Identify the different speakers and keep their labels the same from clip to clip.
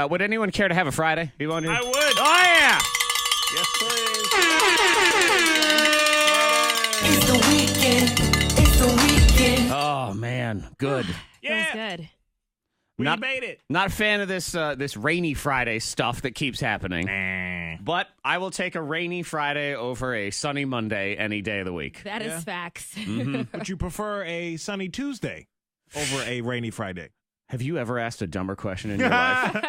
Speaker 1: Would anyone care to have a Friday? Do you want to?
Speaker 2: I would.
Speaker 1: Oh, yeah. Yes, please.
Speaker 3: It's the weekend. It's the weekend.
Speaker 1: Oh, man. Good.
Speaker 2: Yeah.
Speaker 4: Feels good.
Speaker 2: We
Speaker 1: Not-
Speaker 2: made it.
Speaker 1: Not a fan of this rainy Friday stuff that keeps happening.
Speaker 2: Nah.
Speaker 1: But I will take a rainy Friday over a sunny Monday any day of the week.
Speaker 4: That is facts.
Speaker 2: Would you prefer a sunny Tuesday over a rainy Friday?
Speaker 1: Have you ever asked a dumber question in your life?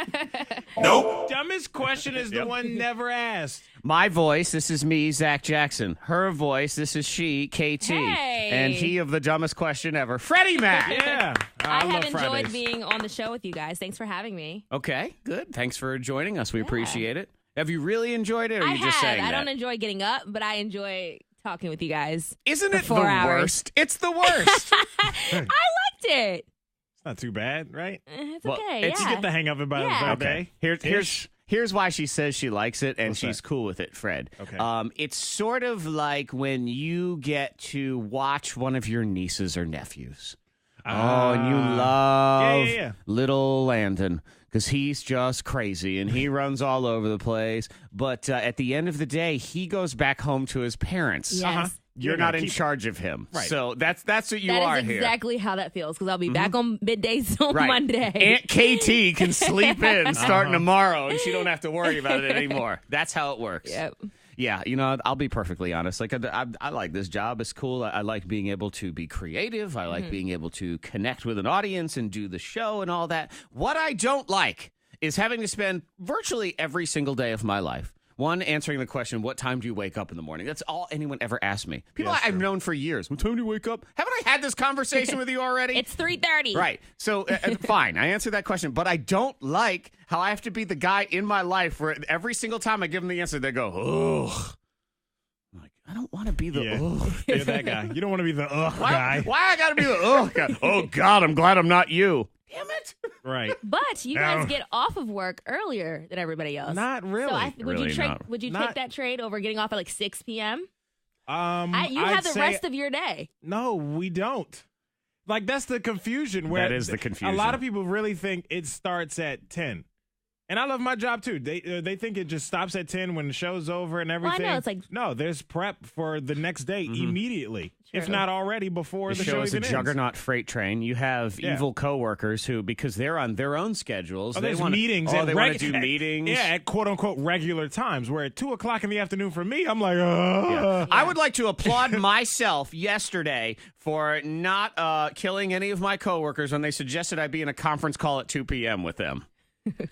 Speaker 2: Nope. Dumbest question is the one never asked.
Speaker 1: My voice, this is me, Zach Jackson. Her voice, this is she, KT.
Speaker 4: Hey.
Speaker 1: And he of the dumbest question ever, Freddie Mac.
Speaker 2: Yeah.
Speaker 4: I
Speaker 2: love
Speaker 4: have enjoyed
Speaker 2: Fridays.
Speaker 4: being on the show with you guys. Thanks for having me.
Speaker 1: Okay, good. Thanks for joining us. We appreciate it. Have you really enjoyed it, or are
Speaker 4: I
Speaker 1: you just saying
Speaker 4: I
Speaker 1: that?
Speaker 4: don't enjoy getting up, but I enjoy talking with you guys.
Speaker 1: Isn't
Speaker 4: for
Speaker 1: it the
Speaker 4: 4 hours.
Speaker 1: worst? It's the worst.
Speaker 4: I liked it.
Speaker 2: It's not too bad, right?
Speaker 4: It's
Speaker 1: Well,
Speaker 4: okay.
Speaker 2: You get the hang of it by
Speaker 4: Yeah.
Speaker 2: the
Speaker 1: Okay.
Speaker 2: day.
Speaker 1: Here's why she says she likes it and
Speaker 2: What's
Speaker 1: she's
Speaker 2: that?
Speaker 1: cool with it, Fred.
Speaker 2: Okay.
Speaker 1: It's sort of like when you get to watch one of your nieces or nephews. And you love
Speaker 2: yeah.
Speaker 1: little Landon because he's just crazy and he runs all over the place. But at the end of the day, he goes back home to his parents.
Speaker 4: Yes.
Speaker 2: Uh-huh.
Speaker 1: You're
Speaker 2: You're
Speaker 1: not
Speaker 2: gonna
Speaker 1: in
Speaker 2: keep
Speaker 1: charge of him.
Speaker 2: Right.
Speaker 1: So that's what you
Speaker 4: That
Speaker 1: are
Speaker 4: is
Speaker 1: here.
Speaker 4: exactly how that feels because I'll be back on middays on
Speaker 1: Right.
Speaker 4: Monday.
Speaker 1: Aunt KT can sleep in starting tomorrow, and she don't have to worry about it anymore. That's how it works.
Speaker 4: Yep.
Speaker 1: Yeah, I'll be perfectly honest. Like, I like this job. It's cool. I like being able to be creative. I like being able to connect with an audience and do the show and all that. What I don't like is having to spend virtually every single day of my life answering the question, what time do you wake up in the morning? That's all anyone ever asked me. People I've known for years. What time do you wake up? Haven't I had this conversation with you already?
Speaker 4: It's 3:30.
Speaker 1: Right. So, fine. I answered that question. But I don't like how I have to be the guy in my life where every single time I give them the answer, they go, ugh. I'm like, I don't want to be the ugh.
Speaker 2: You're that guy. You don't want to be the guy.
Speaker 1: Why I got to be the ugh guy? Oh, God, I'm glad I'm not you. Damn it.
Speaker 2: Right.
Speaker 4: But you guys get off of work earlier than everybody else.
Speaker 2: Not really.
Speaker 4: So would
Speaker 1: Really
Speaker 4: you
Speaker 1: not.
Speaker 4: would you
Speaker 2: Not-
Speaker 4: take that trade over getting off at like 6 p.m.? You
Speaker 2: I'd
Speaker 4: have the
Speaker 2: say-
Speaker 4: rest of your day.
Speaker 2: No, we don't. Like, that's the confusion. Where
Speaker 1: That is the confusion.
Speaker 2: A lot of people really think it starts at 10. And I love my job, too. They think it just stops at 10 when the show's over and
Speaker 4: Well,
Speaker 2: everything.
Speaker 4: I know, it's like-
Speaker 2: No, there's prep for the next day immediately, if
Speaker 4: True.
Speaker 2: not already before
Speaker 1: The
Speaker 2: the
Speaker 1: show is a
Speaker 2: even ends.
Speaker 1: juggernaut freight train. You have
Speaker 2: Yeah.
Speaker 1: evil coworkers who, because they're on their own schedules,
Speaker 2: Oh,
Speaker 1: they
Speaker 2: there's
Speaker 1: want
Speaker 2: meetings.
Speaker 1: Oh,
Speaker 2: at
Speaker 1: they want
Speaker 2: reg-
Speaker 1: to do meetings.
Speaker 2: Yeah, at quote-unquote regular times, where at 2 o'clock in the afternoon for me, I'm like,
Speaker 1: I would like to applaud myself yesterday for not killing any of my coworkers when they suggested I be in a conference call at 2 p.m. with them.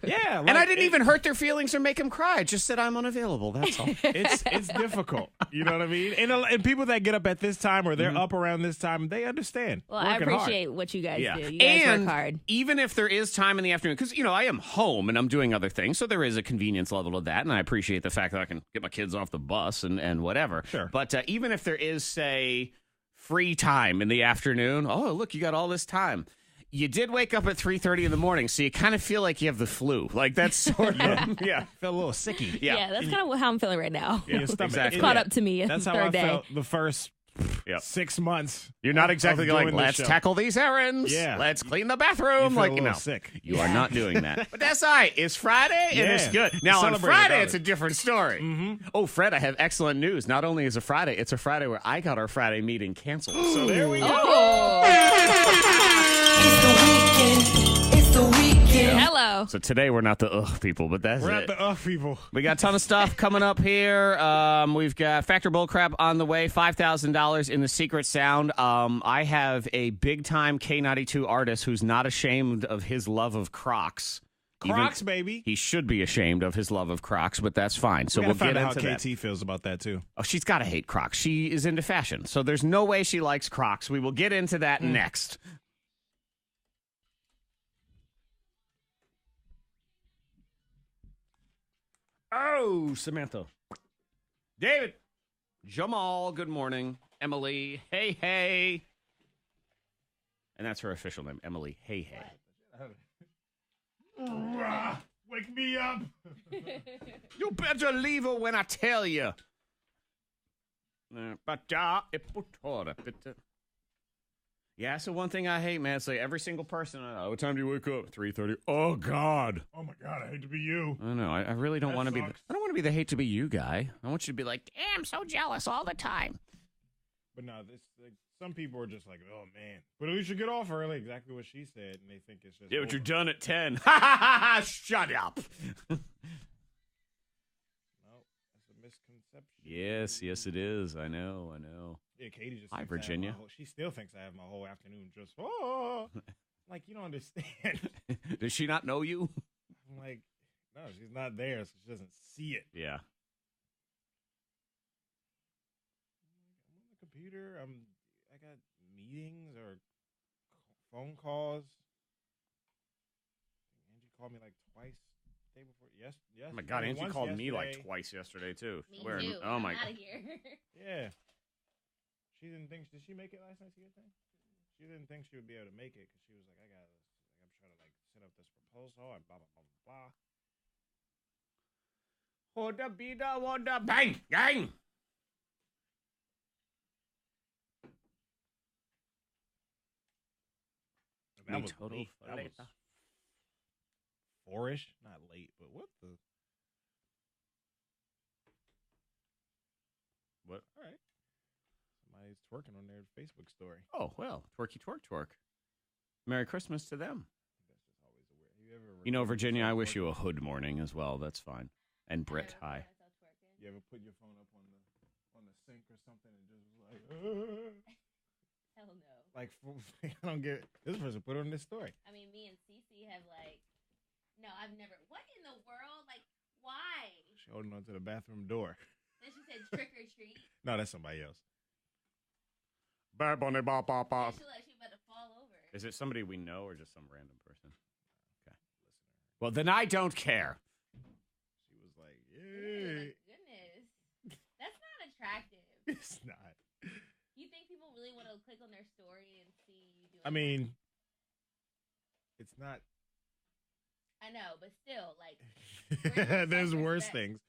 Speaker 2: Yeah.
Speaker 1: And I didn't even hurt their feelings or make them cry. I just said I'm unavailable. That's all.
Speaker 2: It's difficult. You know what I mean? And people that get up at this time or they're up around this time, they understand.
Speaker 4: Well, I
Speaker 2: Working hard.
Speaker 4: appreciate what you guys
Speaker 1: Yeah.
Speaker 4: do. You guys
Speaker 1: And
Speaker 4: work hard.
Speaker 1: even if there is time in the afternoon, because, I am home and I'm doing other things, so there is a convenience level to that, and I appreciate the fact that I can get my kids off the bus and whatever.
Speaker 2: Sure.
Speaker 1: But even if there is, say, free time in the afternoon, oh, look, you got all this time. You did wake up at 3:30 in the morning, so you kind of feel like you have the flu. Like, that's sort of, yeah.
Speaker 2: Feel a little sicky.
Speaker 4: Yeah, that's kind of how I'm feeling right now.
Speaker 2: In your stomach.
Speaker 1: exactly.
Speaker 4: It's caught up to me.
Speaker 2: That's
Speaker 4: the
Speaker 2: how I
Speaker 4: third day.
Speaker 2: felt the first
Speaker 1: Yep.
Speaker 2: 6 months.
Speaker 1: You're not exactly
Speaker 2: of
Speaker 1: like,
Speaker 2: doing the
Speaker 1: let's
Speaker 2: show.
Speaker 1: tackle these errands.
Speaker 2: Yeah.
Speaker 1: Let's clean the
Speaker 2: You
Speaker 1: bathroom.
Speaker 2: feel
Speaker 1: Like,
Speaker 2: a little sick.
Speaker 1: You are not doing that. But that's all right. It's Friday, and it's
Speaker 2: Yeah.
Speaker 1: good. Now, on
Speaker 2: Celebrate
Speaker 1: Friday,
Speaker 2: about
Speaker 1: it's
Speaker 2: it.
Speaker 1: a different story. Mm-hmm. Oh, Fred, I have excellent news. Not only is it Friday, it's a Friday where I got our Friday meeting canceled. So there we go.
Speaker 4: Oh,
Speaker 3: It's the weekend. It's the weekend.
Speaker 4: hello.
Speaker 1: So today, we're not the ugh people, but that's
Speaker 2: We're
Speaker 1: it.
Speaker 2: at the people.
Speaker 1: We got a ton of stuff coming up here. We've got Factor Bullcrap on the way, $5,000 in the secret sound. I have a big-time K92 artist who's not ashamed of his love of Crocs.
Speaker 2: Crocs, baby.
Speaker 1: He should be ashamed of his love of Crocs, but that's fine. So
Speaker 2: We
Speaker 1: we'll
Speaker 2: gotta
Speaker 1: get
Speaker 2: find out
Speaker 1: into
Speaker 2: how
Speaker 1: that.
Speaker 2: KT feels about that, too.
Speaker 1: Oh, she's got to hate Crocs. She is into fashion, so there's no way she likes Crocs. We will get into that next. Oh, Samantha. David. Jamal, good morning. Emily, hey, hey. And that's her official name, Emily, hey, hey.
Speaker 2: Wake me up.
Speaker 1: You better leave her when I tell you. Yeah, so one thing I hate, man, it's like every single person. What time do you wake up? 3:30. Oh God.
Speaker 2: Oh my God, I hate to be you.
Speaker 1: I know. I really don't
Speaker 2: That
Speaker 1: want to be.
Speaker 2: sucks.
Speaker 1: I don't want to be the hate to be you guy. I want you to be like, damn, I'm so jealous all the time.
Speaker 2: But no, this like, some people are just like, oh man. But at least you get off early. Exactly what she said, and they think it's just.
Speaker 1: Yeah, but you're
Speaker 2: over.
Speaker 1: done at 10. Ha ha ha ha! Shut up.
Speaker 2: No, that's a misconception.
Speaker 1: Yes, it is. I know.
Speaker 2: Yeah, Katie just.
Speaker 1: Hi,
Speaker 2: thinks I have
Speaker 1: Virginia.
Speaker 2: my whole- she still thinks I have my whole afternoon just. Oh, like you don't understand.
Speaker 1: Does she not know you?
Speaker 2: I'm like, no, she's not there, so she doesn't see it.
Speaker 1: Yeah.
Speaker 2: I'm on the computer. I got meetings or phone calls. Angie called me like twice the day before. Yes.
Speaker 1: Oh my God, Angie
Speaker 2: once
Speaker 1: called me like
Speaker 2: yesterday.
Speaker 1: twice yesterday too.
Speaker 4: Me
Speaker 1: Swear.
Speaker 4: too.
Speaker 1: Oh my
Speaker 4: I'm
Speaker 1: God.
Speaker 4: outta here.
Speaker 2: Yeah. She didn't think. Did she make it last night to your thing? She didn't think she would be able to make it because she was like, I'm trying to like set up this proposal and blah blah blah blah blah.
Speaker 1: Hoda bida wada bang gang.
Speaker 2: And that was
Speaker 1: total
Speaker 2: late. That was
Speaker 1: faleta.
Speaker 2: 4-ish, not late, but what the?
Speaker 1: What?
Speaker 2: All right. Somebody's twerking on their Facebook story.
Speaker 1: Oh well, twerky twerk twerk. Merry Christmas to them.
Speaker 2: That's just always a weird.
Speaker 1: You know, Virginia, I wish you a
Speaker 2: twerking?
Speaker 1: hood morning as well. That's fine. And Britt, hi.
Speaker 2: You ever put your phone up on the sink or something and just was like,
Speaker 4: Hell no.
Speaker 2: like I don't get this person put on this story.
Speaker 4: I mean, me and Cece have like, no, I've never. What in the world? Like, why?
Speaker 2: She holding on to the bathroom door.
Speaker 4: Then she said trick or treat.
Speaker 2: No, that's somebody else.
Speaker 1: Bad bunny bop bop
Speaker 4: And
Speaker 1: bop.
Speaker 4: she like she about to fall over.
Speaker 1: Is it somebody we know or just some random person? Okay. Well, then I don't care.
Speaker 2: She was like,
Speaker 4: Ooh,
Speaker 2: "Yeah,
Speaker 4: my goodness, that's not attractive.
Speaker 2: it's not."
Speaker 4: You think people really want to click on their story and see you doing?
Speaker 2: I mean, it's not.
Speaker 4: I know, but still, like, where's the
Speaker 2: There's worse
Speaker 4: self-respect?
Speaker 2: things,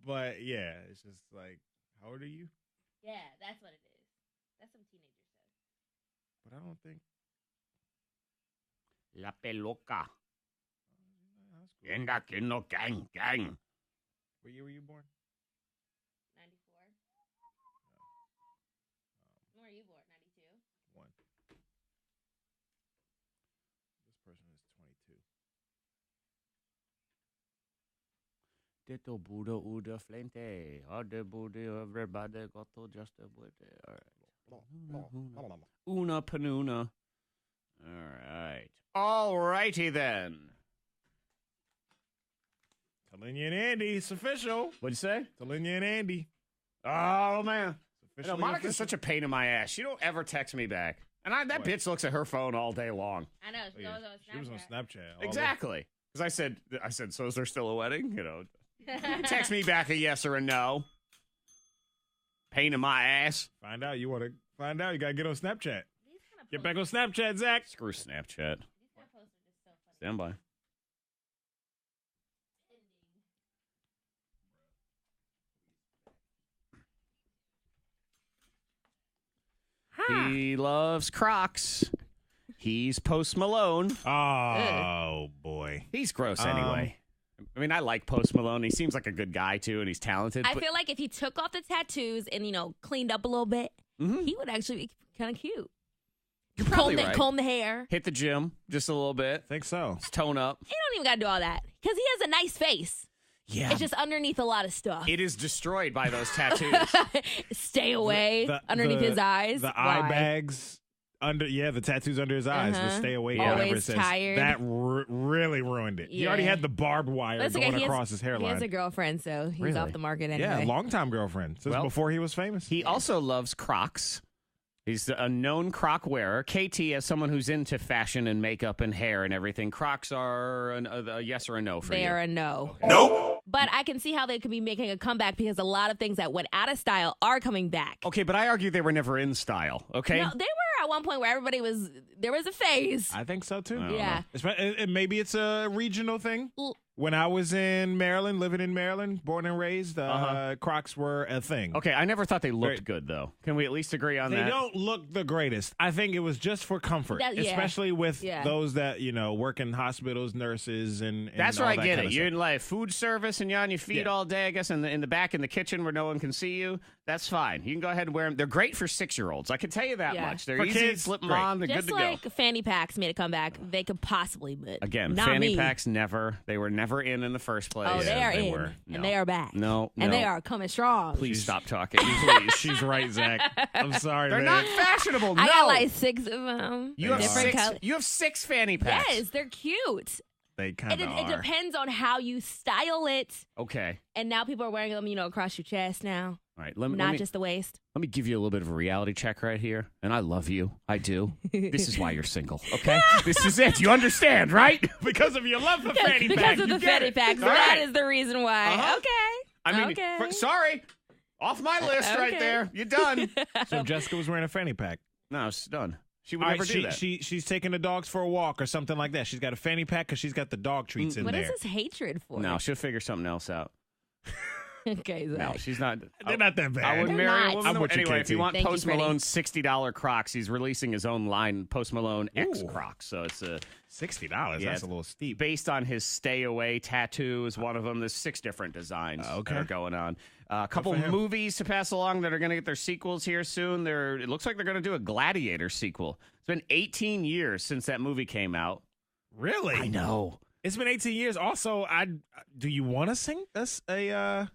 Speaker 2: but yeah, it's just like, how old are you?
Speaker 4: Yeah, that's what it is. That's some teenager stuff.
Speaker 2: But I don't think.
Speaker 1: La peloca.
Speaker 2: That's cool.
Speaker 1: En la que no gang gang.
Speaker 2: What year were you born?
Speaker 4: 94. When were you born? 92.
Speaker 2: One. This person is 22.
Speaker 1: Tito Buddha Uda Flente. Ade Buddha, everybody got to just a Buddha. All right. Una panuna. All right. All righty then.
Speaker 2: Talinia and Andy, it's official.
Speaker 1: What'd you say?
Speaker 2: Talinia and Andy.
Speaker 1: Oh, man.
Speaker 2: It's
Speaker 1: You know,
Speaker 2: officially
Speaker 1: Monica's
Speaker 2: official.
Speaker 1: such a pain in my ass. She don't ever text me back. And that
Speaker 2: What?
Speaker 1: bitch looks at her phone all day long.
Speaker 4: I know.
Speaker 2: Oh,
Speaker 4: She
Speaker 2: yeah.
Speaker 4: goes on Snapchat.
Speaker 2: She was on Snapchat. all the-
Speaker 1: Exactly. Because I said, so is there still a wedding? You know, text me back a yes or a no. Pain in my ass.
Speaker 2: Find out. You want to find out? You got to get on Snapchat.
Speaker 4: These kind of
Speaker 2: Get back on Snapchat, Zach.
Speaker 1: Screw Snapchat.
Speaker 4: These kind of posts are just so funny.
Speaker 1: Stand by. He loves Crocs. He's Post Malone.
Speaker 2: Oh, boy.
Speaker 1: He's gross anyway. I mean, I like Post Malone. He seems like a good guy, too, and he's talented.
Speaker 4: I
Speaker 1: but
Speaker 4: feel like if he took off the tattoos and, cleaned up a little bit,
Speaker 1: Mhm.
Speaker 4: he would actually be kind of cute.
Speaker 1: You're probably right.
Speaker 4: Comb the hair.
Speaker 1: Hit the gym just a little bit.
Speaker 2: Think so.
Speaker 1: Just tone up.
Speaker 4: He don't even got to do all that because he has a nice face.
Speaker 1: Yeah.
Speaker 4: It's just underneath a lot of stuff.
Speaker 1: It is destroyed by those tattoos.
Speaker 4: Stay away
Speaker 2: The-
Speaker 4: underneath
Speaker 2: the-
Speaker 4: his eyes.
Speaker 2: The
Speaker 4: Why?
Speaker 2: eye bags the tattoos under his eyes. The
Speaker 4: Uh-huh.
Speaker 2: stay away.
Speaker 1: Yeah.
Speaker 2: Whatever it
Speaker 4: Always
Speaker 2: says.
Speaker 4: tired.
Speaker 2: That really ruined it. He already
Speaker 4: Yeah.
Speaker 2: had the barbed wire
Speaker 4: That's
Speaker 2: going
Speaker 4: okay.
Speaker 2: across his
Speaker 4: He has
Speaker 2: hairline.
Speaker 4: a girlfriend, so he's
Speaker 1: Really?
Speaker 4: off the market
Speaker 2: Yeah,
Speaker 4: anyway.
Speaker 2: longtime girlfriend. Since
Speaker 1: Well,
Speaker 2: before he was famous.
Speaker 1: He also loves Crocs. He's a known Croc wearer. KT, as someone who's into fashion and makeup and hair and everything, Crocs are a yes or a no for
Speaker 4: They
Speaker 1: you.
Speaker 4: are a no.
Speaker 2: Nope.
Speaker 4: But I can see how they could be making a comeback because a lot of things that went out of style are coming back.
Speaker 1: Okay, but I argue they were never in style, okay?
Speaker 4: No, they were at one point where there was a phase.
Speaker 2: I think so too.
Speaker 1: I don't
Speaker 4: Yeah.
Speaker 2: Maybe it's a regional thing. When I was in Maryland, living in Maryland, born and raised, Crocs were a thing.
Speaker 1: Okay, I never thought they looked good, though. Can we at least agree on that?
Speaker 2: They don't look the greatest. I think it was just for comfort, especially with those that, work in hospitals, nurses, and
Speaker 1: that's
Speaker 2: all
Speaker 1: where I
Speaker 2: that
Speaker 1: get
Speaker 2: kind
Speaker 1: it.
Speaker 2: of
Speaker 1: You're
Speaker 2: stuff.
Speaker 1: in like food service and you're on your feet all day, I guess, in the back in the kitchen where no one can see you. That's fine. You can go ahead and wear them. They're great for 6-year-olds. I can tell you that much. They're
Speaker 2: For
Speaker 1: easy
Speaker 2: kids,
Speaker 1: to slip them
Speaker 2: great.
Speaker 1: on. They're
Speaker 5: Just
Speaker 1: good to
Speaker 5: like
Speaker 1: go.
Speaker 5: fanny packs made a comeback, they could possibly, but
Speaker 1: Again,
Speaker 5: not
Speaker 1: fanny
Speaker 5: me.
Speaker 1: packs never. They were never in the first place.
Speaker 5: Oh, they are in,
Speaker 1: were.
Speaker 5: and they are back.
Speaker 1: No,
Speaker 5: and
Speaker 1: no.
Speaker 5: they are coming strong.
Speaker 1: Please stop talking.
Speaker 2: She's right, Zach. I'm sorry,
Speaker 1: They're
Speaker 2: man.
Speaker 1: not fashionable.
Speaker 5: I
Speaker 1: no.
Speaker 5: got like 6 of them.
Speaker 1: You have
Speaker 5: different
Speaker 1: 6.
Speaker 5: colors.
Speaker 1: You have 6 fanny packs.
Speaker 5: Yes, they're cute.
Speaker 2: They kind of
Speaker 5: It
Speaker 2: are.
Speaker 5: depends on how you style it.
Speaker 1: Okay.
Speaker 5: And now people are wearing them, across your chest now.
Speaker 1: All right. Let
Speaker 5: Not
Speaker 1: me,
Speaker 5: just the waist.
Speaker 1: Let me give you a little bit of a reality check right here. And I love you. I do. This is why you're single. Okay. This is it. You understand, right?
Speaker 2: Because of your love for fanny
Speaker 5: Because
Speaker 2: packs.
Speaker 5: of the
Speaker 2: you get
Speaker 5: fanny
Speaker 2: it.
Speaker 5: packs.
Speaker 1: All
Speaker 5: That
Speaker 1: right.
Speaker 5: is the reason why.
Speaker 1: Uh-huh.
Speaker 5: Okay.
Speaker 1: I mean,
Speaker 5: okay.
Speaker 1: sorry. Off my list right
Speaker 5: Okay.
Speaker 1: there. You're done.
Speaker 2: So Jessica was wearing a fanny pack.
Speaker 1: No, it's done. She would
Speaker 2: All
Speaker 1: never
Speaker 2: right,
Speaker 1: do that.
Speaker 2: she's taking the dogs for a walk or something like that. She's got a fanny pack because she's got the dog treats in
Speaker 5: What
Speaker 2: there.
Speaker 5: is this hatred for?
Speaker 1: No, she'll figure something else out.
Speaker 5: Okay, Zach.
Speaker 1: No, she's not.
Speaker 2: They're not that bad.
Speaker 1: I would
Speaker 5: They're
Speaker 1: marry
Speaker 5: not.
Speaker 1: a woman.
Speaker 2: I'm with you,
Speaker 1: Anyway, if you
Speaker 2: KT.
Speaker 1: want
Speaker 5: Thank you,
Speaker 1: Post
Speaker 5: Freddie.
Speaker 1: Malone's $60 Crocs, he's releasing his own line, Post Malone X
Speaker 2: Ooh.
Speaker 1: Crocs. So it's a
Speaker 2: $60.
Speaker 1: Yeah,
Speaker 2: That's
Speaker 1: it's
Speaker 2: a little steep.
Speaker 1: based on his Stay Away tattoo is one of them. There's 6 different designs
Speaker 2: Okay.
Speaker 1: that are going on. A couple
Speaker 2: for him.
Speaker 1: movies to pass along that are going to get their sequels here soon. It looks like they're going to do a Gladiator sequel. It's been 18 years since that movie came out.
Speaker 2: Really?
Speaker 1: I know.
Speaker 2: It's been 18 years. Also, do you want to sing us a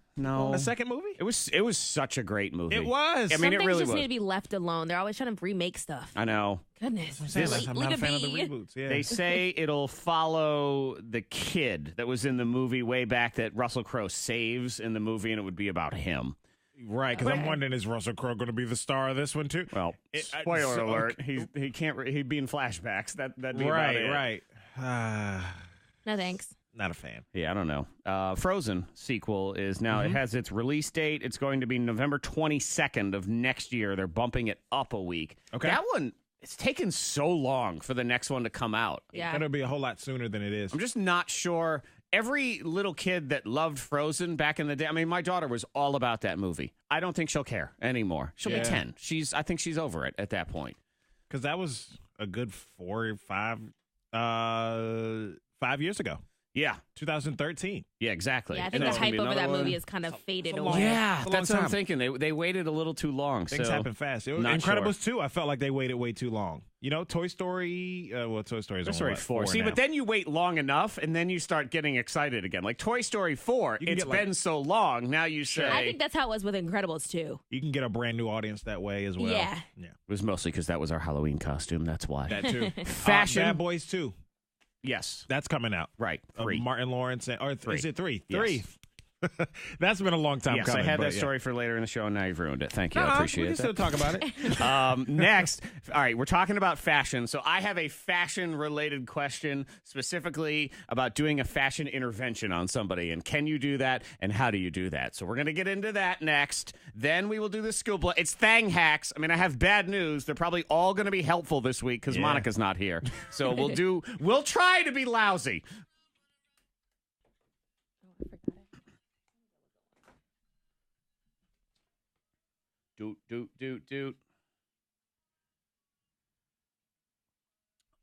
Speaker 2: second movie?
Speaker 1: It was such a great movie.
Speaker 2: It was.
Speaker 1: I
Speaker 5: Some
Speaker 1: mean, it
Speaker 5: things
Speaker 1: really
Speaker 5: just
Speaker 1: was.
Speaker 5: need to be left alone. They're always trying to remake stuff.
Speaker 1: I know.
Speaker 5: Goodness.
Speaker 2: I'm not a fan of the reboots. Yeah.
Speaker 1: They say it'll follow the kid that was in the movie way back that Russell Crowe saves in the movie, and it would be about him.
Speaker 2: Right, because I'm wondering, is Russell Crowe going to be the star of this one too?
Speaker 1: Well, spoiler alert, he can't. He'd be in flashbacks. That'd be about it.
Speaker 2: Right.
Speaker 5: No thanks.
Speaker 2: Not a fan.
Speaker 1: Yeah, I don't know. Frozen sequel is now, it has its release date. It's going to be November 22nd of next year. They're bumping it up a week.
Speaker 2: Okay.
Speaker 1: That one, it's taken so long for the next one to come out.
Speaker 5: Yeah.
Speaker 2: It'll be a whole lot sooner than it is.
Speaker 1: I'm just not sure. Every little kid that loved Frozen back in the day, I mean, my daughter was all about that movie. I don't think she'll care anymore. She'll be
Speaker 2: Yeah.
Speaker 1: 10. I think she's over it at that point.
Speaker 2: Because that was a good 4 or 5 years ago.
Speaker 1: Yeah.
Speaker 2: 2013.
Speaker 1: Yeah, exactly.
Speaker 5: Yeah, I
Speaker 1: And
Speaker 5: think the
Speaker 1: that's gonna
Speaker 5: hype
Speaker 1: be
Speaker 5: over that
Speaker 1: another
Speaker 5: movie
Speaker 1: one.
Speaker 5: has kind of faded
Speaker 2: a
Speaker 5: away.
Speaker 2: long-
Speaker 1: Yeah,
Speaker 2: It's a long
Speaker 1: that's what I'm
Speaker 2: time.
Speaker 1: thinking. They waited a little too long.
Speaker 2: Things
Speaker 1: so
Speaker 2: happen fast.
Speaker 1: not
Speaker 2: Incredibles
Speaker 1: sure.
Speaker 2: 2, I felt like they waited way too long. Toy Story, Toy Story is
Speaker 1: Toy Story
Speaker 2: only,
Speaker 1: 4.
Speaker 2: 4
Speaker 1: See,
Speaker 2: now.
Speaker 1: but then you wait long enough, and then you start getting excited again. Like Toy Story 4,
Speaker 2: You can
Speaker 1: it's
Speaker 2: get, like-
Speaker 1: been so long. Now you say
Speaker 5: I think that's how it was with Incredibles too.
Speaker 2: You can get a brand new audience that way as well.
Speaker 5: Yeah.
Speaker 1: it was mostly because that was our Halloween costume. That's why.
Speaker 2: That too.
Speaker 1: Fashion.
Speaker 2: Bad Boys 2.
Speaker 1: Yes,
Speaker 2: That's coming out.
Speaker 1: right.
Speaker 2: Of
Speaker 1: 3.
Speaker 2: Martin Lawrence. Is it 3?
Speaker 1: Yes.
Speaker 2: 3. That's been a long time
Speaker 1: Yes,
Speaker 2: coming.
Speaker 1: I had
Speaker 2: but
Speaker 1: that
Speaker 2: yeah.
Speaker 1: story for later in the show, and now you've ruined it. Thank you. I
Speaker 2: We
Speaker 1: appreciate
Speaker 2: can
Speaker 1: it.
Speaker 2: still talk about it.
Speaker 1: Next, all right, we're talking about fashion. So I have a fashion-related question, specifically about doing a fashion intervention on somebody. And can you do that? And how do you do that? So we're going to get into that next. Then we will do the school block. It's Thang Hacks. I mean, I have bad news. They're probably all going to be helpful this week because
Speaker 2: Yeah.
Speaker 1: Monica's not here. So we'll try to be lousy. Doot.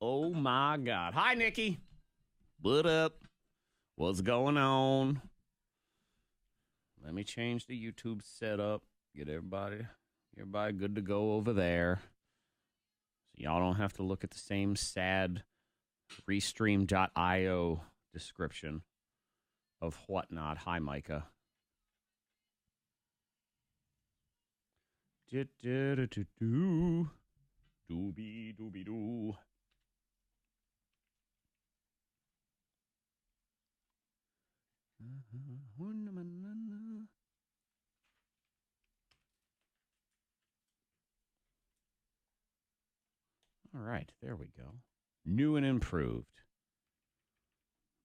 Speaker 1: Oh my God. Hi, Nikki. What up? What's going on? Let me change the YouTube setup. Get everybody good to go over there. So y'all don't have to look at the same sad restream.io description of whatnot. Hi, Micah. Doobie doo. All right, there we go. New and improved.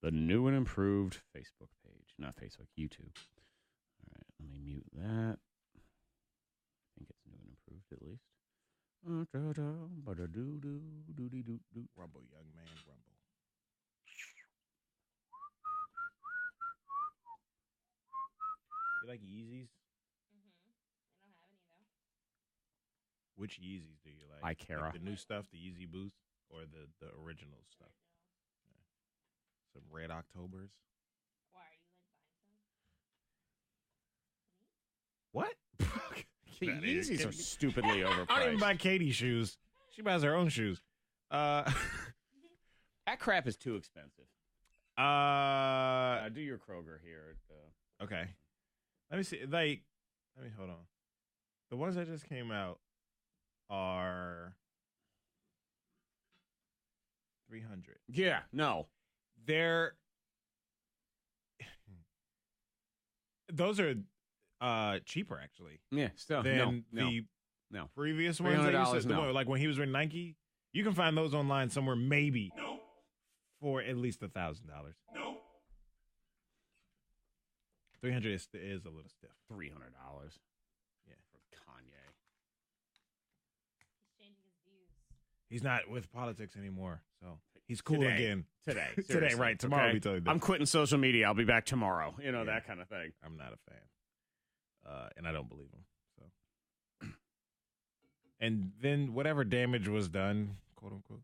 Speaker 1: The new and improved Facebook page. Not Facebook, YouTube. All right, let me mute that. I think it's new and improved at least.
Speaker 2: Rumble, young man, rumble. You like Yeezys?
Speaker 4: I don't have any though.
Speaker 2: Which Yeezys do you like?
Speaker 1: Ikera.
Speaker 2: Like the new stuff, the Yeezy Boost, or the original stuff? Yeah. Some Red Octobers.
Speaker 4: Why are you like buying some?
Speaker 2: What?
Speaker 1: The
Speaker 2: Get outta here.
Speaker 1: Yeezys
Speaker 2: Get-
Speaker 1: are stupidly overpriced.
Speaker 2: I don't even buy Katie shoes. She buys her own shoes.
Speaker 1: That crap is too expensive. Do your Kroger here.
Speaker 2: Okay. Let me see. Like, let me hold on. The ones that just came out are 300.
Speaker 1: Yeah, no.
Speaker 2: Those are cheaper actually
Speaker 1: Yeah, still
Speaker 2: than the
Speaker 1: no.
Speaker 2: previous ones. That you
Speaker 1: $300,
Speaker 2: said, the
Speaker 1: no.
Speaker 2: one, like when he was with Nike, you can find those online somewhere maybe for at least $1,000. No. 300 is a little stiff.
Speaker 1: $300.
Speaker 2: Yeah.
Speaker 1: For Kanye.
Speaker 4: He's changing his views.
Speaker 2: He's not with politics anymore, so he's cool
Speaker 1: Today.
Speaker 2: again.
Speaker 1: Today.
Speaker 2: Today,
Speaker 1: Seriously,
Speaker 2: right. Tomorrow
Speaker 1: okay?
Speaker 2: we tell you that.
Speaker 1: I'm quitting social media. I'll be back tomorrow. You know,
Speaker 2: Yeah.
Speaker 1: that kind of thing.
Speaker 2: I'm not a fan. And I don't believe him. So, and then whatever damage was done, quote unquote,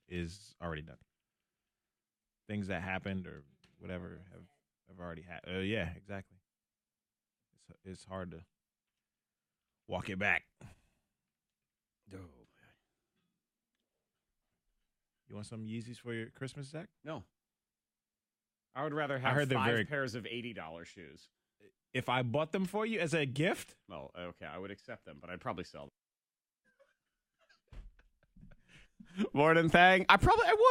Speaker 2: is already done. Things that happened or whatever have already happened. Yeah, exactly. It's hard to walk it back.
Speaker 1: Oh,
Speaker 2: You want some Yeezys for your Christmas, Zach?
Speaker 1: no. I would rather have
Speaker 2: heard they're
Speaker 1: 5
Speaker 2: very-
Speaker 1: pairs of $80 shoes.
Speaker 2: If I bought them for you as a gift,
Speaker 1: Well, okay, I would accept them, but I'd probably sell them. Morning Thang. I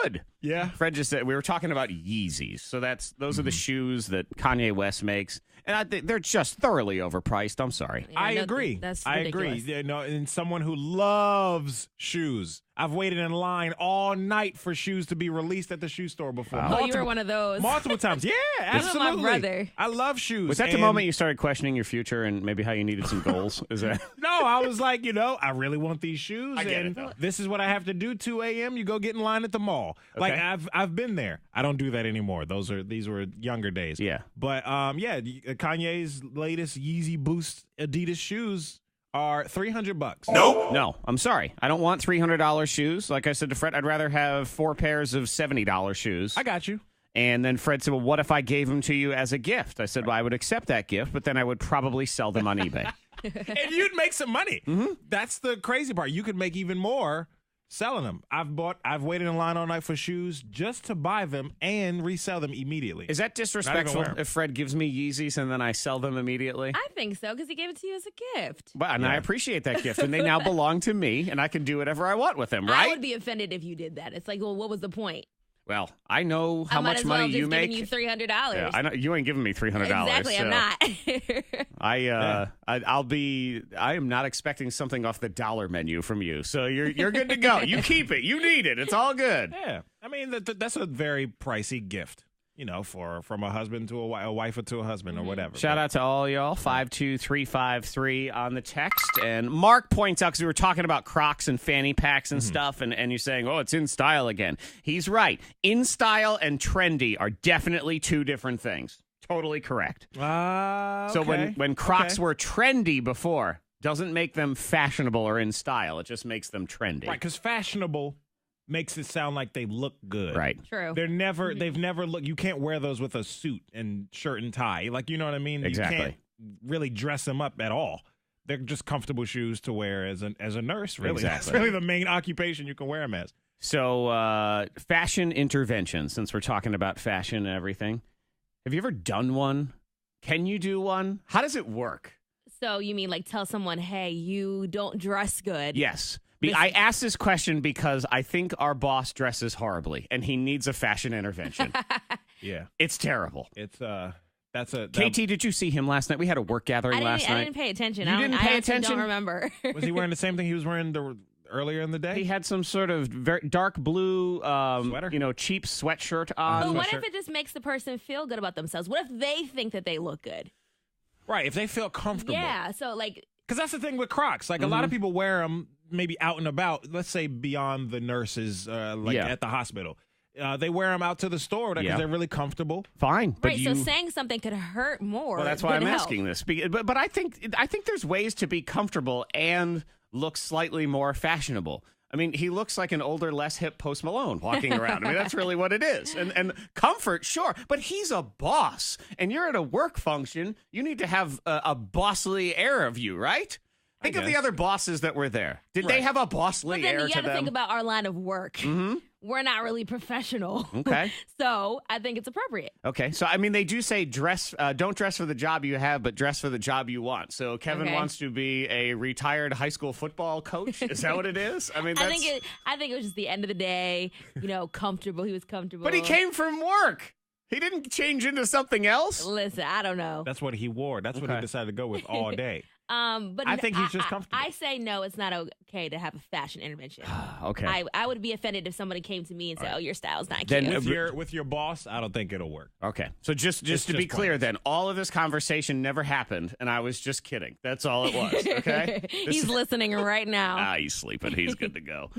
Speaker 1: would.
Speaker 2: yeah.
Speaker 1: Fred just said we were talking about Yeezys. So those are the shoes that Kanye West makes. And I think they're just thoroughly overpriced. I'm sorry.
Speaker 5: Yeah,
Speaker 2: I
Speaker 5: no,
Speaker 2: agree.
Speaker 5: That's
Speaker 2: I
Speaker 5: ridiculous.
Speaker 2: agree. Yeah, no, and someone who loves shoes. I've waited in line all night for shoes to be released at the shoe store before.
Speaker 5: Oh, you were one of those.
Speaker 2: Multiple times. Yeah,
Speaker 5: Even
Speaker 2: absolutely.
Speaker 5: my brother.
Speaker 2: I love shoes.
Speaker 1: Was that the
Speaker 2: and-
Speaker 1: moment you started questioning your future and maybe how you needed some goals? Is that
Speaker 2: No, I was like, I really want these shoes,
Speaker 1: I get it,
Speaker 2: and
Speaker 1: though.
Speaker 2: this is what I have to do. 2 a.m. You go get in line at the mall. Like
Speaker 1: Okay.
Speaker 2: I've been there. I don't do that anymore. These were younger days.
Speaker 1: Yeah.
Speaker 2: But Kanye's latest Yeezy Boost Adidas shoes are $300.
Speaker 1: No, I'm sorry. I don't want $300 shoes. Like I said to Fred, I'd rather have 4 pairs of $70 shoes.
Speaker 2: I got you.
Speaker 1: And then Fred said, well, what if I gave them to you as a gift? I said, well, I would accept that gift, but then I would probably sell them on eBay.
Speaker 2: And you'd make some money. Mm-hmm. That's the crazy part. You could make even more selling them. I've waited in line all night for shoes just to buy them and resell them immediately.
Speaker 1: Is that disrespectful
Speaker 2: wear 'em.
Speaker 1: if Fred gives me Yeezys and then I sell them immediately?
Speaker 5: I think so because he gave it to you as a gift.
Speaker 1: But and I appreciate that gift, and they now belong to me, and I can do whatever I want with them,
Speaker 5: I
Speaker 1: right?
Speaker 5: would be offended if you did that. It's like, well, what was the point?
Speaker 1: Well, I know how
Speaker 5: I might
Speaker 1: much
Speaker 5: as well
Speaker 1: money
Speaker 5: just
Speaker 1: you make.
Speaker 5: giving you $300.
Speaker 1: Yeah, I know you ain't giving me $300.
Speaker 5: Exactly,
Speaker 1: so
Speaker 5: I'm not.
Speaker 1: I am not expecting something off the dollar menu from you. So you're good to go. You keep it. You need it. It's all good.
Speaker 2: Yeah. I mean, that's a very pricey gift, from a husband to a wife or to a husband or whatever.
Speaker 1: Shout out to all y'all. 52353 on the text. And Mark points out, because we were talking about Crocs and fanny packs and stuff, and you're saying, oh, it's in style again. He's right. In style and trendy are definitely 2 different things. Totally correct. So when Crocs were trendy before, doesn't make them fashionable or in style. It just makes them trendy.
Speaker 2: Right, because fashionable makes it sound like they look good.
Speaker 1: Right.
Speaker 5: True.
Speaker 2: They've never looked. You can't wear those with a suit and shirt and tie. Like, you know what I mean?
Speaker 1: Exactly.
Speaker 2: You can't really dress them up at all. They're just comfortable shoes to wear as a nurse. Really,
Speaker 1: Exactly.
Speaker 2: That's really the main occupation you can wear them as.
Speaker 1: So, fashion intervention, since we're talking about fashion and everything. Have you ever done one? Can you do one? How does it work?
Speaker 5: So you mean like tell someone, hey, you don't dress good.
Speaker 1: Yes. I asked this question because I think our boss dresses horribly, and he needs a fashion intervention.
Speaker 2: Yeah,
Speaker 1: It's terrible.
Speaker 2: it's that's a
Speaker 1: KT, did you see him last night? We had a work gathering last
Speaker 5: I
Speaker 1: night.
Speaker 5: didn't pay attention.
Speaker 1: You didn't pay
Speaker 5: I
Speaker 1: attention?
Speaker 5: don't remember.
Speaker 2: Was he wearing the same thing he was wearing earlier in the day?
Speaker 1: He had some sort of very dark blue,
Speaker 2: Sweater?
Speaker 1: cheap sweatshirt on.
Speaker 5: But what
Speaker 2: sweatshirt.
Speaker 5: if it just makes the person feel good about themselves? What if they think that they look good?
Speaker 2: Right, if they feel comfortable.
Speaker 5: Yeah. So like,
Speaker 2: Because that's the thing with Crocs. Like, a lot of people wear them maybe out and about, let's say beyond the nurses, at the hospital. they wear them out to the store because
Speaker 1: Yeah.
Speaker 2: they're really comfortable.
Speaker 1: Fine, but
Speaker 5: Right, so saying something could hurt more.
Speaker 1: Well, that's why I'm
Speaker 5: than help.
Speaker 1: asking this. But I think there's ways to be comfortable and look slightly more fashionable. I mean, he looks like an older, less hip Post Malone walking around. I mean, that's really what it is. And comfort, sure, but he's a boss, and you're at a work function. You need to have a bossly air of you, right? Think of the other bosses that were there. Did they have a bossly
Speaker 5: But then
Speaker 1: air
Speaker 5: you
Speaker 1: to
Speaker 5: got to
Speaker 1: them?
Speaker 5: think about our line of work.
Speaker 1: Mm-hmm.
Speaker 5: We're not really professional.
Speaker 1: Okay.
Speaker 5: So I think it's appropriate.
Speaker 1: Okay, so I mean, they do say don't dress for the job you have, but dress for the job you want. So Kevin wants to be a retired high school football coach. Is that what it is? I mean,
Speaker 5: I think it was just the end of the day. Comfortable. He was comfortable.
Speaker 1: But he came from work. He didn't change into something else.
Speaker 5: Listen, I don't know.
Speaker 2: That's what he wore. That's what he decided to go with all day.
Speaker 5: But
Speaker 2: I think he's just comfortable.
Speaker 5: I say no. It's not okay to have a fashion intervention.
Speaker 1: Okay.
Speaker 5: I would be offended if somebody came to me and said, "Oh, your style's not cute."
Speaker 1: Then
Speaker 2: with your boss, I don't think it'll work.
Speaker 1: Okay. So just to be clear, then all of this conversation never happened, and I was just kidding. That's all it was. Okay.
Speaker 5: He's listening right now.
Speaker 1: He's sleeping. He's good to go.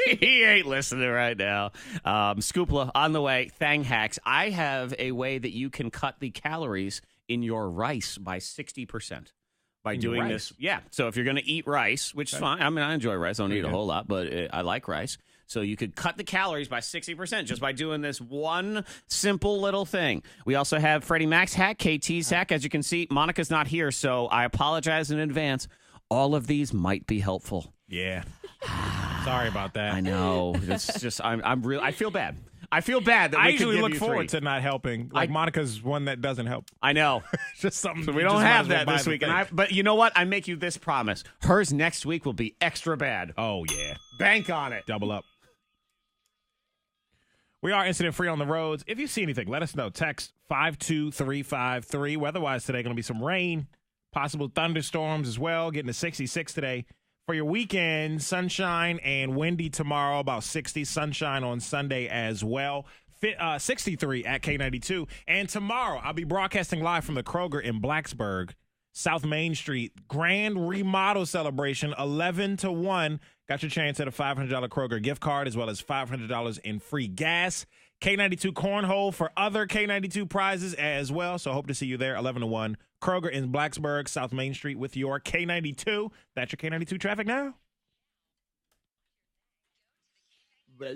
Speaker 1: He ain't listening right now. Scoopla on the way. Thang Hacks. I have a way that you can cut the calories in your rice by 60%. By doing this, yeah. So if you're going to eat rice, which is fine. I mean, I enjoy rice. I don't eat a whole lot, but I like rice. So you could cut the calories by 60% just by doing this one simple little thing. We also have Freddie Mac's hack, KT's hack. As you can see, Monica's not here, so I apologize in advance. All of these might be helpful.
Speaker 2: Yeah. Sorry about that.
Speaker 1: I know. It's just I'm real. I feel bad. I feel bad that
Speaker 2: I
Speaker 1: we could
Speaker 2: usually
Speaker 1: give
Speaker 2: look
Speaker 1: you
Speaker 2: forward
Speaker 1: three.
Speaker 2: to not helping. Like Monica's one that doesn't help.
Speaker 1: I know.
Speaker 2: Just something.
Speaker 1: So we
Speaker 2: you
Speaker 1: don't
Speaker 2: just might
Speaker 1: have
Speaker 2: as well
Speaker 1: that
Speaker 2: buy
Speaker 1: this
Speaker 2: the
Speaker 1: week.
Speaker 2: thing.
Speaker 1: But you know what? I make you this promise. Hers next week will be extra bad.
Speaker 2: Oh, yeah.
Speaker 1: Bank on it.
Speaker 2: Double up. We are incident free on the roads. If you see anything, let us know. Text 52353. Weather-wise today, going to be some rain, possible thunderstorms as well. Getting to 66 today. For your weekend, sunshine and windy tomorrow, about 60. Sunshine on Sunday as well. 63 at K92. And tomorrow, I'll be broadcasting live from the Kroger in Blacksburg, South Main Street. Grand remodel celebration, 11 to 1. Got your chance at a $500 Kroger gift card as well as $500 in free gas. K92 cornhole for other K92 prizes as well. So hope to see you there, 11 to 1. Kroger in Blacksburg, South Main Street with your K92. That's your K92 traffic now. Yeah,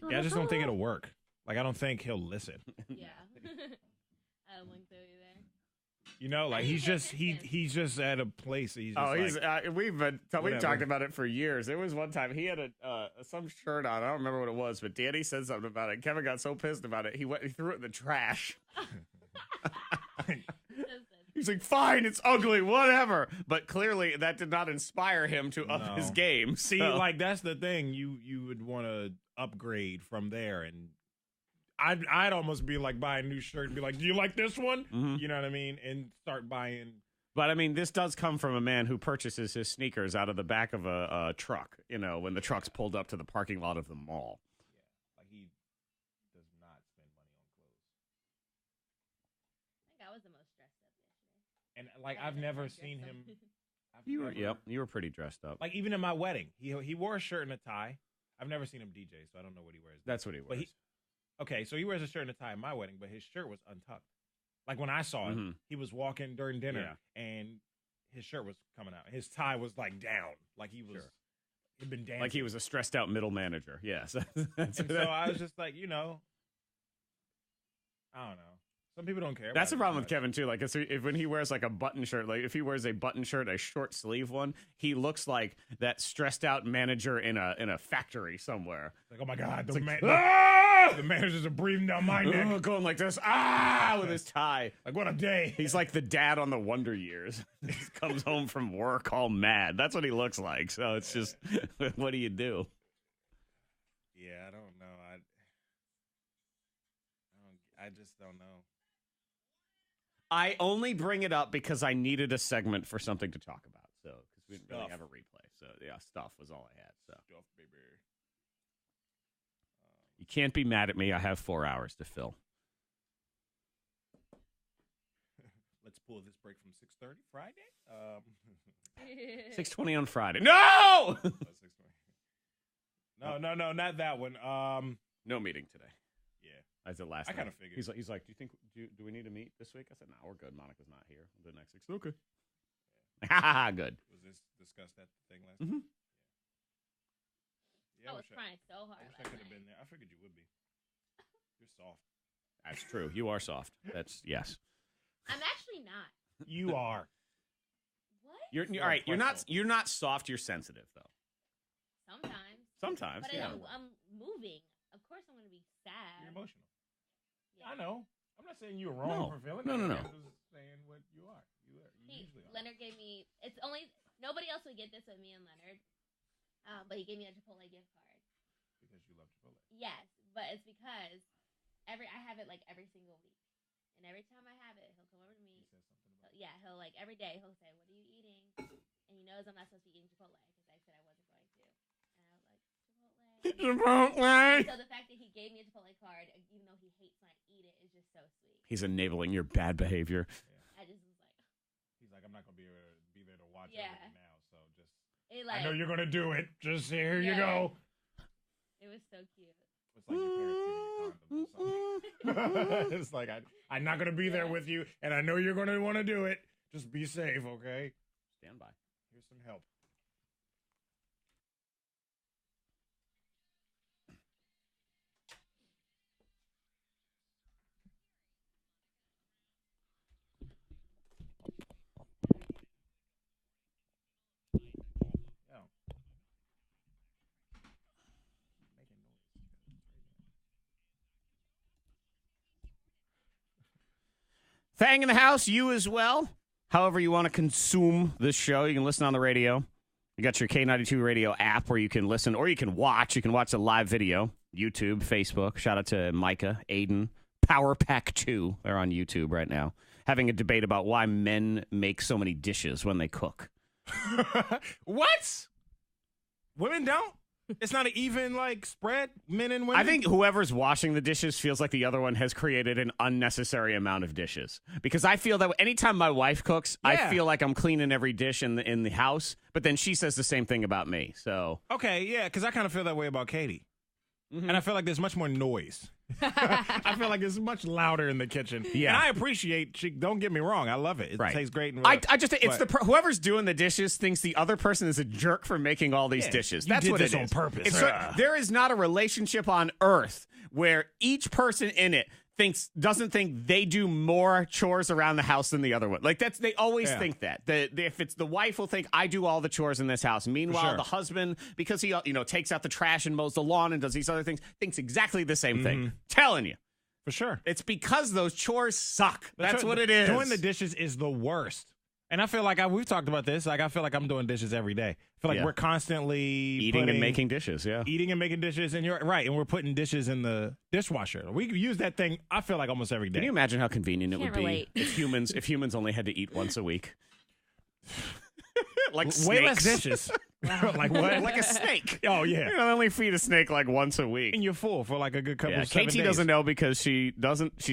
Speaker 2: I just don't think it'll work. Like, I don't think he'll listen.
Speaker 5: Yeah. I don't think so either.
Speaker 2: You know, like he's just at a place. He's just
Speaker 1: we've
Speaker 2: whatever.
Speaker 1: talked about it for years. There was one time he had some shirt on. I don't remember what it was, but Danny said something about it. Kevin got so pissed about it, he threw it in the trash. He's like, "Fine, it's ugly, whatever." But clearly, that did not inspire him to up his game.
Speaker 2: See, like that's the thing. You would want to upgrade from there, and I'd almost be like buy a new shirt and be like, "Do you like this one?"
Speaker 1: Mm-hmm.
Speaker 2: You know what I mean? And start buying.
Speaker 1: But I mean, this does come from a man who purchases his sneakers out of the back of a truck. You know, when the truck's pulled up to the parking lot of the mall.
Speaker 2: Yeah, like he does not spend money on clothes.
Speaker 4: I think I was the most stressed up yesterday.
Speaker 2: And like I've never seen him.
Speaker 1: You were pretty dressed up.
Speaker 2: Like even in my wedding, he wore a shirt and a tie. I've never seen him DJ, so I don't know what he wears.
Speaker 1: That's what he wears.
Speaker 2: Okay, so he wears a shirt and a tie at my wedding, but his shirt was untucked. Like when I saw him, he was walking during dinner, and his shirt was coming out. His tie was like down, like he was he'd been dancing,
Speaker 1: like he was a stressed out middle manager. Yes.
Speaker 2: And so I was just like, I don't know. Some people don't care.
Speaker 1: That's the problem with Kevin too. Like if when he wears like a button shirt, like if he wears a button shirt, a short sleeve one, he looks like that stressed out manager in a factory somewhere.
Speaker 2: Like, oh my God,
Speaker 1: the
Speaker 2: managers are breathing down my neck,
Speaker 1: going like this, with his tie.
Speaker 2: Like what a day.
Speaker 1: He's like the dad on the Wonder Years. He comes home from work all mad. That's what he looks like. So it's just, what do you do?
Speaker 2: Yeah, I don't know. I just don't know.
Speaker 1: I only bring it up because I needed a segment for something to talk about. So, because we didn't really have a replay. So, yeah, stuff was all I had. So,
Speaker 2: Stuff, baby.
Speaker 1: You can't be mad at me. I have 4 hours to fill.
Speaker 2: Let's pull this break from 6:30 Friday.
Speaker 1: 6:20 on Friday. No!
Speaker 2: No, not that one.
Speaker 1: No meeting today.
Speaker 2: Yeah.
Speaker 1: As the last
Speaker 2: I
Speaker 1: night.
Speaker 2: kinda figured.
Speaker 1: He's like, do we need to meet this week? I said, no, we're good. Monica's not here. The next week. Okay. Ha good.
Speaker 2: Was this discussed at the thing last
Speaker 1: Mhm.
Speaker 2: night? Yeah,
Speaker 4: I was trying so hard.
Speaker 2: I wish I could have been there. I figured you would be. You're soft.
Speaker 1: That's true. You are soft. That's yes.
Speaker 4: I'm actually not.
Speaker 2: You are.
Speaker 4: What?
Speaker 1: You're
Speaker 2: You're
Speaker 1: all right.
Speaker 2: flexible.
Speaker 1: You're not soft. You're sensitive though.
Speaker 4: Sometimes.
Speaker 1: Sometimes.
Speaker 4: But
Speaker 1: Yeah.
Speaker 4: I'm moving. Of course I'm going to be sad.
Speaker 2: You're emotional.
Speaker 4: Yeah.
Speaker 2: I know. I'm not saying you're wrong
Speaker 1: No.
Speaker 2: for feeling
Speaker 1: No,
Speaker 2: that.
Speaker 1: no, no.
Speaker 2: I'm just saying what you are. You usually are.
Speaker 4: Leonard gave me, it's only, nobody else would get this with me and Leonard. But he gave me a Chipotle gift card.
Speaker 2: Because you love Chipotle.
Speaker 4: Yes, but it's because I have it like every single week. And every time I have it, he'll come over to me.
Speaker 2: He says something about it.
Speaker 4: Yeah, he'll like every day he'll say, "What are you eating?" And he knows I'm not supposed to be eating Chipotle because I said I wasn't going to. And I was like, Chipotle. So the fact that he gave me a Chipotle card, even though he hates when I eat it, is just so sweet.
Speaker 1: He's enabling your bad behavior.
Speaker 4: I just was like,
Speaker 2: He's like, I'm not gonna be there to watch
Speaker 4: Yeah.
Speaker 2: everything now. So just,
Speaker 4: it
Speaker 2: I
Speaker 4: like
Speaker 2: know you're gonna do it. Just here you
Speaker 4: Yeah.
Speaker 2: go.
Speaker 4: it was so cute.
Speaker 2: It's like your parents giving you condoms or something. It's like I'm not gonna be there with you, and I know you're gonna want to do it. Just be safe, okay?
Speaker 1: Stand by.
Speaker 2: Here's some help. Yeah. Making noise.
Speaker 1: Thang in the house, you as well. However you want to consume this show, you can listen on the radio. You got your K92 radio app where you can listen or you can watch. You can watch the live video, YouTube, Facebook. Shout out to Micah, Aiden, Power Pack 2. They're on YouTube right now, having a debate about why men make so many dishes when they cook.
Speaker 2: What? Women don't? It's not an even like spread, men and women.
Speaker 1: I think whoever's washing the dishes feels like the other one has created an unnecessary amount of dishes. Because I feel that anytime my wife cooks, I
Speaker 2: Yeah.
Speaker 1: feel like I'm cleaning every dish in the house. But then she says the same thing about me. So
Speaker 2: Okay, yeah, because I kind of feel that way about Katie. And I feel like there's much more noise. I feel like it's much louder in the kitchen.
Speaker 1: Yeah.
Speaker 2: And I appreciate, don't get me wrong, I love it. It
Speaker 1: Right.
Speaker 2: tastes great. And
Speaker 1: I just it's
Speaker 2: but-
Speaker 1: whoever's doing the dishes thinks the other person is a jerk for making all these
Speaker 2: Yeah,
Speaker 1: dishes.
Speaker 2: you
Speaker 1: That's
Speaker 2: did
Speaker 1: what
Speaker 2: this
Speaker 1: it
Speaker 2: on
Speaker 1: is.
Speaker 2: purpose.
Speaker 1: It's there is not a relationship on earth where each person in it doesn't think they do more chores around the house than the other one. Like they always
Speaker 2: Yeah.
Speaker 1: think that. If it's the wife will think I do all the chores in this house. Meanwhile,
Speaker 2: sure.
Speaker 1: the husband, because he takes out the trash and mows the lawn and does these other things, thinks exactly the same thing. Telling you.
Speaker 2: For sure.
Speaker 1: It's because those chores suck. That's what it is.
Speaker 2: Doing the dishes is the worst. And I feel like we've talked about this. Like I feel like I'm doing dishes every day. I feel like
Speaker 1: Yeah.
Speaker 2: we're constantly
Speaker 1: eating and making dishes, yeah.
Speaker 2: eating and making dishes, and you're right. And we're putting dishes in the dishwasher. We use that thing. I feel like almost every day.
Speaker 1: Can you imagine how convenient it would
Speaker 5: Can't
Speaker 1: be
Speaker 5: relate.
Speaker 1: if humans only had to eat once a week? Like
Speaker 2: Way less
Speaker 1: snakes.
Speaker 2: dishes. Like what?
Speaker 1: Like a snake.
Speaker 2: Oh yeah.
Speaker 1: You only feed a snake like once a week.
Speaker 2: And you're full for like a good couple
Speaker 1: Yeah,
Speaker 2: of 7
Speaker 1: KT
Speaker 2: days.
Speaker 1: doesn't know because she's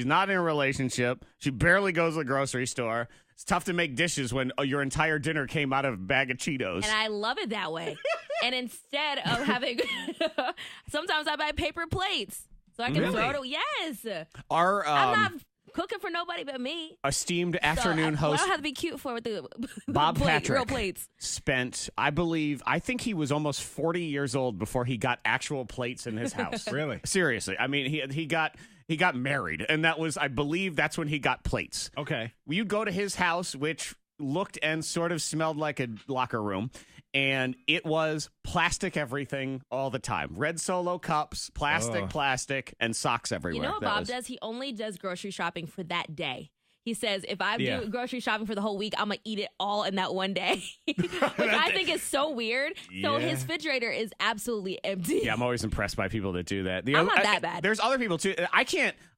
Speaker 1: not in a relationship. She barely goes to the grocery store. It's tough to make dishes when your entire dinner came out of a bag of Cheetos.
Speaker 5: And I love it that way. And instead of having, sometimes I buy paper plates so I can
Speaker 1: Really?
Speaker 5: throw it. Yes,
Speaker 1: Our
Speaker 5: I'm not cooking for nobody but me.
Speaker 1: esteemed
Speaker 5: So
Speaker 1: afternoon
Speaker 5: I
Speaker 1: host
Speaker 5: don't have to be cute for the
Speaker 1: Bob
Speaker 5: plate,
Speaker 1: Patrick
Speaker 5: real plates.
Speaker 1: spent, I think he was almost 40 years old before he got actual plates in his house.
Speaker 2: Really?
Speaker 1: Seriously. I mean, he got married, and that was, I believe that's when he got plates.
Speaker 2: Okay.
Speaker 1: You'd go to his house, which looked and sort of smelled like a locker room, and it was plastic everything all the time. Red Solo cups, plastic, and socks everywhere.
Speaker 5: You know what
Speaker 1: That
Speaker 5: Bob
Speaker 1: was-
Speaker 5: does? He only does grocery shopping for that day. He says, if I
Speaker 2: Yeah.
Speaker 5: do grocery shopping for the whole week, I'm going to eat it all in that one day, which I think is so weird. So
Speaker 2: Yeah.
Speaker 5: his refrigerator is absolutely empty.
Speaker 1: Yeah, I'm always impressed by people that do that.
Speaker 5: I'm not that bad.
Speaker 1: There's other people too.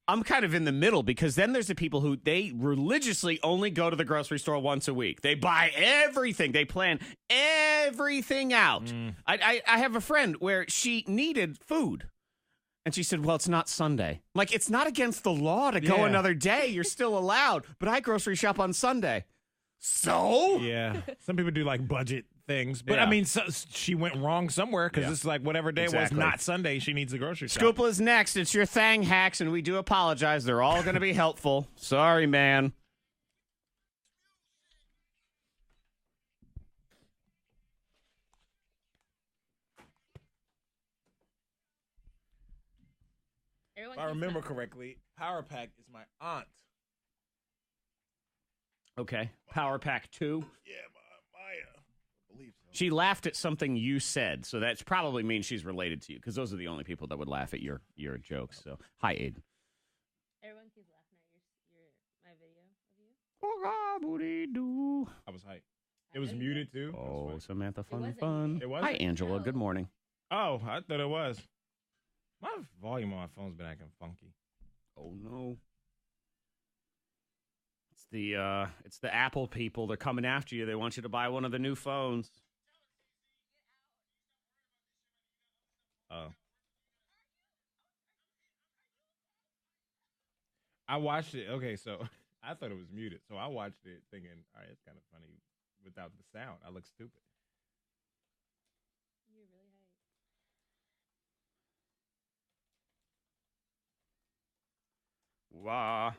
Speaker 1: I'm kind of in the middle because then there's the people who they religiously only go to the grocery store once a week. They buy everything. They plan everything out. I have a friend where she needed food. And she said, well, it's not Sunday. Like, it's not against the law to go
Speaker 2: Yeah.
Speaker 1: another day. You're still allowed. But I grocery shop on Sunday. So?
Speaker 2: Yeah. Some people do like budget things. But
Speaker 1: Yeah.
Speaker 2: I mean, she went wrong somewhere because
Speaker 1: Yeah.
Speaker 2: it's like whatever day
Speaker 1: Exactly.
Speaker 2: was not Sunday, she needs a grocery shop.
Speaker 1: Scoopla is next. It's your Thang Hacks, and we do apologize. They're all going to be helpful. Sorry, man.
Speaker 4: Everyone
Speaker 2: If I
Speaker 4: keeps
Speaker 2: remember
Speaker 4: my-
Speaker 2: correctly, Power Pack is my aunt.
Speaker 1: Okay. Power Pack 2.
Speaker 2: Yeah, Maya. I believe so.
Speaker 1: She laughed at something you said, so that's probably means she's related to you, because those are the only people that would laugh at your jokes. So, hi, Aiden.
Speaker 4: Everyone keeps laughing at my video of you.
Speaker 2: I was hyped. It was muted too. That's
Speaker 1: Oh,
Speaker 2: funny.
Speaker 1: Samantha, fun,
Speaker 4: wasn't
Speaker 1: fun.
Speaker 4: me.
Speaker 2: It wasn't?
Speaker 1: Hi, Angela. Good morning.
Speaker 2: Oh, I thought it was. My volume on my phone's been acting funky.
Speaker 1: Oh no. It's the Apple people. They're coming after you. They want you to buy one of the new phones.
Speaker 2: Oh. I watched it. Okay, so I thought it was muted. So I watched it thinking, all right, it's kind of funny without the sound. I look stupid.
Speaker 4: You're really hype.
Speaker 1: Wah.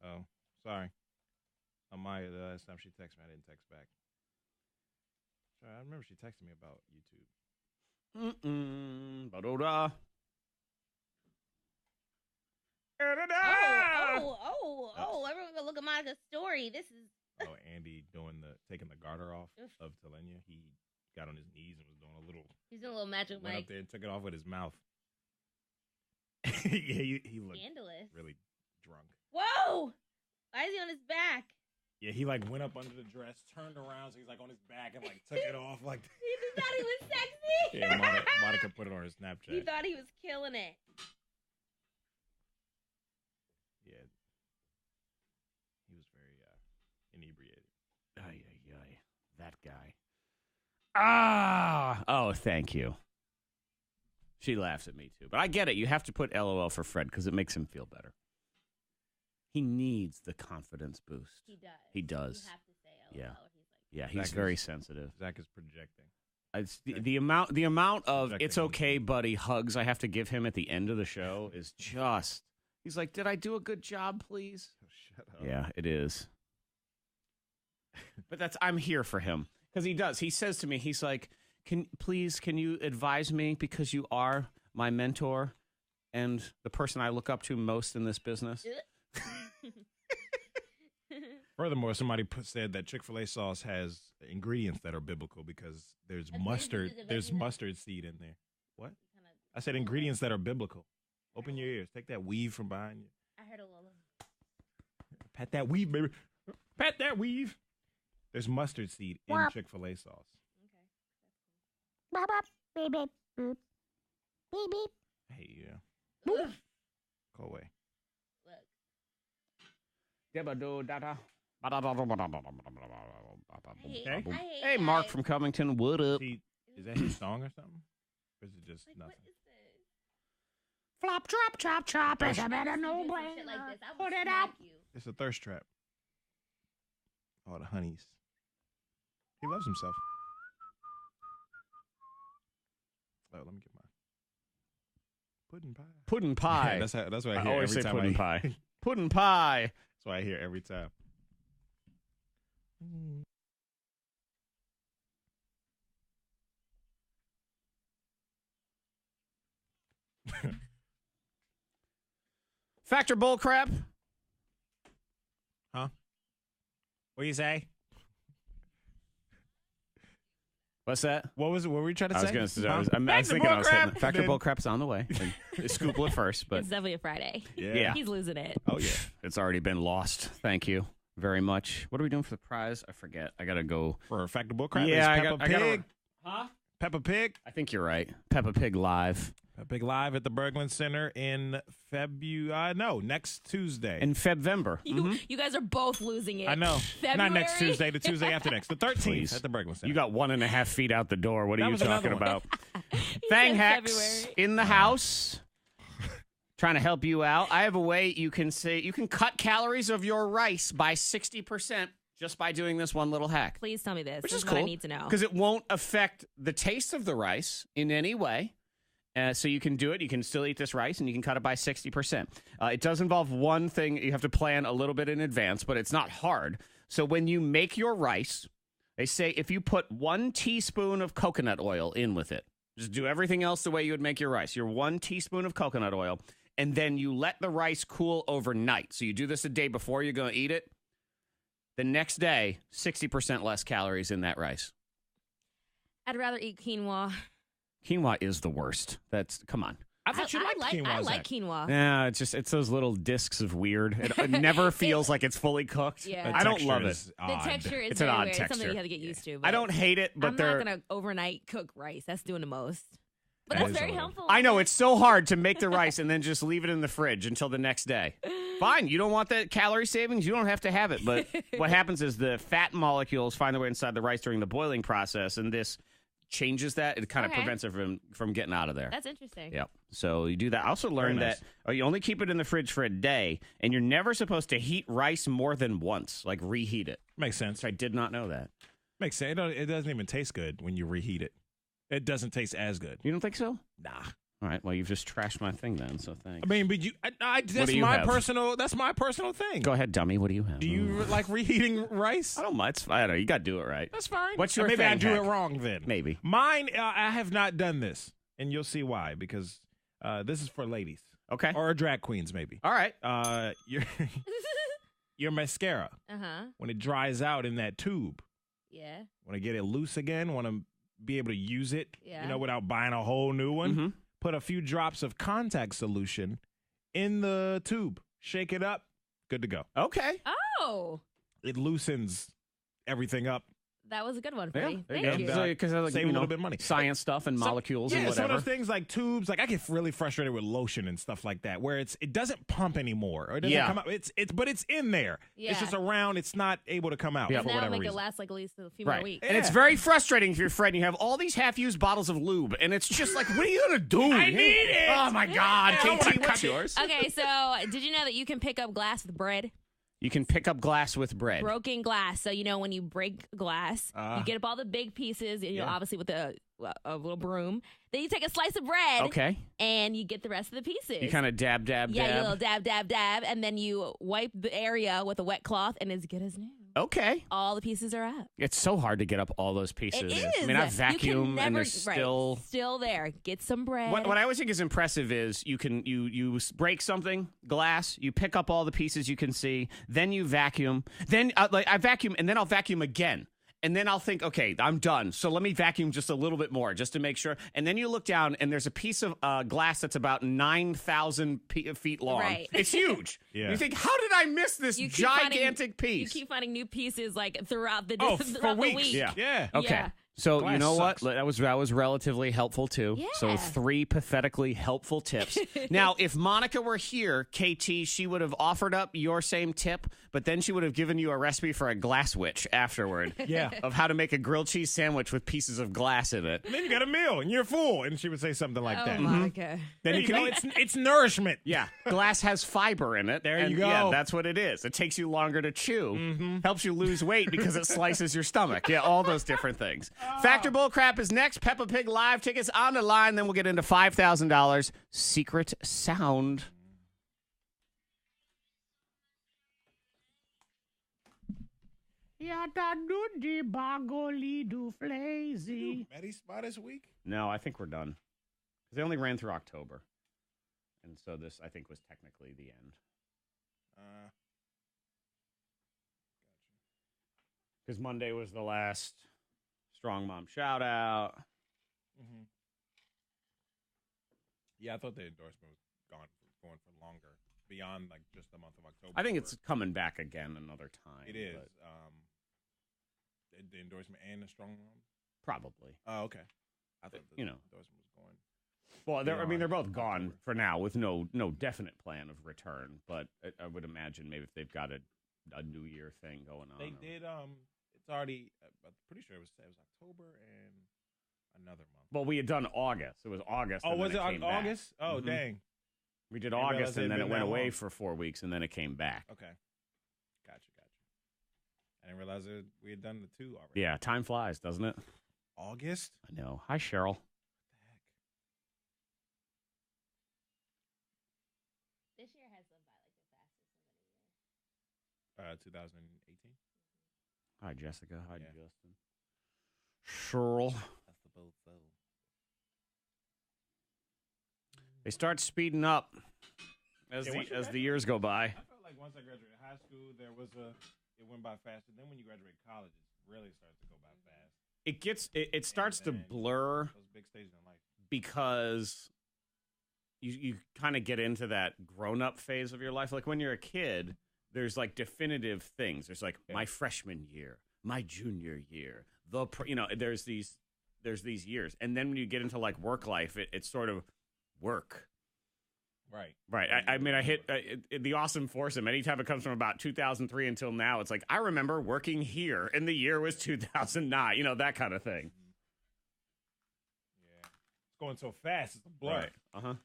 Speaker 2: Oh, sorry. Amaya, the last time she texted me, I didn't text back. Sorry, I remember she texted me about YouTube.
Speaker 1: Ba-do-da.
Speaker 4: Everyone go look at Monica's story. This is
Speaker 2: Oh, Andy taking the garter off
Speaker 4: Oof.
Speaker 2: of Telenia. He got on his knees and was doing a little.
Speaker 4: he's doing a little magic
Speaker 2: Went up
Speaker 4: Mike.
Speaker 2: there and took it off with his mouth. Yeah, he looked
Speaker 4: Scandalous.
Speaker 2: really drunk.
Speaker 4: Whoa! Why is he on his back?
Speaker 2: Yeah, he like went up under the dress, turned around, so he's like on his back and like took it off like.
Speaker 4: He just thought he was sexy.
Speaker 2: Yeah, Monica put it on her Snapchat.
Speaker 4: He thought he was killing it.
Speaker 2: Yeah, he was very inebriated.
Speaker 1: Ay, ay, ay. That guy. Ah! Oh, thank you. She laughs at me, too. But I get it. You have to put LOL for Fred because it makes him feel better. He needs the confidence boost.
Speaker 4: He does.
Speaker 1: He does.
Speaker 4: You have to say LOL.
Speaker 1: Yeah.
Speaker 4: Or he's like,
Speaker 1: Yeah, he's
Speaker 2: Zach
Speaker 1: very
Speaker 2: is-
Speaker 1: sensitive.
Speaker 2: Zach is projecting.
Speaker 1: It's the amount of
Speaker 2: Projecting
Speaker 1: "it's
Speaker 2: on
Speaker 1: okay, buddy" hugs I have to give him at the end of the show is just. He's like, "Did I do a good job, please?"
Speaker 2: Oh, shut up.
Speaker 1: Yeah, it is. But I'm here for him because he does. He says to me, he's like, can you advise me because you are my mentor and the person I look up to most in this business.
Speaker 2: Furthermore, somebody said that Chick-fil-A sauce has ingredients that are biblical because there's
Speaker 4: That's
Speaker 2: mustard.
Speaker 4: basically the
Speaker 2: There's
Speaker 4: veggie
Speaker 2: mustard seed in there. What?
Speaker 4: Kinda-
Speaker 2: I said ingredients that are biblical. Open your ears. Take that weave from behind you.
Speaker 4: I heard a little.
Speaker 2: Pat that weave, baby. Pat that weave. There's mustard seed in Chick-fil-A sauce.
Speaker 4: Okay.
Speaker 2: I hate you.
Speaker 4: Ugh.
Speaker 2: Go away.
Speaker 4: Look.
Speaker 2: Okay.
Speaker 4: I hate
Speaker 1: Hey, Mark
Speaker 4: guys.
Speaker 1: from Covington, what up?
Speaker 2: See, is that his song or something? Or is it just
Speaker 4: Like,
Speaker 2: nothing?
Speaker 4: what is this?
Speaker 1: Flop, drop, chop, chop.
Speaker 2: It's
Speaker 1: a better
Speaker 4: You
Speaker 1: no
Speaker 4: do some
Speaker 1: brainer.
Speaker 4: shit like this, I would
Speaker 1: Put it
Speaker 4: smack
Speaker 1: out.
Speaker 4: you.
Speaker 2: It's a thirst trap. Oh, the honeys. He loves himself. Oh, let me get my pudding pie.
Speaker 1: Pudding pie.
Speaker 2: That's what I
Speaker 1: I
Speaker 2: hear
Speaker 1: always
Speaker 2: every
Speaker 1: say
Speaker 2: time.
Speaker 1: pudding pie. Pudding pie.
Speaker 2: That's what I hear every time.
Speaker 1: Factor bullcrap.
Speaker 2: Huh? What do you say?
Speaker 1: What's that?
Speaker 2: What was it? What were you trying to
Speaker 1: I
Speaker 2: say?
Speaker 1: was going to say,
Speaker 2: Huh?
Speaker 1: I was thinking I was hitting it. Factor
Speaker 2: Then-
Speaker 1: bullcrap's on the way. Scoopla first, but
Speaker 5: It's definitely a Friday.
Speaker 1: Yeah.
Speaker 5: He's losing it.
Speaker 2: Oh, yeah.
Speaker 1: it's already been lost. Thank you very much. What are we doing for the prize? I forget. I got to go.
Speaker 2: For a Factor Bull Crap?
Speaker 1: Yeah,
Speaker 2: It's
Speaker 1: I
Speaker 2: Peppa
Speaker 1: gotta-
Speaker 2: Pig.
Speaker 1: Huh?
Speaker 2: Peppa Pig.
Speaker 1: I think you're right. Peppa Pig Live.
Speaker 2: big live at the Berglund Center in February. No, next Tuesday.
Speaker 1: In February.
Speaker 5: You guys are both losing it.
Speaker 2: I know.
Speaker 5: February?
Speaker 2: Not next Tuesday, the Tuesday after next. The 13th
Speaker 1: Please.
Speaker 2: at the Berglund Center.
Speaker 1: You got 1.5 feet out the door. What
Speaker 2: That
Speaker 1: are you
Speaker 2: was another
Speaker 1: talking
Speaker 2: one.
Speaker 1: about?
Speaker 5: You
Speaker 1: Thang
Speaker 5: said
Speaker 1: Hacks
Speaker 5: February.
Speaker 1: in the house. Trying to help you out. I have a way you can cut calories of your rice by 60% just by doing this one little hack.
Speaker 5: Please tell me this.
Speaker 1: Which
Speaker 5: This
Speaker 1: is
Speaker 5: is
Speaker 1: cool.
Speaker 5: what I need to know.
Speaker 1: Because it won't affect the taste of the rice in any way. So you can do it. You can still eat this rice, and you can cut it by 60%. It does involve one thing. You have to plan a little bit in advance, but it's not hard. So when you make your rice, they say if you put 1 teaspoon of coconut oil in with it, just do everything else the way you would make your rice. Your 1 teaspoon of coconut oil, and then you let the rice cool overnight. So you do this a day before you're going to eat it. The next day, 60% less calories in that rice.
Speaker 5: I'd rather eat quinoa.
Speaker 1: Quinoa is the worst. Come on.
Speaker 2: I thought you liked quinoa.
Speaker 5: I like
Speaker 2: Zach.
Speaker 5: quinoa.
Speaker 1: Yeah, it's those little discs of weird. It never feels like it's fully cooked.
Speaker 5: Yeah.
Speaker 2: The
Speaker 1: I don't
Speaker 2: texture
Speaker 1: love it.
Speaker 2: is
Speaker 5: The
Speaker 2: odd.
Speaker 5: texture is
Speaker 1: It's an
Speaker 5: very
Speaker 1: odd
Speaker 5: weird. It's something
Speaker 1: texture.
Speaker 5: you have to get used to.
Speaker 1: I don't hate it, but
Speaker 5: I'm
Speaker 1: they're.
Speaker 5: not going to overnight cook rice. That's doing the most. But
Speaker 2: That
Speaker 5: that's
Speaker 2: is a
Speaker 5: very
Speaker 2: little-
Speaker 5: helpful.
Speaker 1: I know it's so hard to make the rice and then just leave it in the fridge until the next day. Fine, you don't want that calorie savings, you don't have to have it. But what happens is the fat molecules find their way inside the rice during the boiling process, and this changes that. It kind of
Speaker 5: Okay.
Speaker 1: prevents it from getting out of there.
Speaker 5: That's interesting.
Speaker 1: Yep. So you do that. I also learned
Speaker 2: nice.
Speaker 1: that you only keep it in the fridge for a day, and you're never supposed to heat rice more than once, like reheat it.
Speaker 2: Makes sense.
Speaker 1: So I did not know that.
Speaker 2: Makes sense. It doesn't even taste good when you reheat it. It doesn't taste as good.
Speaker 1: You don't think so?
Speaker 2: Nah.
Speaker 1: All right. Well, you've just trashed my thing then. So thanks.
Speaker 2: I mean, but that's
Speaker 1: do you
Speaker 2: my
Speaker 1: have?
Speaker 2: personal. That's my personal thing.
Speaker 1: Go ahead, dummy. What do you have?
Speaker 2: Do you like reheating rice?
Speaker 1: I don't mind. I don't know. You got to do it right.
Speaker 2: That's fine.
Speaker 1: What's
Speaker 2: Or
Speaker 1: your
Speaker 2: maybe I
Speaker 1: thing,
Speaker 2: do
Speaker 1: Hack?
Speaker 2: it wrong then.
Speaker 1: Maybe.
Speaker 2: Mine. I have not done this, and you'll see why. Because this is for ladies
Speaker 1: Okay.
Speaker 2: or drag queens, maybe.
Speaker 1: All right.
Speaker 2: Your mascara
Speaker 5: Uh-huh.
Speaker 2: when it dries out in that tube.
Speaker 5: Yeah.
Speaker 2: Want to get it loose again? Want to be able to use it?
Speaker 5: Yeah.
Speaker 2: Without buying a whole new one.
Speaker 1: Mhm.
Speaker 2: Put a few drops of contact solution in the tube. Shake it up. Good to go.
Speaker 1: Okay.
Speaker 5: Oh,
Speaker 2: It loosens everything up.
Speaker 5: that was a good one for
Speaker 1: Yeah,
Speaker 5: me.
Speaker 1: there
Speaker 5: Thank
Speaker 1: you
Speaker 5: you.
Speaker 1: go. Because like,
Speaker 2: Save a little bit of money.
Speaker 1: Science stuff and molecules
Speaker 2: yeah,
Speaker 1: and
Speaker 2: some
Speaker 1: whatever.
Speaker 2: of those things like tubes. Like I get really frustrated with lotion and stuff like that, where it doesn't pump anymore or it doesn't
Speaker 1: Yeah.
Speaker 2: come out. But it's in there.
Speaker 5: Yeah.
Speaker 2: It's just around. It's not able to come out
Speaker 1: Yeah.
Speaker 2: for
Speaker 5: And that'll
Speaker 2: whatever
Speaker 5: make
Speaker 2: reason.
Speaker 5: it last like at least a few
Speaker 1: Right.
Speaker 5: more weeks.
Speaker 1: And it's very frustrating if you're Fred and you have all these half-used bottles of lube, and it's just like, what are you going to do?
Speaker 2: I need it.
Speaker 1: Oh, my God.
Speaker 2: I don't
Speaker 1: KT,
Speaker 2: wanna
Speaker 1: what's
Speaker 2: cut it.
Speaker 1: yours?
Speaker 5: Okay, so did you know that you can pick up glass with bread?
Speaker 1: You can pick up glass with bread.
Speaker 5: Broken glass. So, when you break glass, you get up all the big pieces, and, obviously with a little broom. Then you take a slice of bread.
Speaker 1: Okay.
Speaker 5: And you get the rest of the pieces.
Speaker 1: You kind of dab.
Speaker 5: Yeah, you little dab, and then you wipe the area with a wet cloth, and it's good as new.
Speaker 1: Okay.
Speaker 5: All the pieces are up.
Speaker 1: It's so hard to get up all those pieces.
Speaker 5: It is.
Speaker 1: I mean, I
Speaker 5: You
Speaker 1: vacuum
Speaker 5: can never,
Speaker 1: and there's still...
Speaker 5: still there. Get some bread.
Speaker 1: What I always think is impressive is you break something, glass, you pick up all the pieces you can see, then you vacuum, then I vacuum, and then I'll vacuum again. And then I'll think, okay, I'm done. So let me vacuum just a little bit more just to make sure. And then you look down, and there's a piece of glass that's about 9,000 feet long.
Speaker 5: Right.
Speaker 1: It's huge.
Speaker 2: Yeah.
Speaker 1: You think, how did I miss this
Speaker 5: You keep finding-
Speaker 1: gigantic piece?
Speaker 5: You keep finding new pieces like throughout the
Speaker 2: Oh,
Speaker 5: throughout
Speaker 2: for
Speaker 5: the
Speaker 2: weeks.
Speaker 5: week.
Speaker 2: Yeah.
Speaker 1: Okay.
Speaker 5: Yeah.
Speaker 1: So
Speaker 2: Glass
Speaker 1: you know
Speaker 2: sucks.
Speaker 1: what? That was relatively helpful too. So
Speaker 5: Yeah.
Speaker 1: 3 pathetically helpful tips. Now, if Monica were here, KT, she would have offered up your same tip, but then she would have given you a recipe for a glass witch afterward.
Speaker 2: Yeah.
Speaker 1: Of how to make a grilled cheese sandwich with pieces of glass in it.
Speaker 2: And then you got a meal and you're full. And she would say something like
Speaker 5: Oh,
Speaker 2: that.
Speaker 5: Monica.
Speaker 1: Then you can eat.
Speaker 2: It's nourishment.
Speaker 1: Yeah, glass has fiber in it.
Speaker 2: There
Speaker 1: and
Speaker 2: you go.
Speaker 1: Yeah, that's what it is. It takes you longer to chew. Helps you lose weight because it slices your stomach. Yeah, all those different things. Factor Bullcrap is next. Peppa Pig Live tickets on the line. Then we'll get into $5,000 secret sound.
Speaker 2: Maddie spot this week?
Speaker 1: No, I think we're done. They only ran through October. And so this, I think, was technically the end. Because Monday was the last Strong Mom shout out.
Speaker 2: Mm-hmm. Yeah, I thought the endorsement was going for longer, beyond like just the month of October.
Speaker 1: I think it's coming back again another time.
Speaker 2: It is.
Speaker 1: but
Speaker 2: The endorsement and the strong mom.
Speaker 1: Probably.
Speaker 2: Oh, okay. I thought the
Speaker 1: You know.
Speaker 2: endorsement was going.
Speaker 1: Well,
Speaker 2: They
Speaker 1: I mean,
Speaker 2: are
Speaker 1: they're both gone
Speaker 2: October.
Speaker 1: for now with no definite plan of return. But I would imagine maybe if they've got a New Year thing going on.
Speaker 2: They did. It's already. I'm pretty sure it was October and another month.
Speaker 1: Well, we had done August. It was August.
Speaker 2: Oh,
Speaker 1: and
Speaker 2: was
Speaker 1: then
Speaker 2: it
Speaker 1: came back.
Speaker 2: August? Oh,
Speaker 1: Mhm.
Speaker 2: dang.
Speaker 1: We did
Speaker 2: Didn't realize
Speaker 1: August,
Speaker 2: it
Speaker 1: and
Speaker 2: had
Speaker 1: then it
Speaker 2: been
Speaker 1: went
Speaker 2: that
Speaker 1: away
Speaker 2: long.
Speaker 1: for 4 weeks, and then it came back.
Speaker 2: Okay. Gotcha. I didn't realize we had done the 2 already.
Speaker 1: Yeah, time flies, doesn't it?
Speaker 2: August?
Speaker 1: I know. Hi, Cheryl.
Speaker 2: What
Speaker 4: This year has gone by like the fastest of any year.
Speaker 2: 2018.
Speaker 1: Hi, Jessica. Hi,
Speaker 2: Yeah.
Speaker 1: Justin. Cheryl.
Speaker 2: That's the both though.
Speaker 1: They start speeding up as
Speaker 2: Yeah, once you
Speaker 1: the years go by.
Speaker 2: I felt like once I graduated high school, it went by faster. Then when you graduate college, it really starts to go by fast.
Speaker 1: It starts to
Speaker 2: And then
Speaker 1: blur
Speaker 2: those big stages in life.
Speaker 1: because you kind of get into that grown-up phase of your life. Like when you're a kid, there's like definitive things. There's like my freshman year, my junior year, there's these years. And then when you get into like work life, it's sort of work. Right. I mean, I hit the awesome foursome. Anytime it comes from about 2003 until now, it's like, I remember working here and the year was 2009, that kind of thing.
Speaker 2: Yeah. It's going so fast. It's a blur.
Speaker 1: Right. Uh-huh.
Speaker 2: Time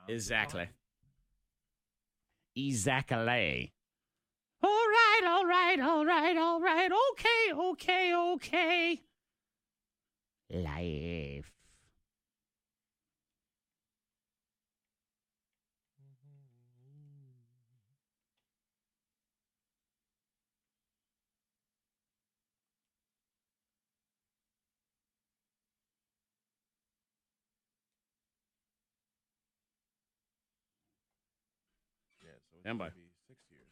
Speaker 1: Exactly.
Speaker 2: flies.
Speaker 1: Exactly. All right. Okay. Life.
Speaker 2: Yeah, so it's
Speaker 1: Stand by.
Speaker 2: gonna be 6 years.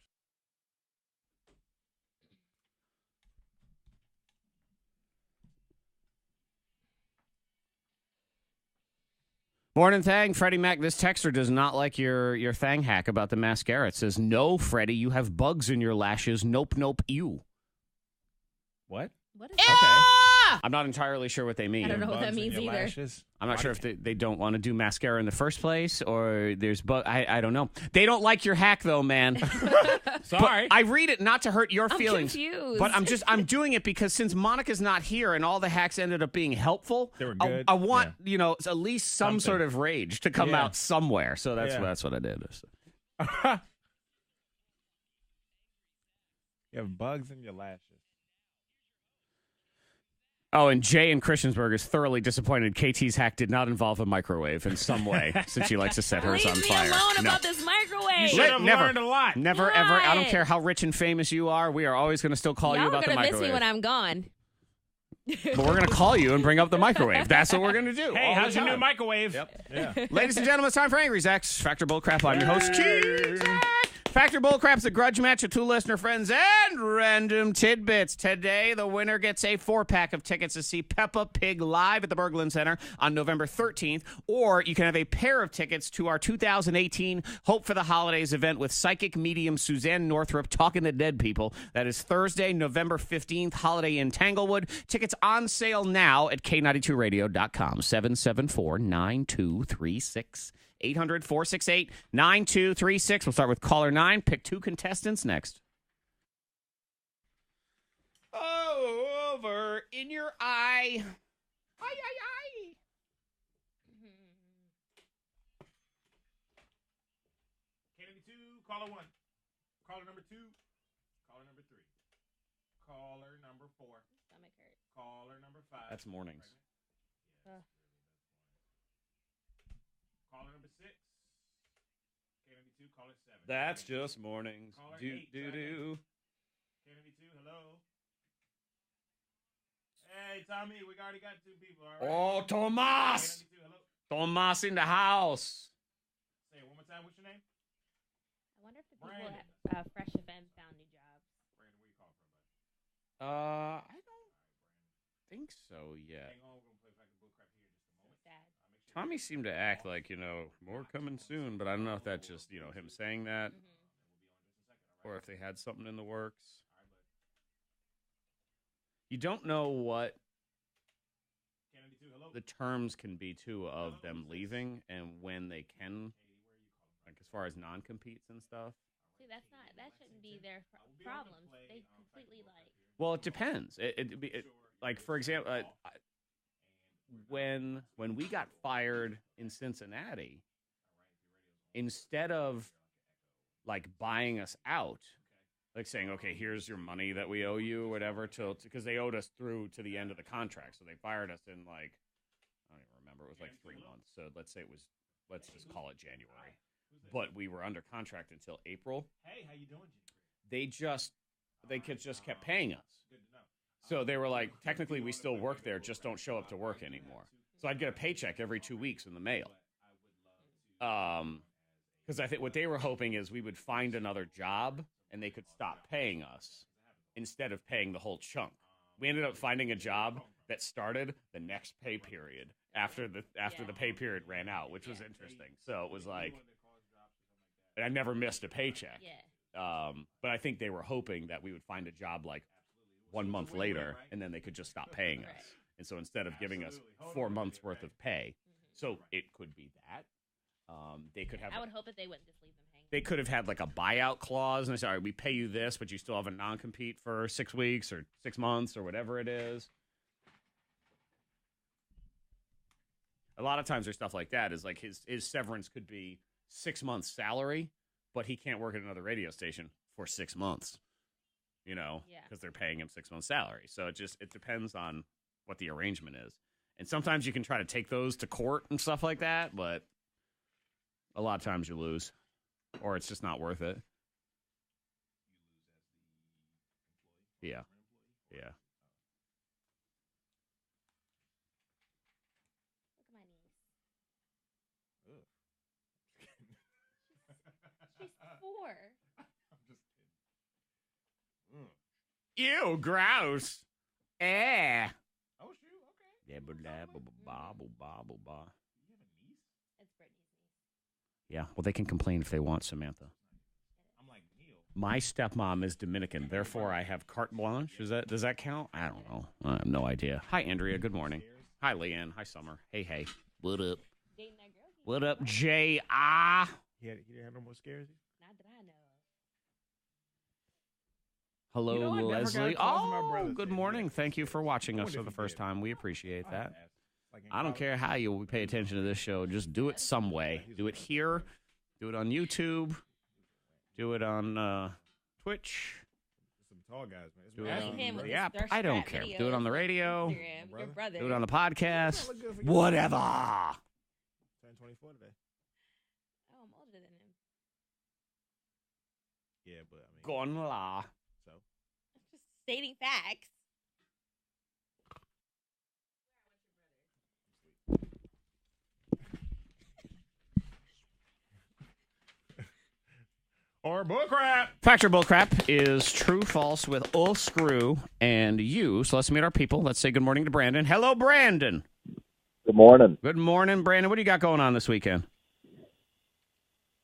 Speaker 1: Morning Thang, Freddie Mac. This texter does not like your Thang hack about the mascara. It says, no, Freddie, you have bugs in your lashes. Nope, ew.
Speaker 2: What?
Speaker 5: What is
Speaker 1: Ah! I'm not entirely sure what they mean.
Speaker 5: I don't know what that
Speaker 2: Bugs in
Speaker 5: means
Speaker 2: your
Speaker 5: either.
Speaker 2: lashes?
Speaker 1: I'm not sure if they don't want to do mascara in the first place or there's I don't know. They don't like your hack though, man.
Speaker 2: Sorry.
Speaker 1: But I read it not to hurt your
Speaker 5: I'm
Speaker 1: feelings.
Speaker 5: confused.
Speaker 1: But I'm doing it because since Monica's not here and all the hacks ended up being helpful,
Speaker 2: They were good.
Speaker 1: I want, at least some
Speaker 2: Something.
Speaker 1: sort of rage to come
Speaker 2: Yeah.
Speaker 1: out somewhere. So that's
Speaker 2: Yeah.
Speaker 1: what I did.
Speaker 2: You have bugs in your lashes.
Speaker 1: Oh, and Jay in Christiansburg is thoroughly disappointed KT's hack did not involve a microwave in some way, since she likes to set hers on
Speaker 5: Leave me
Speaker 1: fire.
Speaker 5: alone
Speaker 1: No.
Speaker 5: about this microwave.
Speaker 2: You should have
Speaker 1: Never.
Speaker 2: learned a lot.
Speaker 1: Never, ever. I don't
Speaker 5: What?
Speaker 1: care how rich and famous you are. We are always going to still call you
Speaker 5: Y'all are
Speaker 1: about the
Speaker 5: gonna miss
Speaker 1: microwave.
Speaker 5: me when I'm gone.
Speaker 1: But we're going to call you and bring up the microwave. That's what we're going to do.
Speaker 2: Hey,
Speaker 1: all the
Speaker 2: how's your new
Speaker 1: time.
Speaker 2: microwave?
Speaker 1: Yep.
Speaker 2: Yeah.
Speaker 1: Ladies and gentlemen, it's time for Angry Zach's Factor Bullcrap. I'm your host, Keith. Factor Bullcrap's a grudge match of two listener friends and random tidbits. Today, the winner gets a 4-pack of tickets to see Peppa Pig live at the Berglund Center on November 13th, or you can have a pair of tickets to our 2018 Hope for the Holidays event with psychic medium Suzanne Northrup talking to dead people. That is Thursday, November 15th, Holiday in Tanglewood. Tickets on sale now at K92radio.com. 774-9236. 800-468-9236. We'll start with caller 9. Pick 2 contestants next. Oh, over in your eye. Ay.
Speaker 2: K92, caller 1. Caller number 2. Caller number 3. Caller number 4.
Speaker 4: Stomach hurt.
Speaker 2: Caller number 5.
Speaker 1: That's mornings.
Speaker 2: Caller number 6. K92, caller 7.
Speaker 1: That's just mornings.
Speaker 2: Caller
Speaker 1: Do,
Speaker 2: 8,
Speaker 1: do,
Speaker 2: try
Speaker 1: do.
Speaker 2: K92, hello. Hey, Tommy, we already got 2 people, all right?
Speaker 1: Oh, Tomas.
Speaker 2: K92, hello.
Speaker 1: Tomas in the house.
Speaker 2: Say it one more time. What's your name?
Speaker 4: I wonder if the people
Speaker 2: Brandon.
Speaker 4: at Fresh FM found new jobs.
Speaker 2: Brandon, where you calling from, bud?
Speaker 1: I don't think so yet.
Speaker 2: Hang on, we're going to play Factor Bullcrap here in just a moment.
Speaker 4: Sad.
Speaker 2: Make sure
Speaker 1: Tommy seemed to act like, more coming soon, but I don't know if that's just, him saying that or if they had something in the works. You don't know what
Speaker 2: K92, hello.
Speaker 1: the terms can be too of them leaving and when they can, like as far as non-competes and stuff.
Speaker 4: See, that shouldn't be their problems. They completely like.
Speaker 1: Well, it depends. Like for example, when we got fired in Cincinnati, instead of like buying us out, like saying, okay, here's your money that we owe you or whatever, because they owed us through to the end of the contract. So they fired us in like, I don't even remember, it was like 3 months. So let's just call it January. But we were under contract until April.
Speaker 2: Hey, how you doing?
Speaker 1: They just kept paying us. So they were like, technically we still work there, just don't show up to work anymore. So I'd get a paycheck every 2 weeks in the mail. Because I think what they were hoping is we would find another job and they could stop paying us instead of paying the whole chunk. We ended up finding a job that started the next pay period after the pay period ran out, which was interesting. So it was like, and I never missed a paycheck.
Speaker 4: Yeah.
Speaker 1: But I think they were hoping that we would find a job like 1 month later, and then they could just stop paying us. And so instead of giving us 4 months worth of pay, so it could be that. They could have.
Speaker 4: I would hope that they wouldn't just leave them hanging.
Speaker 1: They could have had like a buyout clause, and they said, all right, we pay you this, but you still have a non-compete for 6 weeks or 6 months or whatever it is. A lot of times there's stuff like that. Is like his severance could be 6 months salary, but he can't work at another radio station for 6 months. Because they're paying him 6 months salary. So it depends on what the arrangement is. And sometimes you can try to take those to court and stuff like that, but a lot of times you lose, or it's just not worth it. Yeah. Yeah.
Speaker 4: Look at my niece. She's 4.
Speaker 1: Ew, gross. Eh.
Speaker 2: Oh, shoot, okay.
Speaker 1: Yeah, but
Speaker 4: It's Brittany's niece.
Speaker 1: yeah, well, they can complain if they want, Samantha.
Speaker 2: I'm like, Neil.
Speaker 1: My stepmom is Dominican, therefore I have carte blanche. Does that count? I don't know. I have no idea. Hi, Andrea. Good morning. Hi, Leanne. Hi, Summer. Hey. What up?
Speaker 4: Dating that girl.
Speaker 1: What up, J.I.?
Speaker 2: He didn't have no more scares?
Speaker 4: Not that I know of.
Speaker 1: Hello,
Speaker 2: You know, I never got
Speaker 1: Leslie.
Speaker 2: calls from my
Speaker 1: Oh,
Speaker 2: brother
Speaker 1: good
Speaker 2: saying
Speaker 1: morning.
Speaker 2: that.
Speaker 1: Thank you for watching
Speaker 2: I
Speaker 1: us
Speaker 2: wonder
Speaker 1: for
Speaker 2: if
Speaker 1: the
Speaker 2: he
Speaker 1: first
Speaker 2: did.
Speaker 1: time. We appreciate that.
Speaker 2: Like in
Speaker 1: I don't
Speaker 2: college.
Speaker 1: care how you pay attention to this show. Just do it some way. Do it here. Do it on YouTube. Do it on Twitch.
Speaker 2: Some tall guys, man. It's
Speaker 1: Do
Speaker 2: my
Speaker 1: it
Speaker 2: ass
Speaker 4: Look at
Speaker 1: on
Speaker 4: him with
Speaker 1: the
Speaker 4: his
Speaker 1: app.
Speaker 4: thirst
Speaker 1: I don't
Speaker 4: trap
Speaker 1: care.
Speaker 4: videos
Speaker 1: Do it on the
Speaker 4: on
Speaker 1: radio.
Speaker 4: Instagram. Your brother.
Speaker 1: Do it on the podcast.
Speaker 2: Look good for you.
Speaker 1: Whatever.
Speaker 2: Turned 24 today.
Speaker 4: Oh, I'm older than him.
Speaker 2: Yeah, but I mean.
Speaker 1: Gonla.
Speaker 2: So.
Speaker 4: Just stating facts.
Speaker 2: Or bullcrap.
Speaker 1: Factor Bullcrap is true, false with all screw and you. So let's meet our people. Let's say good morning to Brandon. Hello, Brandon.
Speaker 6: Good morning.
Speaker 1: Good morning, Brandon. What do you got going on this weekend?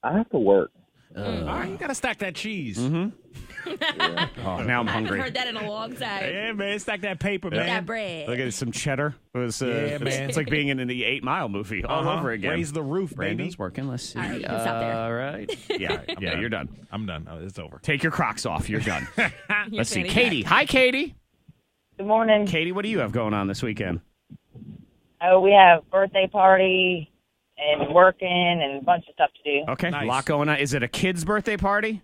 Speaker 6: I have to work.
Speaker 2: All right, you got to stack that cheese.
Speaker 1: Mm-hmm. Oh, now I'm
Speaker 5: I haven't
Speaker 1: hungry.
Speaker 5: heard that in a long time.
Speaker 2: Yeah, man. Stack that paper, man.
Speaker 5: That bread.
Speaker 1: Look at some cheddar. It was,
Speaker 2: Yeah, man.
Speaker 1: It's like being in the 8 Mile movie all over again.
Speaker 2: Raise the roof,
Speaker 1: Brandon's
Speaker 2: baby.
Speaker 1: working. Let's see.
Speaker 5: All right, you can stop there.
Speaker 1: All right. Yeah,
Speaker 2: done.
Speaker 1: you're done.
Speaker 2: I'm done. Oh, it's over.
Speaker 1: Take your Crocs off. You're done. Let's see.
Speaker 5: fanny
Speaker 1: Katie. Hi, Katie.
Speaker 7: Good morning.
Speaker 1: Katie, what do you have going on this weekend?
Speaker 7: Oh, we have birthday party and working and a bunch of stuff to do.
Speaker 1: Okay.
Speaker 2: Nice.
Speaker 1: A lot going on. Is it a kid's birthday party?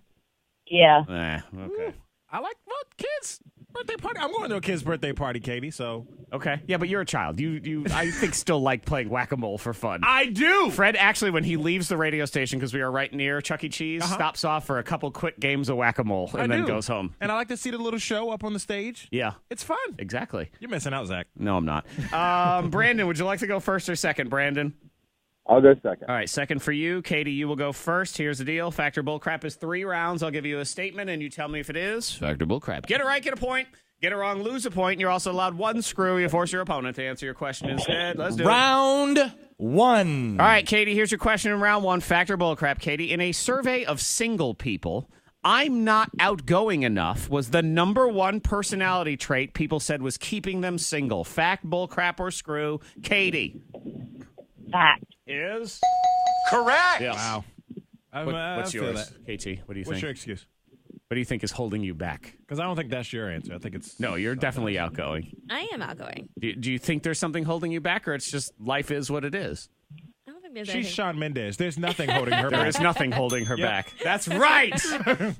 Speaker 7: Yeah.
Speaker 1: Okay.
Speaker 2: I like kids' birthday party. I'm going to a kid's birthday party, Katie, so.
Speaker 1: Okay. Yeah, but you're a child. You I think still like playing whack-a-mole for fun.
Speaker 2: I do.
Speaker 1: Fred actually, when he leaves the radio station, because we are right near Chuck E. Cheese, stops off for a couple quick games of whack-a-mole and then goes home.
Speaker 2: And I like to see the little show up on the stage.
Speaker 1: Yeah,
Speaker 2: It's fun.
Speaker 1: exactly.
Speaker 2: You're missing out, Zach.
Speaker 1: No, I'm not. Brandon, would you like to go first or second, Brandon?
Speaker 6: I'll go second.
Speaker 1: All right, second for you. Katie, you will go first. Here's the deal. Factor Bullcrap is 3 rounds. I'll give you a statement, and you tell me if it is Factor Bullcrap. Get it right, get a point. Get it wrong, lose a point. You're also allowed 1 screw. You force your opponent to answer your question instead. Let's do it.
Speaker 8: Round 1.
Speaker 1: All right, Katie, here's your question in round 1. Factor Bullcrap, Katie. In a survey of single people, I'm not outgoing enough was the number one personality trait people said was keeping them single. Fact, bull, crap, or screw? Katie.
Speaker 7: Fact.
Speaker 1: Is
Speaker 2: Correct.
Speaker 1: Yes.
Speaker 2: Wow.
Speaker 1: What's
Speaker 2: I feel
Speaker 1: yours,
Speaker 2: that.
Speaker 1: KT? What do you
Speaker 2: What's
Speaker 1: think?
Speaker 2: your excuse?
Speaker 1: What do you think is holding you back?
Speaker 2: Because I don't think that's your answer. I think it's
Speaker 1: No, you're definitely outgoing.
Speaker 5: I am outgoing.
Speaker 1: Do you think there's something holding you back, or it's just life is what it is?
Speaker 5: I don't think there's
Speaker 2: She's
Speaker 5: anything.
Speaker 2: Shawn Mendes. There's nothing holding her
Speaker 1: There
Speaker 2: back.
Speaker 1: is nothing holding her
Speaker 2: Yep.
Speaker 1: back. That's right.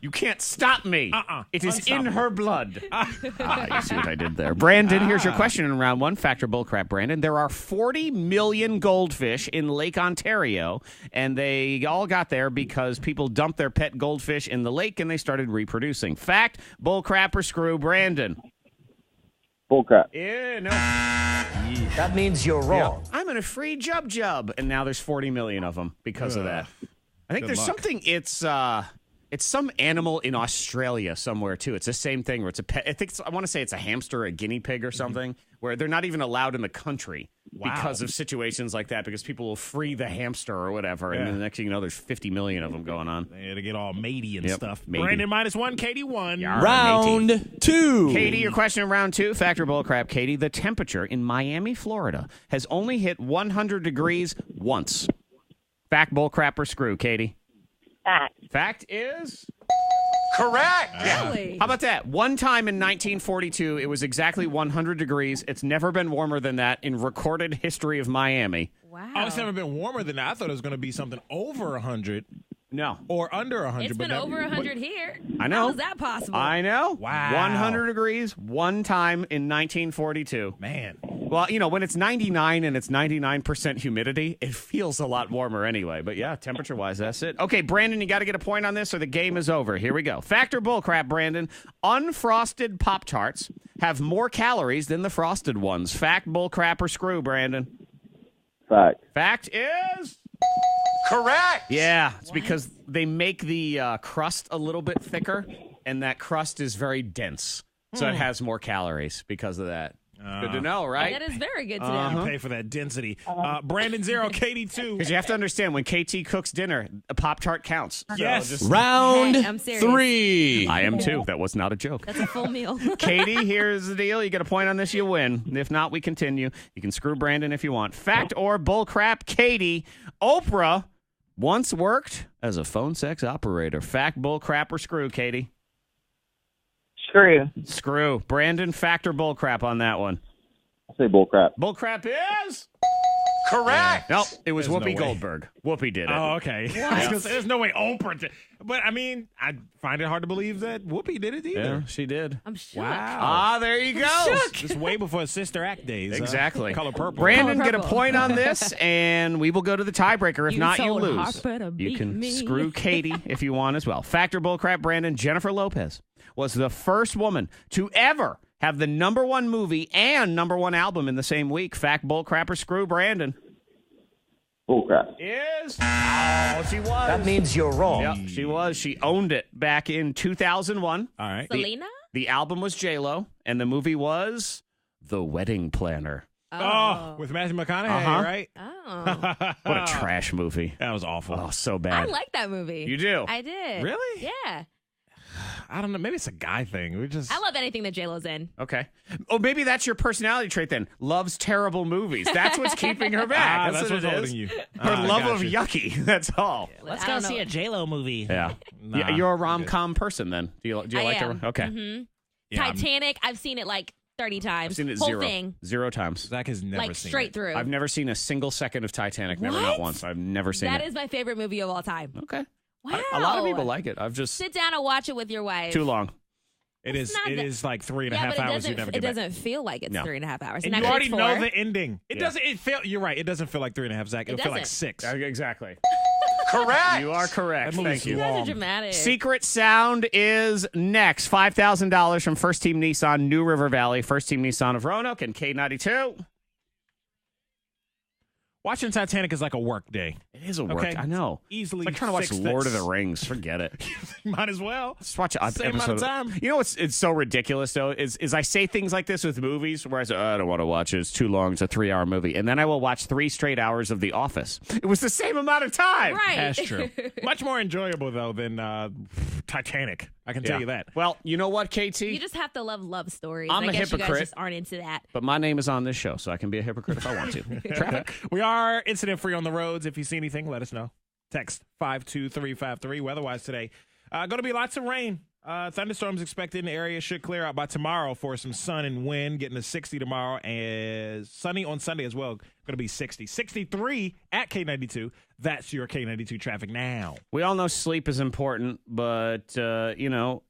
Speaker 1: You can't stop me. It is in
Speaker 2: Unstoppable.
Speaker 1: her blood. You see what I did there. Brandon, here's your question in round one. Fact or bullcrap, Brandon. There are 40 million goldfish in Lake Ontario, and they all got there because people dumped their pet goldfish in the lake and they started reproducing. Fact, bullcrap, or screw, Brandon?
Speaker 6: Bullcrap.
Speaker 1: Yeah, no.
Speaker 8: That means you're wrong.
Speaker 1: Yeah. I'm in a free jub, and now there's 40 million of them because of that. I think
Speaker 2: Good
Speaker 1: there's
Speaker 2: luck.
Speaker 1: something. It's some animal in Australia somewhere too. It's the same thing where it's a pet. I want to say it's a hamster, or a guinea pig, or something, where they're not even allowed in the country because of situations like that. Because people will free the hamster or whatever, and then the next thing you know, there's 50 million of them going on.
Speaker 2: They had to get all matey and
Speaker 1: Yep,
Speaker 2: stuff.
Speaker 1: matey.
Speaker 2: Brandon -1, Katie 1.
Speaker 1: Yarr, matey.
Speaker 8: Round 2.
Speaker 1: Katie, your question in round two. Fact or bullcrap, Katie? The temperature in Miami, Florida, has only hit 100 degrees once. Fact, bullcrap, or screw, Katie?
Speaker 7: Fact.
Speaker 1: Fact is
Speaker 2: Correct.
Speaker 5: Really?
Speaker 1: How about that? One time in 1942, it was exactly 100 degrees. It's never been warmer than that in recorded history of Miami.
Speaker 5: Wow.
Speaker 2: Oh, it's never been warmer than that. I thought it was going to be something over 100
Speaker 1: No.
Speaker 2: or under 100.
Speaker 5: It's been over 100 here.
Speaker 1: I know.
Speaker 5: How is that possible?
Speaker 1: I know.
Speaker 2: Wow.
Speaker 1: 100 degrees one time in 1942.
Speaker 2: Man.
Speaker 1: Well, when it's 99 and it's 99% humidity, it feels a lot warmer anyway. But yeah, temperature-wise, that's it. Okay, Brandon, you got to get a point on this or the game is over. Here we go. Fact or bullcrap, Brandon? Unfrosted Pop-Tarts have more calories than the frosted ones. Fact, bullcrap, or screw, Brandon?
Speaker 6: Fact.
Speaker 1: Fact is...
Speaker 2: Correct.
Speaker 1: Yeah, it's because they make the crust a little bit thicker, and that crust is very dense. So it has more calories because of that. Good to know, right?
Speaker 5: That is very good to
Speaker 2: You
Speaker 5: know.
Speaker 2: pay for that density. Brandon 0, Katie 2.
Speaker 1: Because you have to understand, when KT cooks dinner, a Pop-Tart counts.
Speaker 2: Yes.
Speaker 1: So
Speaker 8: Round
Speaker 5: Hey, I'm serious.
Speaker 8: 3.
Speaker 1: I am too. That was not a joke.
Speaker 5: That's a full meal.
Speaker 1: Katie, here's the deal. You get a point on this, you win. If not, we continue. You can screw Brandon if you want. Fact or bullcrap, Katie? Oprah once worked as a phone sex operator. Fact, bullcrap, or screw, Katie?
Speaker 7: Screw.
Speaker 1: Screw. Brandon, fact or bullcrap on that one?
Speaker 6: I'll say bullcrap.
Speaker 1: Bullcrap is...
Speaker 2: Correct.
Speaker 1: Nope, it was
Speaker 2: There's no
Speaker 1: Whoopi
Speaker 2: way.
Speaker 1: Goldberg. Whoopi did it.
Speaker 2: Oh, okay. I was gonna say, there's no way Oprah did. But, I mean, I find it hard to believe that Whoopi did it either.
Speaker 1: Yeah, she did.
Speaker 5: I'm shook.
Speaker 1: Ah, there you go.
Speaker 2: Just way before Sister Act days.
Speaker 1: Exactly.
Speaker 2: Color purple.
Speaker 1: Brandon,
Speaker 5: Color
Speaker 1: get a
Speaker 5: purple.
Speaker 1: point on this, and we will go to the tiebreaker. If
Speaker 5: You
Speaker 1: not, you
Speaker 5: told
Speaker 1: lose.
Speaker 5: Harper to
Speaker 1: You
Speaker 5: beat
Speaker 1: can
Speaker 5: me.
Speaker 1: screw Katie if you want as well. Fact or bullcrap, Brandon? Jennifer Lopez was the first woman to ever have the #1 movie and #1 album in the same week. Fact, bullcrap, or screw, Brandon?
Speaker 6: Bullcrap.
Speaker 1: Is. Oh, she was.
Speaker 8: That means you're wrong.
Speaker 1: Yep, she was. She owned it back in 2001.
Speaker 2: All right.
Speaker 5: Selena?
Speaker 1: The album was J-Lo, and the movie was The Wedding Planner.
Speaker 2: Oh, with Matthew McConaughey,
Speaker 1: Uh-huh.
Speaker 2: right?
Speaker 5: Oh.
Speaker 1: What a trash movie.
Speaker 2: That was awful.
Speaker 1: Oh, so
Speaker 5: I
Speaker 1: bad.
Speaker 5: like that movie.
Speaker 1: You do?
Speaker 5: I did.
Speaker 2: Really?
Speaker 5: Yeah.
Speaker 2: I don't know. Maybe it's a guy thing. We just.
Speaker 5: I love anything that J-Lo's in.
Speaker 1: Okay. Oh, maybe that's your personality trait then. Loves terrible movies. That's what's keeping her back.
Speaker 2: that's
Speaker 1: what
Speaker 2: what's
Speaker 1: it
Speaker 2: holding
Speaker 1: is.
Speaker 2: you.
Speaker 1: Her love of
Speaker 2: you.
Speaker 1: yucky. That's all.
Speaker 2: Let's
Speaker 5: I
Speaker 2: go
Speaker 5: don't
Speaker 2: see
Speaker 5: know.
Speaker 2: a J-Lo movie.
Speaker 1: Yeah.
Speaker 2: Nah,
Speaker 1: Yeah, you're a
Speaker 2: I'm good.
Speaker 1: rom-com person then. Do you
Speaker 5: I
Speaker 1: like
Speaker 5: am.
Speaker 1: to? Okay.
Speaker 5: Mm-hmm.
Speaker 2: Yeah, I'm-
Speaker 5: Titanic, I've seen it like 30 times.
Speaker 1: I've seen it
Speaker 5: Whole
Speaker 1: zero.
Speaker 5: thing.
Speaker 1: 0 times.
Speaker 2: Zach has never
Speaker 5: Like
Speaker 2: seen
Speaker 5: straight
Speaker 2: it.
Speaker 5: through.
Speaker 1: I've never seen a single second of Titanic. Never, not
Speaker 5: What?
Speaker 1: once. I've never seen
Speaker 5: That
Speaker 1: it.
Speaker 5: is my favorite movie of all time.
Speaker 1: Okay.
Speaker 5: Wow.
Speaker 1: A lot of people like it. I've just
Speaker 5: Sit down and watch it with your wife.
Speaker 1: too long.
Speaker 2: It is.
Speaker 5: not
Speaker 2: It
Speaker 5: that-
Speaker 2: is like 3.5
Speaker 5: Yeah, but
Speaker 2: hours. You never
Speaker 5: it
Speaker 2: get back.
Speaker 5: doesn't feel like it's
Speaker 1: No.
Speaker 5: 3.5 hours.
Speaker 2: And you
Speaker 5: actually
Speaker 2: already
Speaker 5: it's
Speaker 2: know
Speaker 5: 4.
Speaker 2: the ending. It
Speaker 1: Yeah.
Speaker 2: doesn't. It feel. You're right. It doesn't feel like 3.5, Zach. It'll feel like
Speaker 5: doesn't.
Speaker 2: 6.
Speaker 1: Exactly.
Speaker 2: Correct.
Speaker 1: You are correct.
Speaker 2: That movie's
Speaker 1: Thank you.
Speaker 5: You guys
Speaker 2: long.
Speaker 5: are dramatic.
Speaker 1: Secret Sound is next. $5,000 from First Team Nissan, New River Valley. First Team Nissan of Roanoke and K92.
Speaker 2: Watching Titanic is like a work day.
Speaker 1: It is a work.
Speaker 2: Okay.
Speaker 1: I know.
Speaker 2: Easily
Speaker 1: It's like trying to watch
Speaker 2: 6
Speaker 1: Lord of
Speaker 2: days.
Speaker 1: the Rings. Forget it.
Speaker 2: Might as well.
Speaker 1: Just watch an
Speaker 2: Same amount
Speaker 1: episode.
Speaker 2: of time.
Speaker 1: You know what's it's so ridiculous though is I say things like this with movies where I say, I don't want to watch it. It's too long. It's a 3-hour movie, and then I will watch 3 straight hours of The Office. It was the same amount of time.
Speaker 5: Right.
Speaker 2: That's true. Much more enjoyable though than Titanic. I can tell you that.
Speaker 1: Well, you know what, KT?
Speaker 5: You just have to love stories.
Speaker 1: I'm
Speaker 5: I
Speaker 1: a
Speaker 5: guess you
Speaker 1: hypocrite.
Speaker 5: guys just aren't into that.
Speaker 1: But my name is on this show, so I can be a hypocrite if I want to. Traffic.
Speaker 2: We are incident free on the roads. If you see anything, let us know. Text 52353. Weather-wise today, going to be lots of rain. Thunderstorms expected in the area. Should clear out by tomorrow for some sun and wind. Getting to 60 tomorrow, and sunny on Sunday as well. Going to be 60. 63 at K92. That's your K92 traffic now.
Speaker 1: We all know sleep is important, but, you know,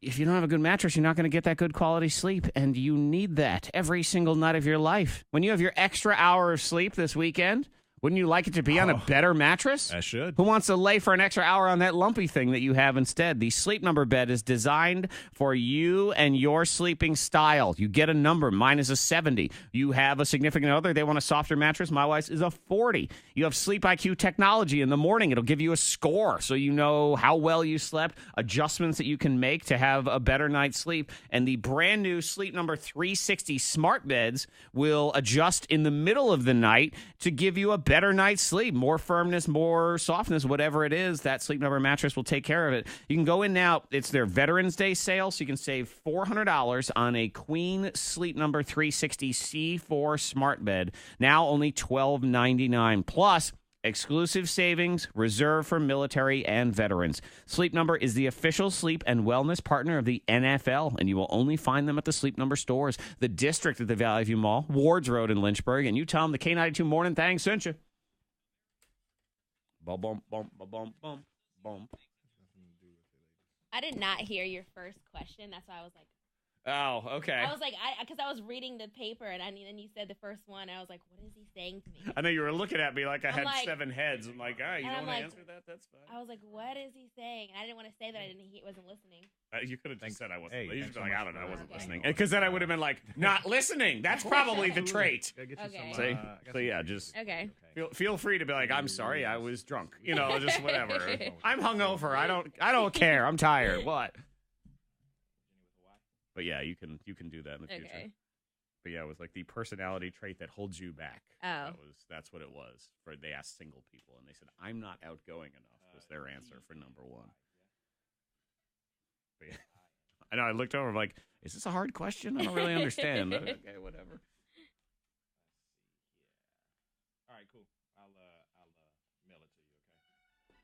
Speaker 1: if you don't have a good mattress, you're not going to get that good quality sleep, and you need that every single night of your life. When you have your extra hour of sleep this weekend, wouldn't you like it to be on a better mattress?
Speaker 2: I should.
Speaker 1: Who wants to lay for an extra hour on that lumpy thing that you have instead? The Sleep Number bed is designed for you and your sleeping style. You get a number. Mine is a 70. You have a significant other. They want a softer mattress. My wife's is a 40. You have Sleep IQ technology. In the morning, it'll give you a score so you know how well you slept, adjustments that you can make to have a better night's sleep. And the brand new Sleep Number 360 smart beds will adjust in the middle of the night to give you a better night's sleep, more firmness, more softness, whatever it is. That Sleep Number mattress will take care of it. You can go in now. It's their Veterans Day sale, so you can save $400 on a Queen Sleep Number 360 C4 smart bed. Now only $1,299 plus exclusive savings reserved for military and veterans. Sleep Number is the official sleep and wellness partner of the NFL, and you will only find them at the Sleep Number stores, the district at the Valley View Mall, Wards Road in Lynchburg, and you tell them the K92 Morning Thang sent you. Bum, bum, bum, bum, bum, bum, bum.
Speaker 5: I did not hear your first question. That's why I was like,
Speaker 1: Oh, okay.
Speaker 5: I was like, because I was reading the paper and then you said the first one. I was like, what is he saying to me?
Speaker 1: I know you were looking at me like I
Speaker 5: I'm
Speaker 1: had
Speaker 5: like-
Speaker 1: 7 heads. I'm like, all right, you
Speaker 5: and
Speaker 1: don't
Speaker 5: I'm
Speaker 1: want to
Speaker 5: like-
Speaker 1: answer that? That's fine.
Speaker 5: I was like, what is he saying? And I didn't want to say that he wasn't listening.
Speaker 1: You could have just said I wasn't.
Speaker 2: Hey,
Speaker 1: You should
Speaker 2: thanks
Speaker 1: be
Speaker 2: so
Speaker 1: like,
Speaker 2: much
Speaker 1: I don't know, I
Speaker 2: for-
Speaker 1: wasn't
Speaker 5: Okay.
Speaker 1: listening. Because then I would have been like, not listening. That's probably the trait.
Speaker 2: Gotta get you
Speaker 5: Okay.
Speaker 2: some,
Speaker 1: See?
Speaker 2: I got
Speaker 1: So
Speaker 2: some-
Speaker 1: yeah, just
Speaker 5: Okay.
Speaker 1: feel free to be like, I'm sorry, I was drunk. You know, just whatever. I'm hungover. I don't care. I'm tired. What? But yeah, you can do that in the future.
Speaker 5: Okay.
Speaker 1: But yeah, it was like the personality trait that holds you back.
Speaker 5: Oh.
Speaker 1: That's what it was. They asked single people, and they said, "I'm not outgoing enough." Was their answer for number one. But yeah, I know. I looked over, I'm like, "Is this a hard question? I don't really understand." Okay, whatever.
Speaker 2: All right, cool. I'll mail it to you, okay?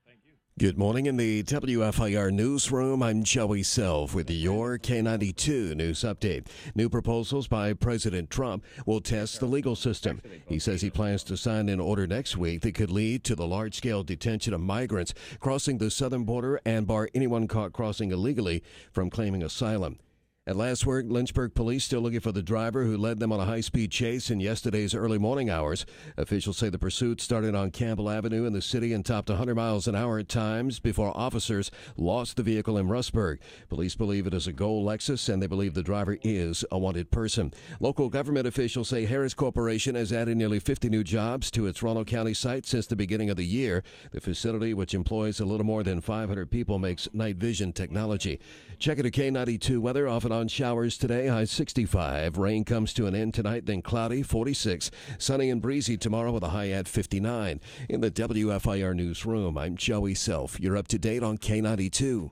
Speaker 2: Thank you.
Speaker 9: Good morning in the WFIR newsroom. I'm Joey Self with your K92 news update. New proposals by President Trump will test the legal system. He says he plans to sign an order next week that could lead to the large-scale detention of migrants crossing the southern border and bar anyone caught crossing illegally from claiming asylum. At last word, Lynchburg police still looking for the driver who led them on a high-speed chase in yesterday's early morning hours. Officials say the pursuit started on Campbell Avenue in the city and topped 100 miles an hour at times before officers lost the vehicle in Rustburg. Police believe it is a gold Lexus, and they believe the driver is a wanted person. Local government officials say Harris Corporation has added nearly 50 new jobs to its Roanoke County site since the beginning of the year. The facility, which employs a little more than 500 people, makes night vision technology. Check it at K92 weather, off and on showers today, high 65. Rain comes to an end tonight, then cloudy, 46. Sunny and breezy tomorrow with a high at 59. In the WFIR newsroom, I'm Joey Self. You're up to date on K92.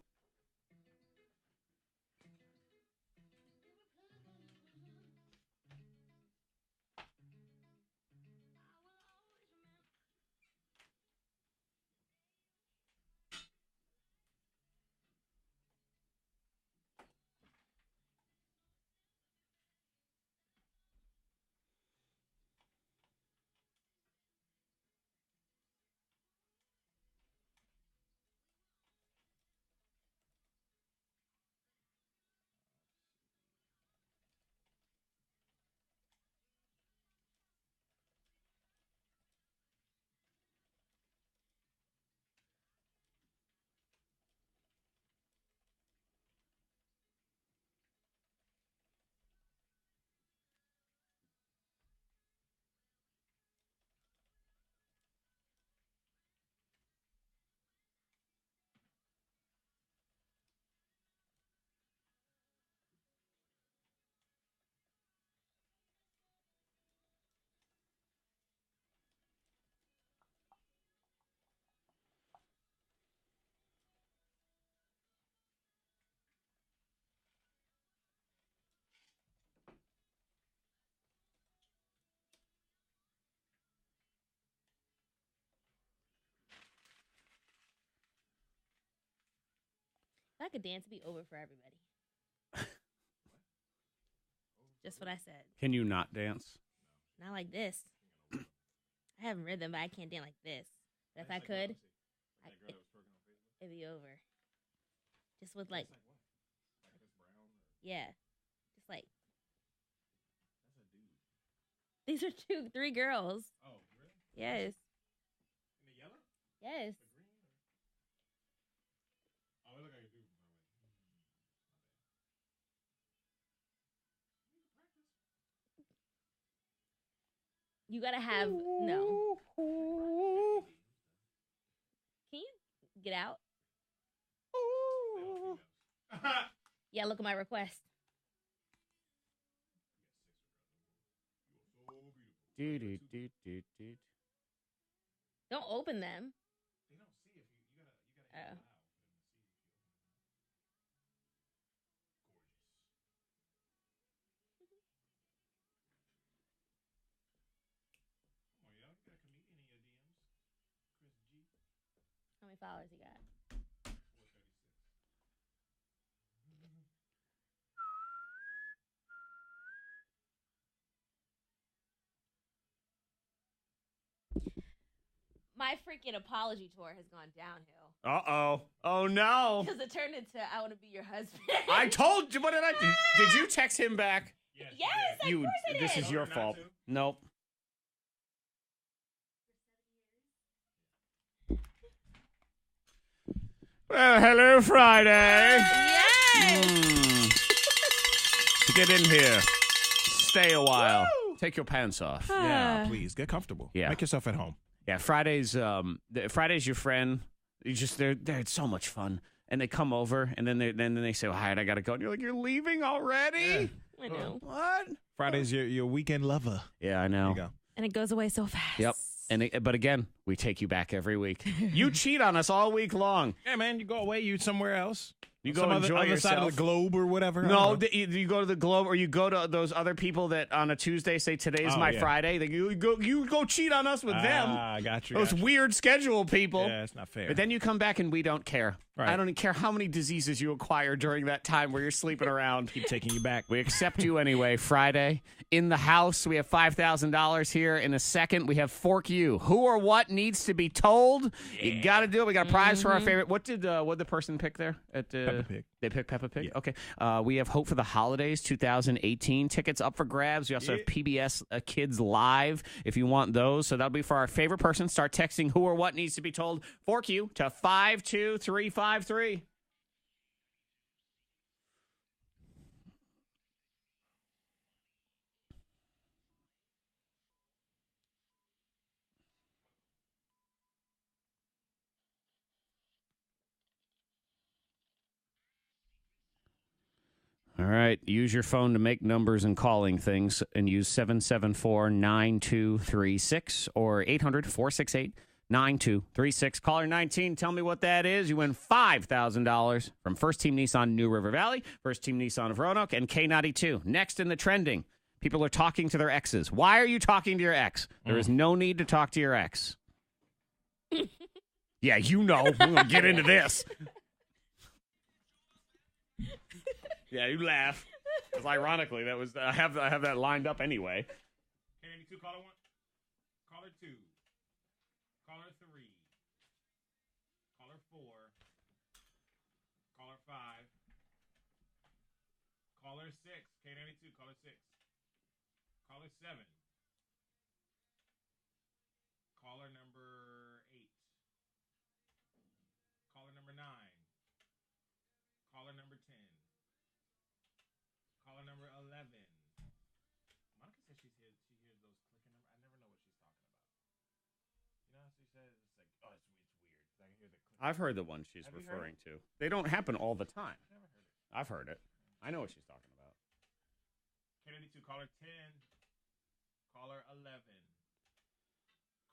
Speaker 4: I could dance, it'd be over for everybody. Just what I said.
Speaker 1: Can you not dance?
Speaker 4: Not like this. I have rhythm, but I can't dance like this. But if I could, it'd be over. Just with like, yeah, just like. These are 3 girls.
Speaker 2: Oh, really?
Speaker 4: Yes.
Speaker 2: In the yellow?
Speaker 4: Yes.
Speaker 2: The green? Oh, it look like a dude.
Speaker 4: You gotta have no. Can you get out? Yeah, look at my request. Don't open them.
Speaker 2: They don't see if you gotta
Speaker 4: Oh.
Speaker 2: Come on, y'all. You got a comedian in your DMs. Chris G.
Speaker 4: How many followers you got?
Speaker 2: 436.
Speaker 4: My freaking apology tour has gone downhill.
Speaker 1: Uh-oh. Oh, no.
Speaker 4: Because it turned into I want to be your husband.
Speaker 1: I told you. What did I do? Did you text him back?
Speaker 4: Yes, of course I did.
Speaker 1: This is your fault. Nope. Well, hello, Friday.
Speaker 4: Yes.
Speaker 1: Get in here. Stay a while. Take your pants off.
Speaker 2: Yeah, please get comfortable.
Speaker 1: Yeah.
Speaker 2: Make yourself at home.
Speaker 1: Yeah, Friday's your friend. You just they're it's so much fun. And they come over and then they say, "All right, I gotta go." And you're like, "You're leaving already?"
Speaker 4: I know.
Speaker 1: What?
Speaker 2: Friday's your weekend lover.
Speaker 1: Yeah, I know.
Speaker 2: There you go.
Speaker 5: And it goes away so fast.
Speaker 1: Yep. But again, we take you back every week. You cheat on us all week long.
Speaker 2: Yeah, man, you go away, you somewhere else.
Speaker 1: You go
Speaker 2: Some
Speaker 1: enjoy
Speaker 2: other side of
Speaker 1: yourself.
Speaker 2: the globe or whatever.
Speaker 1: No, you go to the Globe, or you go to those other people that on a Tuesday say today's my Friday. You go cheat on us with them.
Speaker 2: I got you.
Speaker 1: Those weird schedule people.
Speaker 2: Yeah, it's not fair.
Speaker 1: But then you come back and we don't care.
Speaker 2: Right.
Speaker 1: I don't care how many diseases you acquire during that time where you're sleeping around.
Speaker 2: Keep taking you back.
Speaker 1: We accept you anyway. Friday in the house. We have $5,000 here. In a second, we have Fork You. Who or what needs to be told? Yeah. You got to do it. We got a prize for our favorite. What did the person pick there?
Speaker 2: Peppa Pig.
Speaker 1: They picked Peppa Pig?
Speaker 2: Yeah.
Speaker 1: Okay. We have Hope for the Holidays 2018 tickets up for grabs. We also have PBS Kids Live if you want those. So that'll be for our favorite person. Start texting who or what needs to be told. Fork You to 52353. All right. Use your phone to make numbers and calling things and use 774-9236 or 800-468-9236. Caller 19, tell me what that is. You win $5,000 from First Team Nissan New River Valley, First Team Nissan of Roanoke, and K92. Next in the trending, people are talking to their exes. Why are you talking to your ex? There is no need to talk to your ex. Yeah, you know. We're going to get into this. Yeah, you laugh. Because ironically, that was I have that lined up anyway.
Speaker 2: K92, caller 1. Caller 2. Caller 3. Caller 4. Caller 5. Caller 6. K92, caller 6. Caller 7. Caller number 8. Caller number 9. Caller number 10. Caller number 11. Monica says she hears those clicking numbers. I never know what she's talking about. You know how she says it's like, oh, it's weird. I can hear the clicking.
Speaker 1: I've heard the one she's referring to. They don't happen all the time.
Speaker 2: I've never heard it.
Speaker 1: I've heard it. I know what she's talking about.
Speaker 2: K92, caller 10. Caller 11.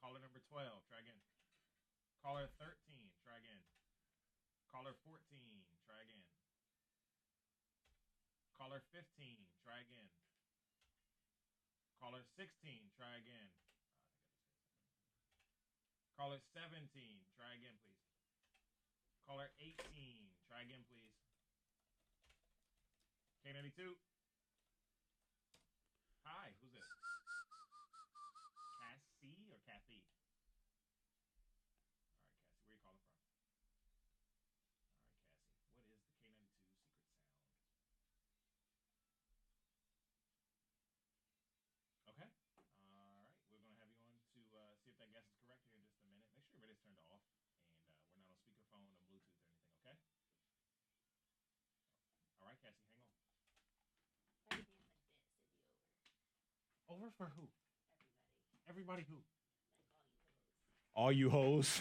Speaker 2: Caller number 12. Try again. Caller 13. Try again. Caller 14. Try again. Caller 15, try again. Caller 16, try again. Caller 17, try again, please. Caller 18, try again, please. K92. Hi, who's this? Cassie or Kathy? All right, Cassie, where are you calling from? All right, Cassie, what is the K92 secret sound? Okay. All right, we're going to have you on to see if that guess is correct here in just a minute. Make sure your radio's turned off, and we're not on speakerphone or Bluetooth or anything, okay? All right, Cassie, hang on. Over for who? Everybody who? All you hoes.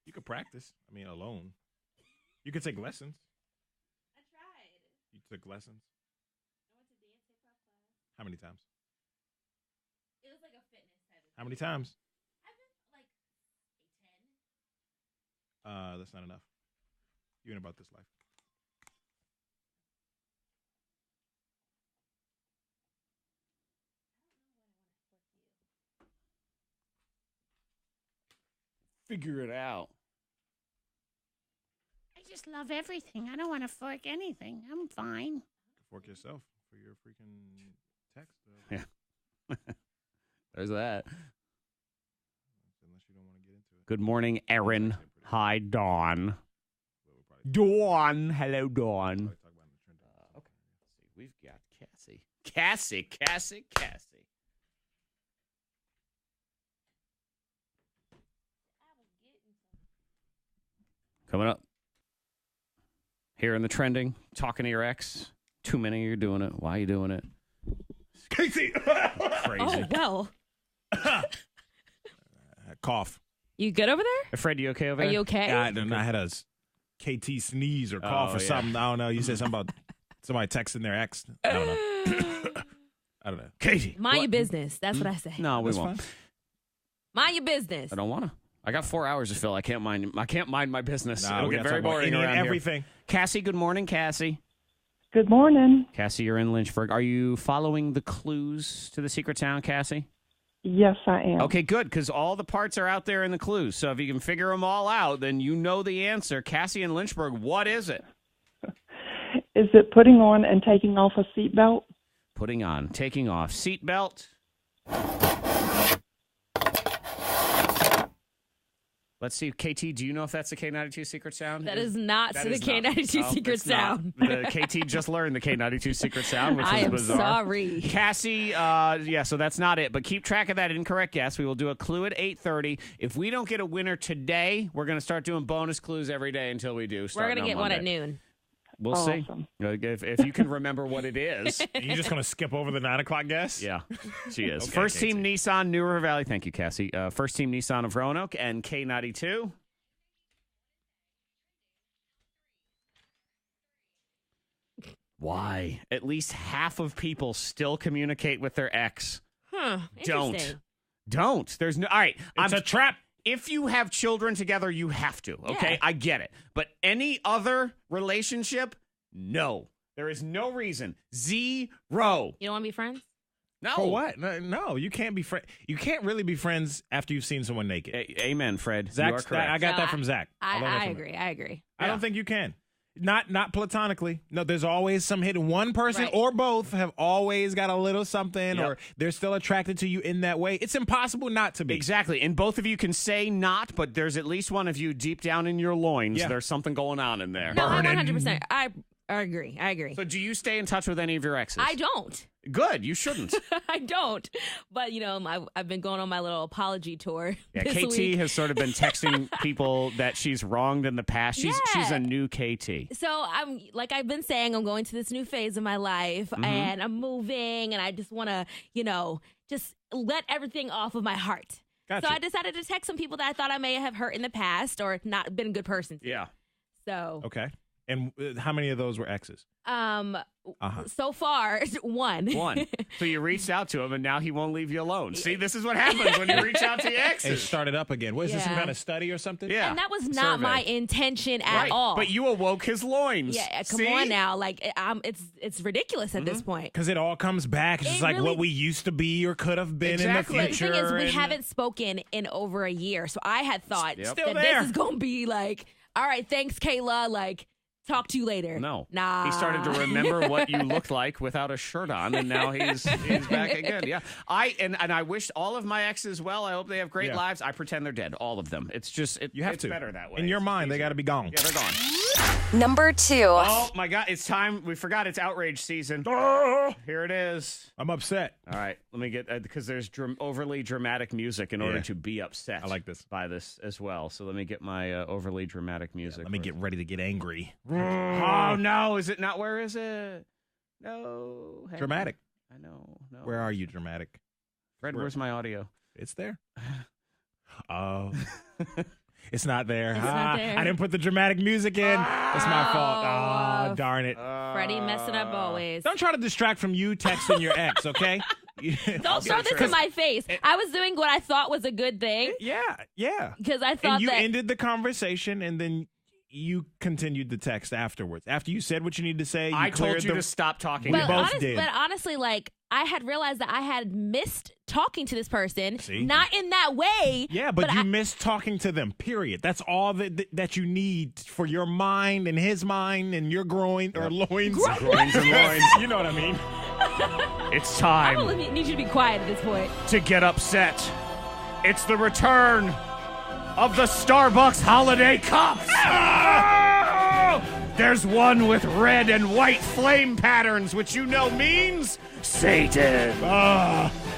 Speaker 2: You could practice. I mean, alone. You could take lessons.
Speaker 4: I tried.
Speaker 2: You took lessons?
Speaker 4: I went to dance hip-hop class.
Speaker 2: How many times?
Speaker 4: It was like a fitness type of
Speaker 2: How many times?
Speaker 4: I've been like a 10.
Speaker 2: That's not enough. You ain't about this life.
Speaker 1: Figure it out.
Speaker 10: I just love everything. I don't want to fork anything. I'm fine.
Speaker 2: Fork yourself for your freaking text.
Speaker 1: Yeah. There's that.
Speaker 2: Unless you don't want to get into it.
Speaker 1: Good morning, Erin. Hi, Dawn. Dawn. Hello, Dawn. Okay. Let's see. We've got Cassie. Cassie. Coming up. Here in the trending, talking to your ex. Too many, you're doing it. Why are you doing it?
Speaker 2: Casey!
Speaker 1: Crazy.
Speaker 5: Oh, well.
Speaker 2: Cough.
Speaker 5: You good over there?
Speaker 1: Fred, you okay over there?
Speaker 5: Are you okay?
Speaker 2: I had a KT sneeze or cough or something. I don't know. You said something about somebody texting their ex. I don't know. I don't know. Katie.
Speaker 5: Mind your business. That's what I say.
Speaker 1: No, we
Speaker 2: That's
Speaker 1: won't.
Speaker 2: fine.
Speaker 5: Mind your business.
Speaker 1: I don't want to. I got 4 hours to fill. I can't mind my business.
Speaker 2: Nah,
Speaker 1: It'll
Speaker 2: we
Speaker 1: get
Speaker 2: gotta
Speaker 1: very
Speaker 2: talk about
Speaker 1: boring
Speaker 2: any and
Speaker 1: around here.
Speaker 2: everything.
Speaker 1: Cassie, good morning, Cassie.
Speaker 11: Good morning.
Speaker 1: Cassie, you're in Lynchburg. Are you following the clues to the secret sound, Cassie?
Speaker 11: Yes, I am.
Speaker 1: Okay, good, because all the parts are out there in the clues. So if you can figure them all out, then you know the answer. Cassie in Lynchburg, what is it?
Speaker 11: Is it putting on and taking off a seatbelt?
Speaker 1: Putting on, taking off, seatbelt. Let's see, KT, do you know if that's the K92 secret sound?
Speaker 5: That is not the K92 secret sound.
Speaker 1: The KT just learned the K92 secret sound, which is bizarre.
Speaker 5: Sorry.
Speaker 1: Cassie, so that's not it. But keep track of that incorrect guess. We will do a clue at 8:30. If we don't get a winner today, we're going to start doing bonus clues every day until we do.
Speaker 5: We're going to get one at noon.
Speaker 1: We'll see. If you can remember what it is.
Speaker 2: Are you just going to skip over the 9 o'clock guess?
Speaker 1: Yeah, she is.
Speaker 2: Okay,
Speaker 1: First
Speaker 2: KT.
Speaker 1: Team Nissan, New River Valley. Thank you, Cassie. First Team Nissan of Roanoke and K92. Why? At least half of people still communicate with their ex.
Speaker 5: Huh.
Speaker 1: Don't. There's no. All right.
Speaker 2: It's a trap.
Speaker 1: If you have children together, you have to. Okay,
Speaker 5: Yeah.
Speaker 1: I get it. But any other relationship, no. There is no reason. Zero.
Speaker 5: You don't want to be friends?
Speaker 1: No.
Speaker 2: For what? No, you can't be friend. You can't really be friends after you've seen someone naked.
Speaker 1: Amen, Fred.
Speaker 2: Zach,
Speaker 1: you are correct.
Speaker 2: I got that from Zach.
Speaker 5: I
Speaker 2: learned that from
Speaker 5: agree.
Speaker 2: him.
Speaker 5: I agree.
Speaker 2: I don't think you can. Not platonically. No, there's always some hidden. One person
Speaker 5: Right.
Speaker 2: or both have always got a little something,
Speaker 1: Yep.
Speaker 2: or they're still attracted to you in that way. It's impossible not to be.
Speaker 1: Exactly. And both of you can say not, but there's at least one of you deep down in your loins.
Speaker 2: Yeah.
Speaker 1: There's something going on in there.
Speaker 5: No, I 100%. I agree. I agree.
Speaker 1: So do you stay in touch with any of your exes?
Speaker 5: I don't.
Speaker 1: Good. You shouldn't.
Speaker 5: I don't. But, I've been going on my little apology tour.
Speaker 1: Yeah,
Speaker 5: this
Speaker 1: KT
Speaker 5: week.
Speaker 1: has sort of been texting people that she's wronged in the past. She's
Speaker 5: Yeah.
Speaker 1: a new KT.
Speaker 5: So I'm like I've been saying, I'm going to this new phase of my life,
Speaker 1: Mm-hmm.
Speaker 5: and I'm moving, and I just want to, just let everything off of my heart.
Speaker 2: Gotcha.
Speaker 5: So I decided to text some people that I thought I may have hurt in the past or not been a good person to.
Speaker 1: Yeah.
Speaker 5: So
Speaker 2: Okay. And how many of those were exes?
Speaker 5: So far, one.
Speaker 1: One. So you reached out to him, and now he won't leave you alone. See, this is what happens when you reach out to your
Speaker 2: It
Speaker 1: exes.
Speaker 2: started up again. What is this, some
Speaker 5: Yeah.
Speaker 2: kind of study or something?
Speaker 1: Yeah.
Speaker 5: And that was not my intention at all.
Speaker 1: But you awoke his loins.
Speaker 5: Yeah, come
Speaker 1: See?
Speaker 5: on now. Like, it's ridiculous at this point.
Speaker 2: Because it all comes back. It's
Speaker 5: It
Speaker 2: just like
Speaker 5: really-
Speaker 2: what we used to be or could have been
Speaker 1: Exactly.
Speaker 2: in
Speaker 5: But
Speaker 2: the
Speaker 5: the
Speaker 2: future.
Speaker 5: thing is, we
Speaker 2: and-
Speaker 5: haven't spoken in over a year. So I had thought
Speaker 1: Yep.
Speaker 2: Still
Speaker 5: that
Speaker 2: there.
Speaker 5: this is going to be like, all right, thanks, Kayla. Like, talk to you later.
Speaker 1: No.
Speaker 5: Nah.
Speaker 1: He started to remember what you looked like without a shirt on, and now he's back again. Yeah. And I wish all of my exes well. I hope they have great
Speaker 2: Yeah.
Speaker 1: lives. I pretend they're dead. All of them. It's just
Speaker 2: You have
Speaker 1: it's
Speaker 2: to.
Speaker 1: better that way.
Speaker 2: In your
Speaker 1: It's
Speaker 2: mind, they
Speaker 1: easier.
Speaker 2: got to be gone.
Speaker 1: Yeah, they're gone.
Speaker 12: Number 2.
Speaker 1: Oh my God! It's time. We forgot it's outrage season. Here it is.
Speaker 2: I'm upset.
Speaker 1: All right, let me get because there's overly dramatic music in order
Speaker 2: Yeah.
Speaker 1: to be upset.
Speaker 2: I like this.
Speaker 1: By this as well. So let me get my overly dramatic music.
Speaker 2: Let me get ready to get angry.
Speaker 1: Oh no! Is it not? Where is it? No. Hang on.
Speaker 2: Dramatic.
Speaker 1: I know. No.
Speaker 2: Where are you, dramatic?
Speaker 1: Fred? Where's my audio?
Speaker 2: It's there. Oh. It's not there.
Speaker 5: It's not there.
Speaker 2: I didn't put the dramatic music in. It's my fault. Oh, darn it.
Speaker 5: Freddie messing up always.
Speaker 2: Don't try to distract from you texting your ex, okay?
Speaker 5: Don't throw this in my face. I was doing what I thought was a good thing.
Speaker 2: Yeah.
Speaker 5: Because I thought
Speaker 2: And you
Speaker 5: that
Speaker 2: ended the conversation, and then you continued the text afterwards. After you said what you needed to say, you
Speaker 1: I told
Speaker 2: cleared
Speaker 1: you
Speaker 2: the-
Speaker 1: to stop talking.
Speaker 2: We
Speaker 5: But,
Speaker 2: both did.
Speaker 5: but honestly, like, I had realized that I had missed talking to this person.
Speaker 2: See?
Speaker 5: Not in that way.
Speaker 2: Yeah, but you
Speaker 5: I-
Speaker 2: missed talking to them, period. That's all that you need for your mind and his mind and your groin or loins.
Speaker 1: Groins and loins.
Speaker 2: You know what I mean?
Speaker 1: It's
Speaker 5: I
Speaker 1: time
Speaker 5: really need you to be quiet at this point.
Speaker 1: to get upset. It's the return of the Starbucks Holiday Cups. There's one with red and white flame patterns, which you know means Satan.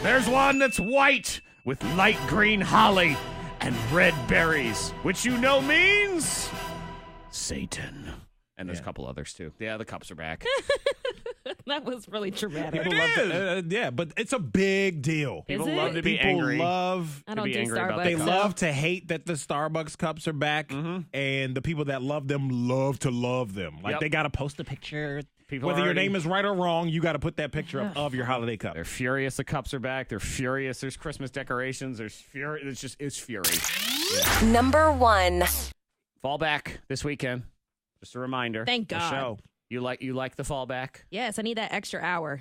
Speaker 1: There's one that's white with light green holly and red berries, which you know means Satan. And there's a couple others too. Yeah, the cups are back.
Speaker 5: That was really dramatic.
Speaker 2: People love yeah, but it's a big deal.
Speaker 1: People
Speaker 5: it?
Speaker 1: love to be
Speaker 2: People
Speaker 1: angry.
Speaker 2: love
Speaker 5: I don't
Speaker 1: be
Speaker 5: do
Speaker 1: angry about
Speaker 5: Starbucks.
Speaker 2: They
Speaker 1: the cups.
Speaker 2: love to hate that the Starbucks cups are back, and the people that love them love to love them. Like
Speaker 1: Yep.
Speaker 2: they got to post a picture.
Speaker 1: People
Speaker 2: Whether your
Speaker 1: already-
Speaker 2: name is right or wrong, you got to put that picture up of your holiday cup.
Speaker 1: They're furious the cups are back. They're furious. There's Christmas decorations. There's fury. It's fury.
Speaker 12: Number 1.
Speaker 1: Fall back this weekend. Just a reminder.
Speaker 5: Thank
Speaker 2: For
Speaker 5: God.
Speaker 2: show.
Speaker 1: You like the fall back?
Speaker 5: Yes, I need that extra hour.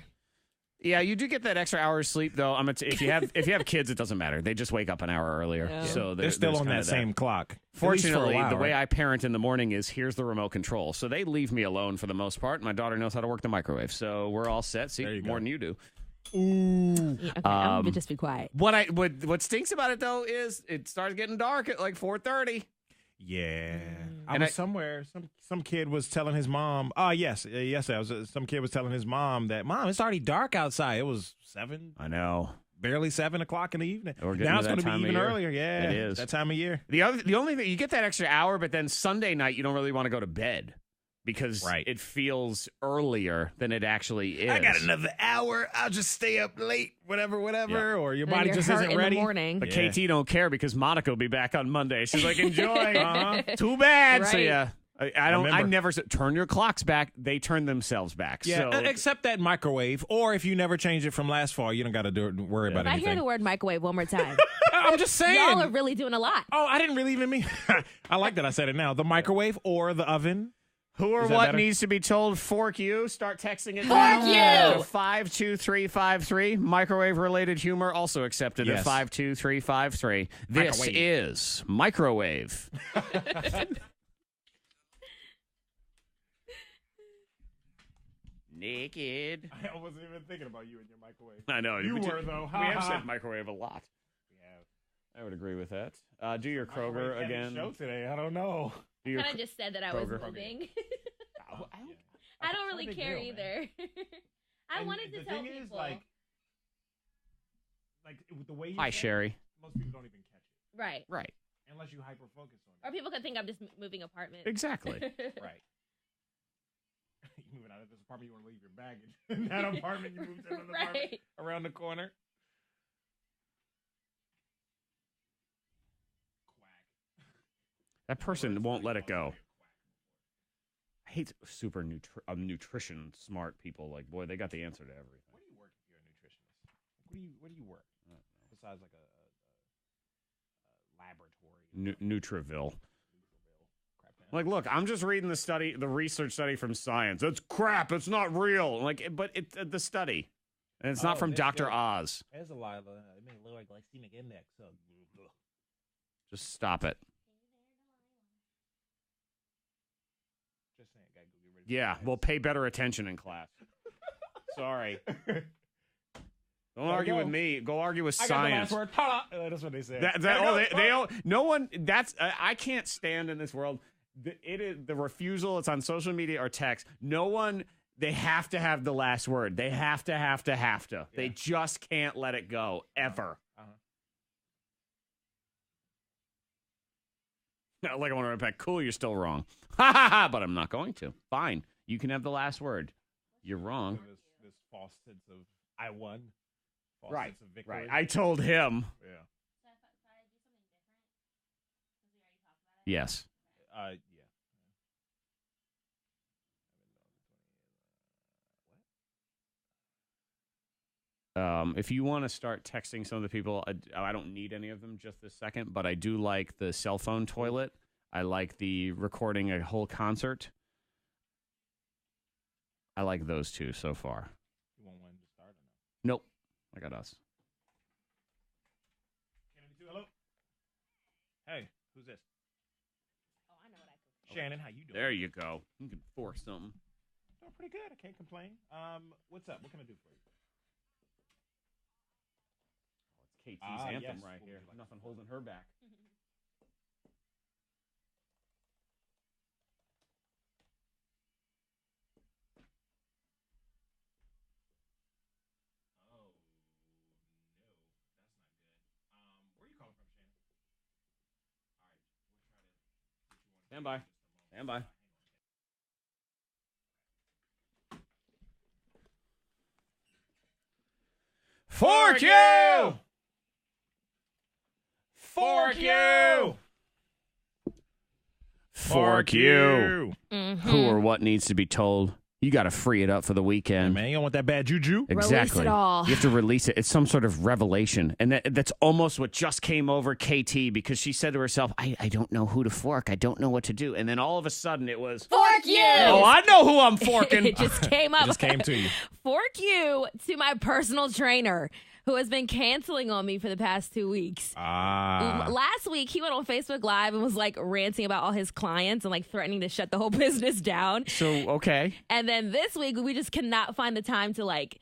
Speaker 1: Yeah, you do get that extra hour of sleep though. If you have kids, it doesn't matter. They just wake up an hour earlier.
Speaker 5: Yeah.
Speaker 1: So
Speaker 2: They're still
Speaker 1: there's
Speaker 2: on
Speaker 1: kinda
Speaker 2: that same clock. At least for a
Speaker 1: Fortunately,
Speaker 2: while,
Speaker 1: the way
Speaker 2: right?
Speaker 1: I parent in the morning is here's the remote control. So they leave me alone for the most part. My daughter knows how to work the microwave. So we're all set. See,
Speaker 2: There you go.
Speaker 1: more than you do.
Speaker 2: Ooh.
Speaker 5: Okay, I'm gonna just be quiet.
Speaker 1: What stinks about it though is it starts getting dark at like 4:30.
Speaker 2: Yeah.
Speaker 1: And
Speaker 2: I was somewhere. Some kid was telling his mom. Some kid was telling his mom that, Mom, it's already dark outside. It was 7.
Speaker 1: I know.
Speaker 2: Barely 7 o'clock in the evening.
Speaker 1: We're getting
Speaker 2: Now
Speaker 1: to
Speaker 2: it's
Speaker 1: that
Speaker 2: going to be
Speaker 1: time of
Speaker 2: even
Speaker 1: year.
Speaker 2: earlier. Yeah,
Speaker 1: It is.
Speaker 2: that time of year.
Speaker 1: The only thing, you get that extra hour, but then Sunday night you don't really want to go to bed because it feels earlier than it actually is.
Speaker 2: I got another hour. I'll just stay up late. Whatever.
Speaker 1: Yeah.
Speaker 2: Or your
Speaker 5: And then
Speaker 2: body
Speaker 5: you're
Speaker 2: just
Speaker 5: hurt
Speaker 2: isn't
Speaker 5: in the
Speaker 2: ready.
Speaker 5: morning.
Speaker 1: But
Speaker 2: Yeah.
Speaker 1: KT don't care because Monica will be back on Monday. She's like, enjoy. Too bad. So
Speaker 5: Right.
Speaker 1: yeah, I don't. I
Speaker 2: Remember.
Speaker 1: never said turn your clocks back. They turn themselves back.
Speaker 2: Yeah,
Speaker 1: So
Speaker 2: except that microwave. Or if you never change it from last fall, you don't got to worry about
Speaker 5: If I
Speaker 2: anything.
Speaker 5: hear the word microwave one more time,
Speaker 2: I'm just saying.
Speaker 5: y'all are really doing a lot.
Speaker 2: Oh, I didn't really even mean. I like that I said it now. The microwave or the oven.
Speaker 1: who or
Speaker 2: Is that
Speaker 1: what
Speaker 2: better?
Speaker 1: needs to be told? Fork you. Start texting it.
Speaker 5: Fork
Speaker 1: now
Speaker 5: you!
Speaker 1: to 52353. Microwave related humor also accepted
Speaker 2: Yes.
Speaker 1: at 52353. This
Speaker 2: Microwave.
Speaker 1: is microwave. Naked.
Speaker 2: I wasn't even thinking about you and your microwave.
Speaker 1: I know.
Speaker 2: You
Speaker 1: We
Speaker 2: were, though.
Speaker 1: We have
Speaker 2: Ha, ha.
Speaker 1: said microwave a lot. I would agree with that. Do your Kroger
Speaker 2: Microwave had the
Speaker 1: again.
Speaker 2: Show today. I don't know.
Speaker 1: Do your
Speaker 4: Kind of just said that I was
Speaker 1: Kroger.
Speaker 4: moving.
Speaker 1: Oh,
Speaker 4: I don't really
Speaker 2: big
Speaker 4: care
Speaker 2: deal,
Speaker 4: either. I
Speaker 2: And
Speaker 4: wanted to
Speaker 2: the
Speaker 4: tell
Speaker 2: thing
Speaker 4: people.
Speaker 2: is, like the way you
Speaker 1: Hi,
Speaker 2: say it,
Speaker 1: Sherry.
Speaker 2: most people don't even catch it
Speaker 4: Right.
Speaker 1: Right.
Speaker 2: unless you hyper focus on
Speaker 4: Or people could think I'm just moving apartments.
Speaker 1: Exactly.
Speaker 2: it. Right. You moving out of this apartment, you want to leave your baggage. In that apartment, you moved to another apartment
Speaker 4: Right.
Speaker 2: around the corner.
Speaker 1: That person won't let it go. I hate super nutrition smart people. Like, boy, they got the answer to everything.
Speaker 2: Where do you work if you're a nutritionist? Where do you work? Besides like a laboratory.
Speaker 1: Nutraville. Like, look, I'm just reading the research study from Science. It's crap. It's not real. Like, but it's the study, and it's not from Dr. Oz.
Speaker 2: There's a lot of it may lower glycemic index. So.
Speaker 1: Just stop it.
Speaker 2: Just saying, gotta go get rid of
Speaker 1: Yeah, we'll pay better attention in class. Sorry. Don't argue with me. Go argue with Science.
Speaker 2: I got the last word. That's what they say.
Speaker 1: No one. I can't stand in this world. It is the refusal. It's on social media or text. No one. They have to have the last word. They have to. Yeah. They just can't let it go ever. Like I want to write back. Cool, you're still wrong. Ha ha ha. But I'm not going to. Fine. You can have the last word. You're wrong.
Speaker 2: This false sense of I won. False
Speaker 1: Right.
Speaker 2: Sense of victory.
Speaker 1: Right. I told him.
Speaker 2: Yeah.
Speaker 1: Yes.
Speaker 2: Yeah.
Speaker 1: If you want to start texting some of the people, I don't need any of them just this second, but I do like the cell phone toilet. I like the recording a whole concert. I like those two so far.
Speaker 2: You want one to start or no?
Speaker 1: Nope. I got us.
Speaker 2: K92, hello. Hey, who's this?
Speaker 4: Oh, I know what I could.
Speaker 2: Shannon, how you doing?
Speaker 1: There you go. You can force something.
Speaker 2: Doing pretty good. I can't complain. What's up? What can I do for you?
Speaker 1: KT's anthem
Speaker 2: yes.
Speaker 1: right here. Nothing holding her back.
Speaker 2: Oh, no. That's not good. Where are you calling from, Shannon? All right. We'll try to get you on.
Speaker 1: Stand by. Stand by. Fork you! Fork you! Fork you!
Speaker 5: Mm-hmm.
Speaker 1: Who or what needs to be told? You got to free it up for the weekend.
Speaker 2: Man, you don't want that bad juju?
Speaker 1: Exactly.
Speaker 5: Release it all.
Speaker 1: You have to release it. It's some sort of revelation. And that's almost what just came over KT because she said to herself, I don't know who to fork. I don't know what to do. And then all of a sudden it was,
Speaker 5: Fork you!
Speaker 1: oh, I know who I'm forking.
Speaker 5: It just came up.
Speaker 2: It just came to you.
Speaker 5: Fork you to my personal trainer who has been canceling on me for the past 2 weeks. Last week, he went on Facebook Live and was like ranting about all his clients and like threatening to shut the whole business down.
Speaker 1: So, okay.
Speaker 5: And then this week, we just cannot find the time to like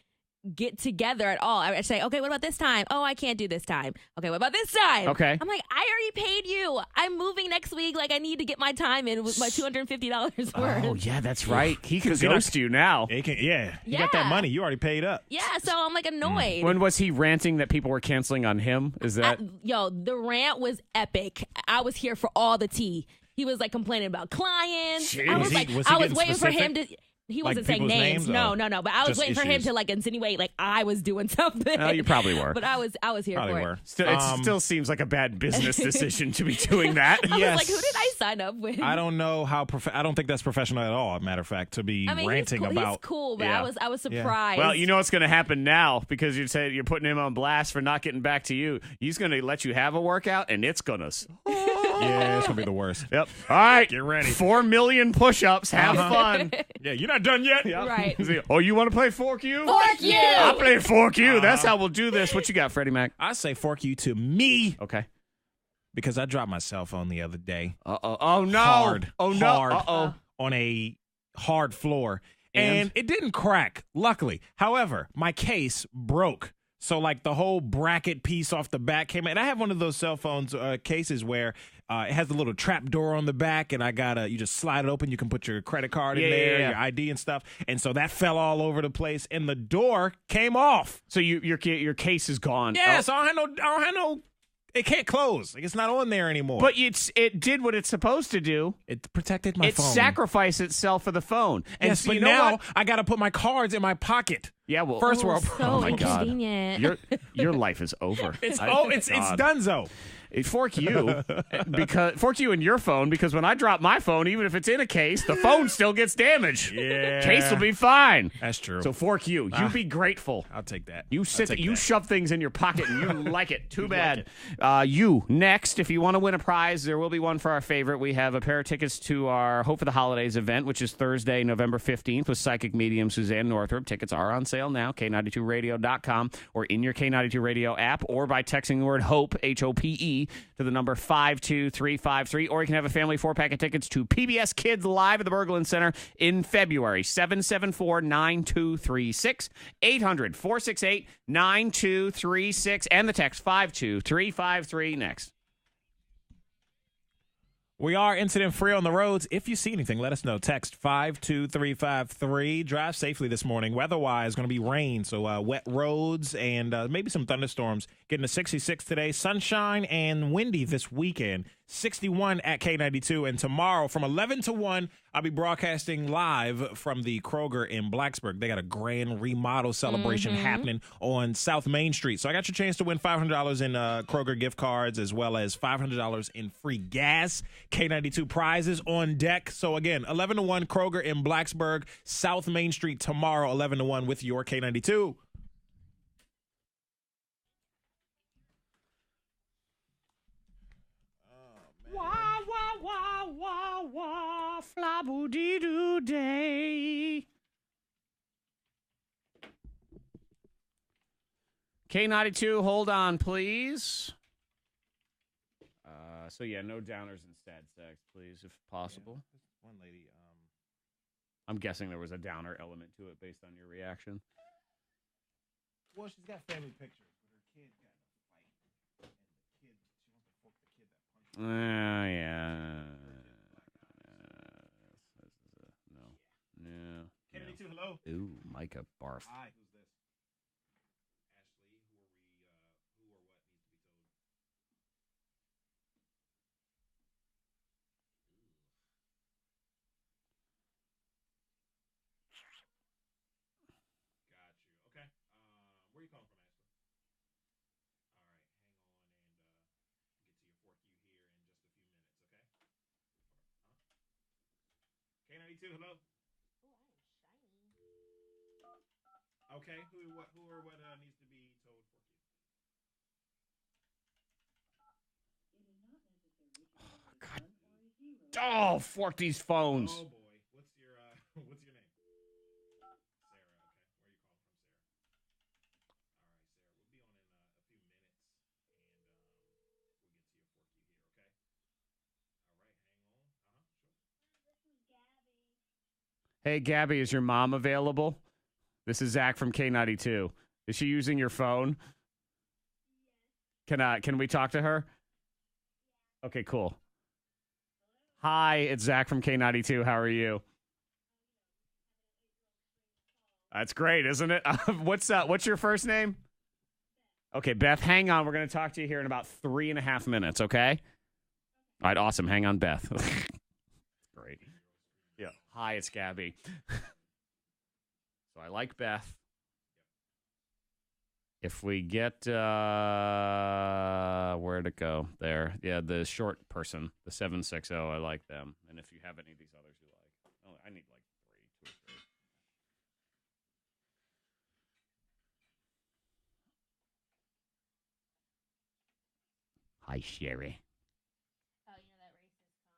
Speaker 5: get together at all. I say, okay, what about this time? Oh, I can't do this time. Okay, what about this time?
Speaker 1: Okay.
Speaker 5: I'm like, I already paid you. I'm moving next week. Like, I need to get my time in with my $250 worth.
Speaker 1: Oh, yeah, that's right. He can ghost you now.
Speaker 2: You got that money. You already paid up.
Speaker 5: Yeah, so I'm like annoyed.
Speaker 1: When was he ranting that people were canceling on him? Is that?
Speaker 5: The rant was epic. I was here for all the tea. He was like complaining about clients.
Speaker 1: Jeez.
Speaker 5: I was waiting for him to. He
Speaker 2: Like
Speaker 5: wasn't saying
Speaker 2: people's
Speaker 5: names.
Speaker 2: names?
Speaker 5: No. But I was
Speaker 2: Just
Speaker 5: waiting for him
Speaker 2: issues.
Speaker 5: to like insinuate like I was doing something.
Speaker 1: Oh, you probably were.
Speaker 5: But I was here
Speaker 2: Probably
Speaker 5: for
Speaker 2: were.
Speaker 5: it.
Speaker 1: It still seems like a bad business decision to be doing that.
Speaker 5: I
Speaker 2: Yes.
Speaker 5: was like, who did I sign up with?
Speaker 2: I don't know how. I don't think that's professional at all. Matter of fact, to be ranting
Speaker 5: he's
Speaker 2: about.
Speaker 5: He's cool, but
Speaker 1: Yeah.
Speaker 5: I was surprised.
Speaker 1: Well, you know what's going to happen now because you said you're putting him on blast for not getting back to you. He's going to let you have a workout, and it's going to.
Speaker 2: Yeah, it's gonna be the worst.
Speaker 1: Yep. All right.
Speaker 2: Get ready.
Speaker 1: 4 million push-ups. Have fun.
Speaker 2: Yeah, you're not done yet.
Speaker 1: Yep.
Speaker 5: Right.
Speaker 1: Oh, you want to play Fork You?
Speaker 5: Fork you!
Speaker 1: I'll play Fork You. That's how we'll do this. What you got, Freddie Mac?
Speaker 2: I say fork you to me
Speaker 1: Okay.
Speaker 2: because I dropped my cell phone the other day.
Speaker 1: Uh-oh. Oh, no.
Speaker 2: Hard.
Speaker 1: Oh, no.
Speaker 2: Hard.
Speaker 1: Uh-oh.
Speaker 2: On a hard floor.
Speaker 1: And?
Speaker 2: And it didn't crack, luckily. However, my case broke. So, like, the whole bracket piece off the back came out. And I have one of those cell phones cases where it has a little trap door on the back, and you just slide it open. You can put your credit card in there, your ID and stuff. And so that fell all over the place, and the door came off.
Speaker 1: So your case is gone.
Speaker 2: Yeah,
Speaker 1: Oh.
Speaker 2: so I don't have no. It can't close. Like, it's not on there anymore.
Speaker 1: But it did what it's supposed to do.
Speaker 2: It protected my
Speaker 1: It
Speaker 2: phone.
Speaker 1: sacrificed itself for the phone. And
Speaker 2: Yes,
Speaker 1: so
Speaker 2: but
Speaker 1: you know
Speaker 2: now
Speaker 1: what?
Speaker 2: I got to put my cards in my pocket.
Speaker 1: Yeah, well,
Speaker 2: First world
Speaker 5: so
Speaker 2: problem.
Speaker 1: Oh my God.
Speaker 5: inconvenient.
Speaker 1: Your life is over.
Speaker 2: It's
Speaker 1: God.
Speaker 2: donezo.
Speaker 1: Fork you and your phone, because when I drop my phone, even if it's in a case, the phone still gets damaged.
Speaker 2: Yeah.
Speaker 1: Case will be fine.
Speaker 2: That's true.
Speaker 1: So fork you. You be grateful.
Speaker 2: I'll take that.
Speaker 1: You shove things in your pocket and you like it. Too bad.
Speaker 2: Like
Speaker 1: You next. If you want to win a prize, there will be one for our favorite. We have a pair of tickets to our Hope for the Holidays event, which is Thursday, November 15th with psychic medium Suzanne Northrup. Tickets are on sale now, K92radio.com, or in your K92 Radio app, or by texting the word HOPE, H-O-P-E, to the number 52353, or you can have a family 4-pack of tickets to PBS Kids Live at the Berglund Center in February. 774-9236, 800-468-9236, and the text 52353 next.
Speaker 2: We are incident free on the roads. If you see anything, let us know. Text 52353. Drive safely this morning. Weather-wise, going to be rain, so wet roads and maybe some thunderstorms. Getting to 66 today. Sunshine and windy this weekend. 61 at K92. And tomorrow from 11 to 1, I'll be broadcasting live from the Kroger in Blacksburg. They got a grand remodel celebration happening on South Main Street. So I got your chance to win $500 in Kroger gift cards, as well as $500 in free gas. K92 prizes on deck. So again, 11 to 1, Kroger in Blacksburg, South Main Street tomorrow, 11 to 1 with your K92.
Speaker 10: Wah, wah, wah, wah, wah, flaboo-dee-doo day.
Speaker 1: K92, hold on, please. So yeah, no downers and sad sex, please, if possible.
Speaker 2: Yeah, one lady.
Speaker 1: I'm guessing there was a downer element to it based on your reaction.
Speaker 2: Well, she's got family pictures, but her kid got in a fight, and she wants to fork the kid that punched her.
Speaker 1: Yeah. No.
Speaker 2: K92, hello.
Speaker 1: Ooh, Micah barf.
Speaker 2: Hi, who's this? Ashley, who or what needs to be told? Got you. Okay. Where are you calling from, Ashley? All right, hang on and get to your fork you here in just a few minutes, okay? K92, hello. Okay, who or what needs to be told for you?
Speaker 1: Oh, fork these phones.
Speaker 2: Oh boy, what's your name? Sarah. Okay, where are you calling from, Sarah? All right, Sarah, we'll be on in a few minutes, and we'll get to your fork you here. Okay. All right, hang on. Sure.
Speaker 1: Hey, Gabby, is your mom available? This is Zach from K92. Is she using your phone? Can we talk to her? Okay, cool. Hi, it's Zach from K92. How are you? That's great, isn't it? What's your first name? Okay, Beth, hang on. We're going to talk to you here in about 3.5 minutes, okay? All right, awesome. Hang on, Beth. Great. Yeah. Hi, it's Gabby. So I like Beth. If we get where'd it go? There. Yeah, the short person, the 760, I like them. And if you have any of these others you like. Oh, I need like 2 or 3. Hi, Sherry.
Speaker 4: Oh, you know that racist comment?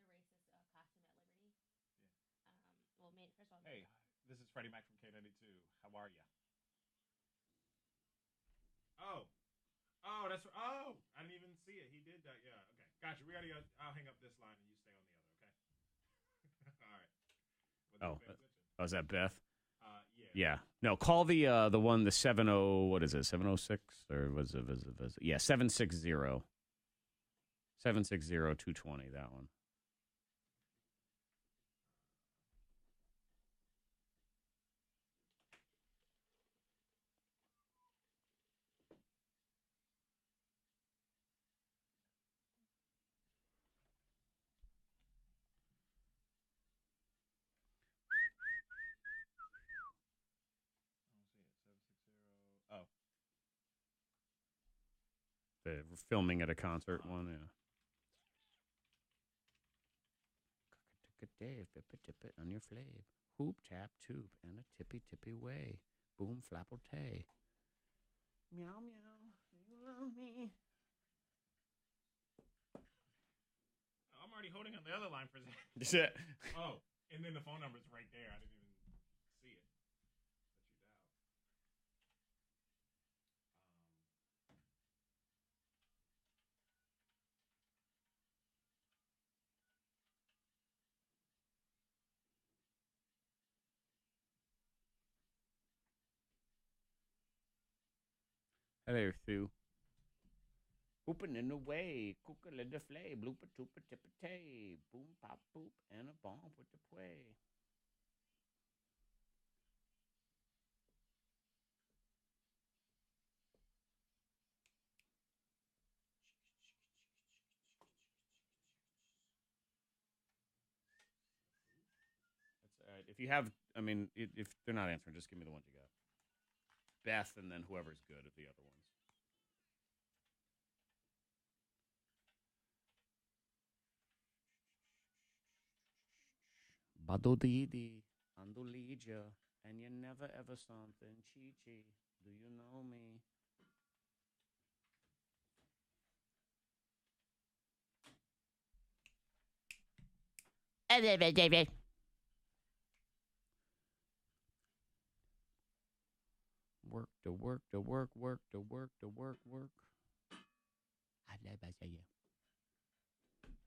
Speaker 4: The racist costume at Liberty? Well, first of all,
Speaker 2: Hey, this is Freddie Mac from K92. How are ya? Oh, that's right. Oh, I didn't even see it. He did that. Yeah. Okay. Gotcha. I'll hang up this line and you stay on the other. Okay. All right.
Speaker 1: Is that Beth?
Speaker 2: Yeah.
Speaker 1: Yeah. No, call the one, the 70, what is it, 706? Or was it? Yeah, 760. 760-220, that one. The filming at a concert one, yeah. Dip it on your flave. Hoop, tap, tube, and a tippy way. Boom, flapple, tay. Meow, meow. You love me.
Speaker 2: I'm already holding on the other line for that.
Speaker 1: That's it.
Speaker 2: Oh, and then the phone number's right there. I didn't even see it.
Speaker 1: Hello, Sue. Hooping in the way, cooker let the flay, blooper tooper tipper tay, boom pop boop, and a bomb with the play. That's all right. If you have, I mean, if they're not answering, just give me the ones you got. Beth, and then whoever's good at the other ones. Badodidi, Andolija, and you never ever something. Chi-chi, do you know me? Work to work to work, work to work to work, work.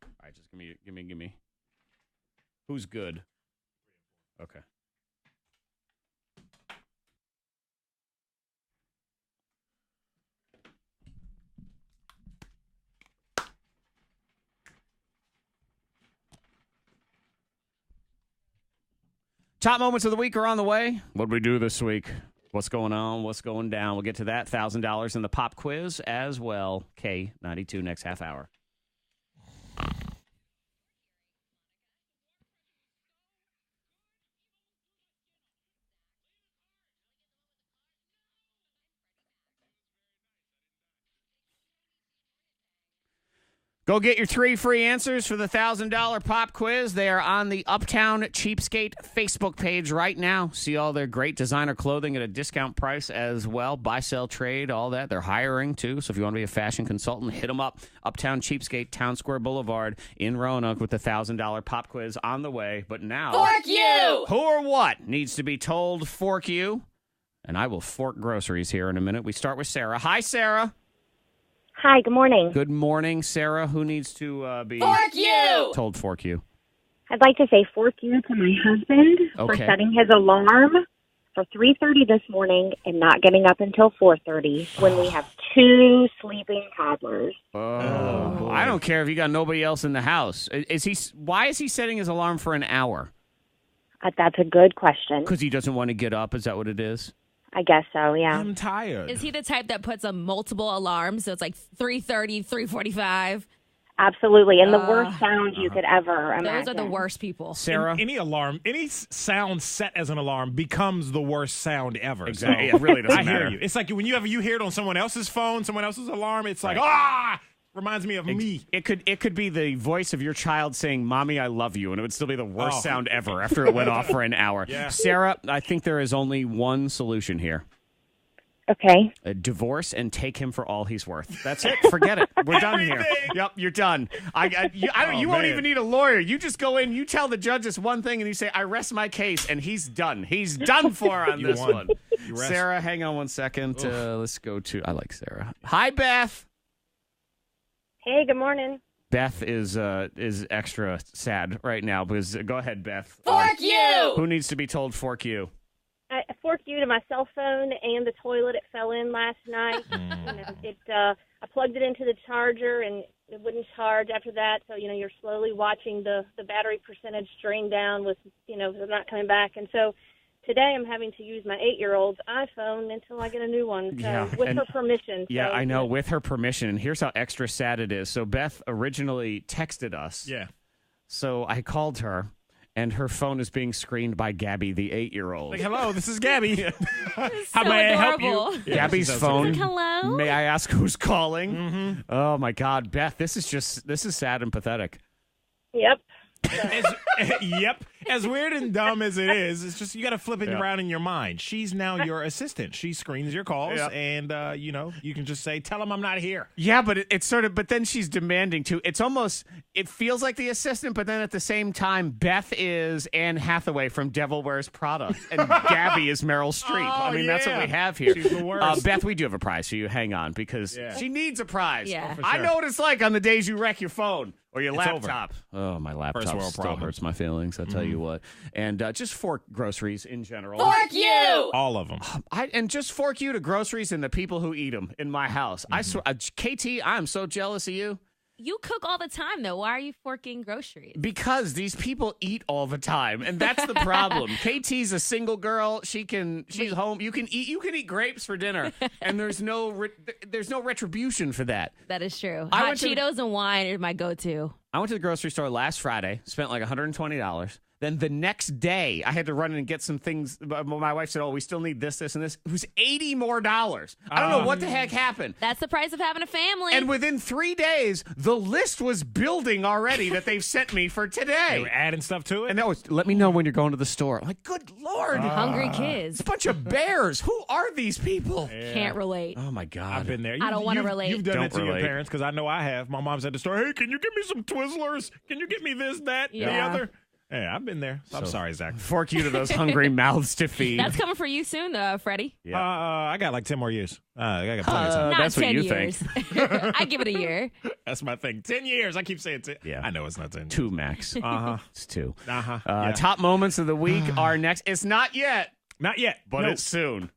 Speaker 1: All right, just give me. Who's good? Okay. Top moments of the week are on the way. What did we do this week? What's going on? What's going down? We'll get to that. $1,000 in the pop quiz as well. K92 next half hour. Go get your 3 free answers for the $1,000 pop quiz. They are on the Uptown Cheapskate Facebook page right now. See all their great designer clothing at a discount price as well. Buy, sell, trade, all that. They're hiring, too. So if you want to be a fashion consultant, hit them up. Uptown Cheapskate, Town Square Boulevard in Roanoke with the $1,000 pop quiz on the way. But now...
Speaker 12: Fork you!
Speaker 1: Who or what needs to be told fork you? And I will fork groceries here in a minute. We start with Sarah. Hi, Sarah.
Speaker 13: Hi, good morning.
Speaker 1: Good morning, Sarah. Who needs to be
Speaker 12: Fork you!
Speaker 1: told fork you?
Speaker 13: I'd like to say fork you to my husband for
Speaker 1: Okay.
Speaker 13: setting his alarm for 3:30 this morning and not getting up until 4:30 when we have 2 sleeping toddlers.
Speaker 1: Oh, I don't care if you got nobody else in the house. Why is he setting his alarm for an hour?
Speaker 13: That's a good question.
Speaker 1: Because he doesn't want to get up. Is that what it is?
Speaker 13: I guess so, yeah.
Speaker 2: I'm tired.
Speaker 5: Is he the type that puts on multiple alarms? So it's like 3:30, 3:45.
Speaker 13: Absolutely, and the worst sound you could ever imagine.
Speaker 5: Those are the worst people.
Speaker 1: Sarah?
Speaker 2: Any alarm, any sound set as an alarm becomes the worst sound ever.
Speaker 1: Exactly.
Speaker 2: So
Speaker 1: It really doesn't
Speaker 2: I hear
Speaker 1: matter.
Speaker 2: you. It's like whenever you hear it on someone else's phone, someone else's alarm, it's like, reminds me of me.
Speaker 1: It could be the voice of your child saying, "Mommy, I love you," and it would still be the worst sound ever after it went off for an hour.
Speaker 2: Yeah.
Speaker 1: Sarah, I think there is only one solution here.
Speaker 13: Okay.
Speaker 1: Divorce and take him for all he's worth. That's it. Forget it. We're done here. Yep, you're done. You won't even need a lawyer. You just go in, you tell the judge this one thing, and you say, "I rest my case," and he's done. He's done for on
Speaker 2: You
Speaker 1: this
Speaker 2: won.
Speaker 1: one.
Speaker 2: You rest.
Speaker 1: Sarah, hang on one second. Let's go to, I like Sarah. Hi, Beth.
Speaker 13: Hey, good morning.
Speaker 1: Beth is extra sad right now because go ahead, Beth.
Speaker 12: Fork you!
Speaker 1: Who needs to be told fork you?
Speaker 13: I forked you to my cell phone and the toilet it fell in last night. I plugged it into the charger and it wouldn't charge after that. So, you're slowly watching the battery percentage drain down with, they're not coming back. And so today I'm having to use my 8-year-old's iPhone until I get a new one. So with her permission.
Speaker 1: Yeah,
Speaker 13: So,
Speaker 1: I know, with her permission. And here's how extra sad it is. So Beth originally texted us.
Speaker 2: Yeah.
Speaker 1: So I called her. and her phone is being screened by Gabby, the 8-year-old.
Speaker 2: Like, hello, this is Gabby. How
Speaker 5: so
Speaker 2: may I help
Speaker 5: adorable.
Speaker 2: you?
Speaker 1: Gabby's phone.
Speaker 5: Like, hello?
Speaker 1: May I ask who's calling?
Speaker 2: Mm-hmm.
Speaker 1: Oh my God, Beth, this is sad and pathetic.
Speaker 13: Yep.
Speaker 2: Yep. As weird and dumb as it is, it's just you got to flip it around in your mind. She's now your assistant. She screens your calls, and you can just say, "Tell them I'm not here."
Speaker 1: Yeah, but it's sort of. But then she's demanding too. It's almost. It feels like the assistant, but then at the same time, Beth is Anne Hathaway from Devil Wears Prada, and Gabby is Meryl Streep. I mean, that's what we have here.
Speaker 2: She's the worst.
Speaker 1: Beth, we do have a prize for you. Hang on, because she needs a prize.
Speaker 5: Yeah.
Speaker 2: For
Speaker 1: I
Speaker 2: sure.
Speaker 1: know what it's like on the days you wreck your phone or your
Speaker 2: It's
Speaker 1: laptop. Oh, my laptop
Speaker 2: First world
Speaker 1: still
Speaker 2: problem.
Speaker 1: hurts my feelings. I tell you what. And just fork groceries in general.
Speaker 12: Fork you!
Speaker 2: All of them.
Speaker 1: And just fork you to groceries and the people who eat them in my house. I swear, KT, I'm so jealous of you.
Speaker 5: You cook all the time, though. Why are you forking groceries?
Speaker 1: Because these people eat all the time, and that's the problem. KT's a single girl. She's home. You can eat grapes for dinner, and there's no retribution for that.
Speaker 5: That is true.
Speaker 1: I
Speaker 5: Hot
Speaker 1: went to-
Speaker 5: Cheetos and wine is my go-to.
Speaker 1: I went to the grocery store last Friday, spent like $120. Then the next day, I had to run in and get some things. My wife said, "Oh, we still need this, this, and this." It was $80 more. I don't know what the heck happened.
Speaker 5: That's the price of having a family.
Speaker 1: And within 3 days, the list was building already that they've sent me for
Speaker 2: They
Speaker 1: today.
Speaker 2: were adding stuff to it.
Speaker 1: And that was, let me know when you're going to the store. I'm like, good Lord.
Speaker 5: Hungry kids.
Speaker 1: It's a bunch of bears. Who are these people?
Speaker 5: Can't relate.
Speaker 1: Oh, my God.
Speaker 2: I've been there.
Speaker 5: I don't wanna relate.
Speaker 2: You've done
Speaker 1: Don't
Speaker 2: it to
Speaker 1: relate.
Speaker 2: your parents because I know I have. My mom's at the store. Hey, can you get me some Twizzlers? Can you get me this, that, the
Speaker 5: Yeah.
Speaker 2: other? Hey, I've been there. I'm sorry, Zach.
Speaker 1: Fork you to those hungry mouths to feed.
Speaker 5: That's coming for you soon, Freddie.
Speaker 2: I got like 10 more years. I got plenty of time.
Speaker 5: Not
Speaker 1: that's what
Speaker 5: 10
Speaker 1: you
Speaker 5: years.
Speaker 1: think.
Speaker 5: I give it a year.
Speaker 2: That's my thing. 10 years. I keep saying 10.
Speaker 1: Yeah.
Speaker 2: I know it's not 10.
Speaker 1: 2 max.
Speaker 2: Uh-huh.
Speaker 1: It's 2.
Speaker 2: Uh-huh. Yeah.
Speaker 1: Top moments of the week are next. It's not yet,
Speaker 2: Not yet.
Speaker 1: but
Speaker 2: Nope.
Speaker 1: it's soon.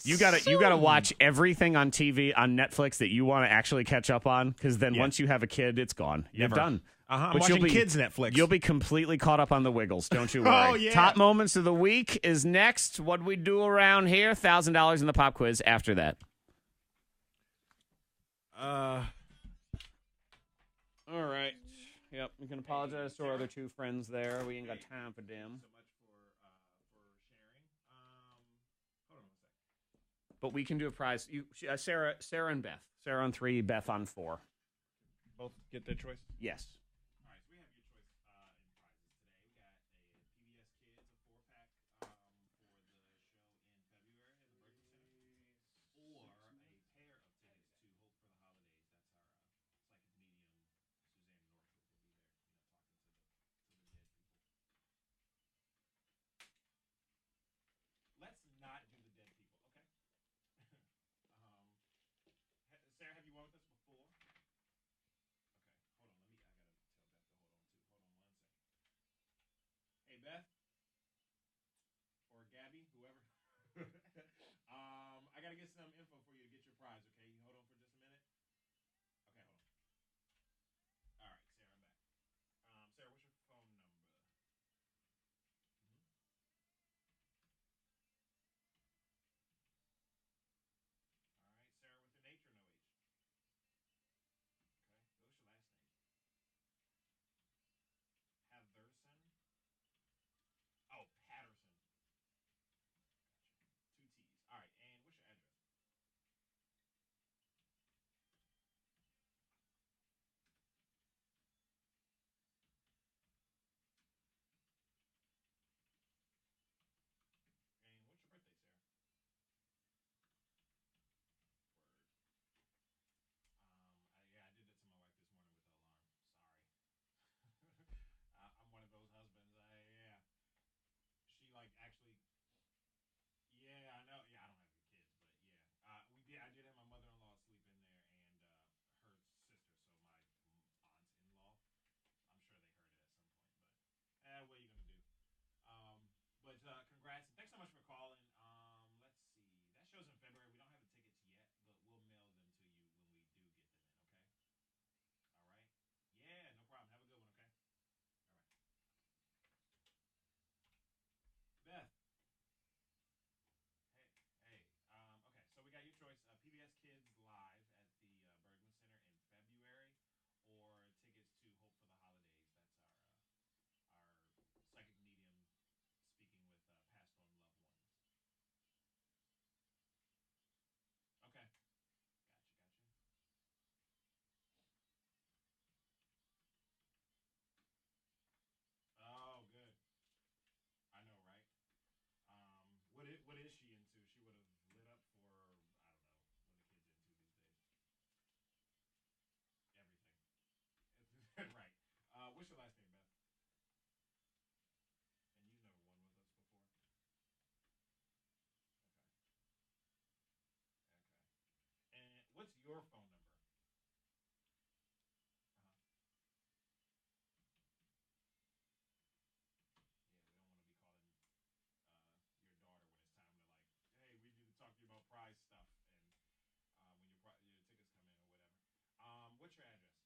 Speaker 1: You gotta watch everything on TV on Netflix that you want to actually catch up on, because then once you have a kid, it's gone. You're
Speaker 2: Never.
Speaker 1: done.
Speaker 2: I'm
Speaker 1: But
Speaker 2: watching kids Netflix.
Speaker 1: You'll be completely caught up on the Wiggles. Don't you worry.
Speaker 2: Oh, yeah.
Speaker 1: Top moments of the week is next. What we do around here? $1,000 in the pop quiz after that. All right. Yep. You can apologize to our other 2 friends there. We ain't got time for them. But we can do a prize. Sarah and Beth. Sarah on 3, Beth on 4.
Speaker 2: Both get their choice.
Speaker 1: Yes.
Speaker 2: All right, so we have your choice in prizes today. We got a PBS Kids, a 4-pack for the show in February at the Birthday Center, or a pair of tickets to Hope for the Holidays. That's our psychic medium, Suzanne Northrop, will be there, talking to the dead people. Let's not do the dead people, okay? Sarah, have you won with us before? Hey, Beth, or Gabby, whoever. I got to get some info for you to get your prize, okay? You hold on for just a minute? Okay, hold on. All right, Sarah, I'm back. Sarah, what's your phone number? All right, Sarah, with an H or no H? Okay, what's your last name? Heatherson? Oh, Patterson. Gotcha. 2 T's. All right, and what's your address? What is she into? She would have lit up for, I don't know, what the kid's into these days. Everything. Right. What's your last name, Beth? And you've never won with us before. Okay. And what's your phone number? Hey, we need to talk to you about prize stuff, and when your tickets come in or whatever. What's your address?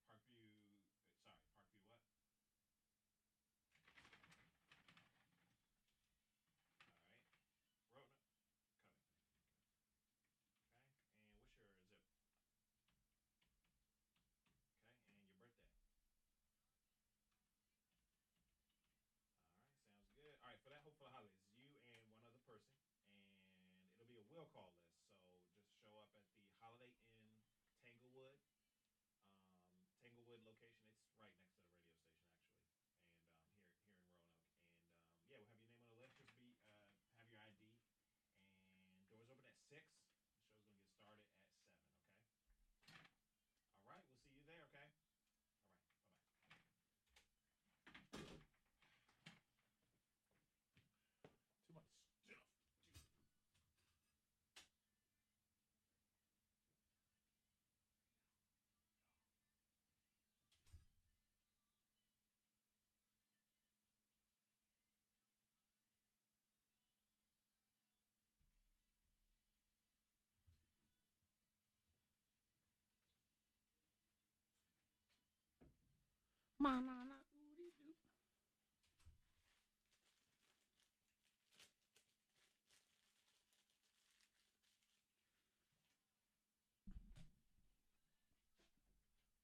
Speaker 2: Parkview. Sorry, Parkview what? All right. Roanoke. Covington. Okay. And what's your zip? Okay. And your birthday. All right. Sounds good. All right. For that hopeful holidays, you and one other person, and it'll be a will call list. So just show up at the Holiday Inn, Tanglewood. Tanglewood location. It's right next to the radio station, actually, and here in Roanoke. And yeah, we'll have your name on the list. Just have your ID, and doors open at 6. The show's gonna get started at 7. Okay. All right. We'll see you there. Okay. All right. Bye bye. Too much stuff.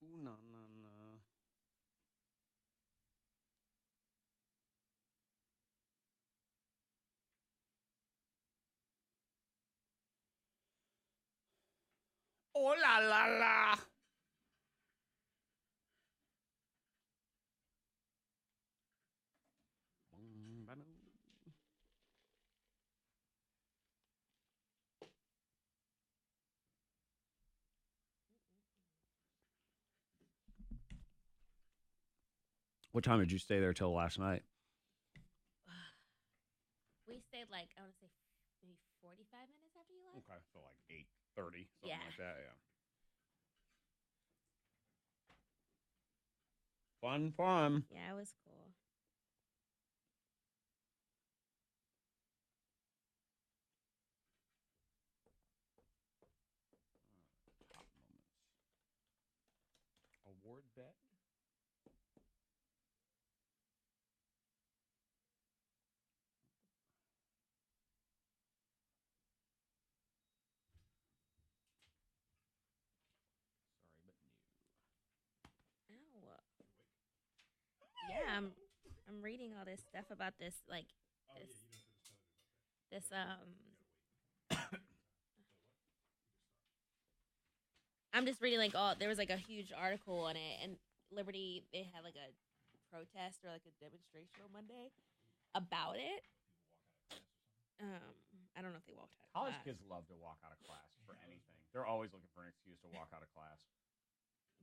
Speaker 1: Ooh, na, na, na. Oh, la, la, la. What time did you stay there till last night?
Speaker 4: We stayed like, I want to say maybe 45 minutes after you left.
Speaker 1: Okay, so like 8:30, something like that, yeah. Fun.
Speaker 4: Yeah, it was cool.
Speaker 1: Top moments. Award bet? Sorry, but no.
Speaker 4: Ow. Yeah, I'm reading all this stuff about this, like, this I'm just reading, like, there was, like, a huge article on it, and Liberty, they had, like, a protest or, like, a demonstration on Monday about it. I don't know if they walked out of
Speaker 1: College
Speaker 4: class.
Speaker 1: kids love to walk out of class for anything. They're always looking for an excuse to walk out of class.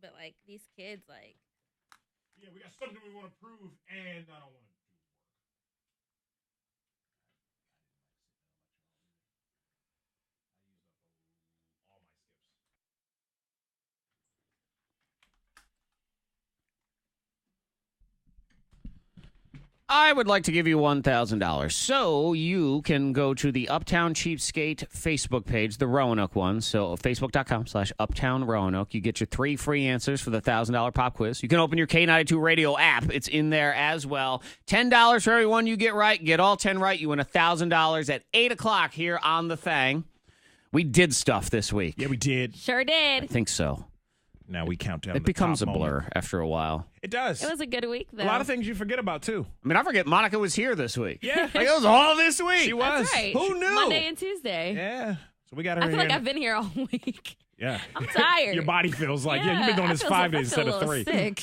Speaker 4: But, like, these kids, like...
Speaker 2: Yeah, we got something we want to prove, and I don't want to do work. I used up all my skips.
Speaker 1: I would like to give you $1,000. So you can go to the Uptown Cheapskate Facebook page, the Roanoke one. So facebook.com/Uptown Roanoke. You get your 3 free answers for the $1,000 pop quiz. You can open your K92 radio app. It's in there as well. $10 for every one you get right. Get all 10 right. You win $1,000 at 8 o'clock here on the Thang. We did stuff this week.
Speaker 2: Yeah, we did.
Speaker 5: Sure did.
Speaker 1: I think so.
Speaker 2: Now we count down.
Speaker 1: It becomes a blur after a while.
Speaker 2: It does.
Speaker 5: It was a good week, though.
Speaker 2: A lot of things you forget about, too.
Speaker 1: I mean, I forget Monica was here this week.
Speaker 2: Yeah.
Speaker 1: Like, it was all this week.
Speaker 2: She was.
Speaker 5: That's right.
Speaker 1: Who knew?
Speaker 5: Monday and Tuesday.
Speaker 2: Yeah. So we got her
Speaker 5: I feel
Speaker 2: here.
Speaker 5: like I've been here all week.
Speaker 2: Yeah.
Speaker 5: I'm tired.
Speaker 2: Your body feels like, you've been doing this 5 days instead of 3.
Speaker 5: Sick.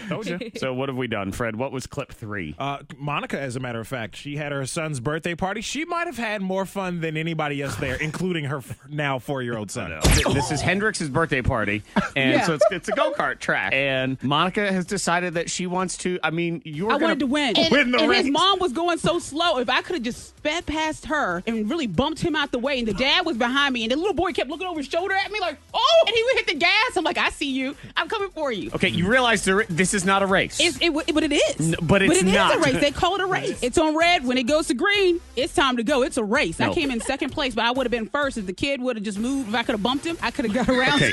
Speaker 2: Told you.
Speaker 1: So what have we done, Fred? What was clip 3?
Speaker 2: Monica, as a matter of fact, she had her son's birthday party. She might have had more fun than anybody else there, including her now 4-year-old son.
Speaker 1: This is Hendrix's birthday party, and so it's a go-kart track. And Monica has decided that she wants to, I wanted
Speaker 14: to win. And his mom was going so slow. If I could have just sped past her and really bumped him out the way, and the dad was behind me, and the little boy kept looking over his shoulder at me like, oh, and he would hit the gas. I'm like, I see you. I'm coming for you.
Speaker 1: Okay, you realize this is not a race.
Speaker 14: But it is.
Speaker 1: But it
Speaker 14: not. Is a race. They call it a race. It's on red. When it goes to green, it's time to go. It's a race. No. I came in second place, but I would have been first if the kid would have just moved. If I could have bumped him, I could have got around.
Speaker 1: Okay.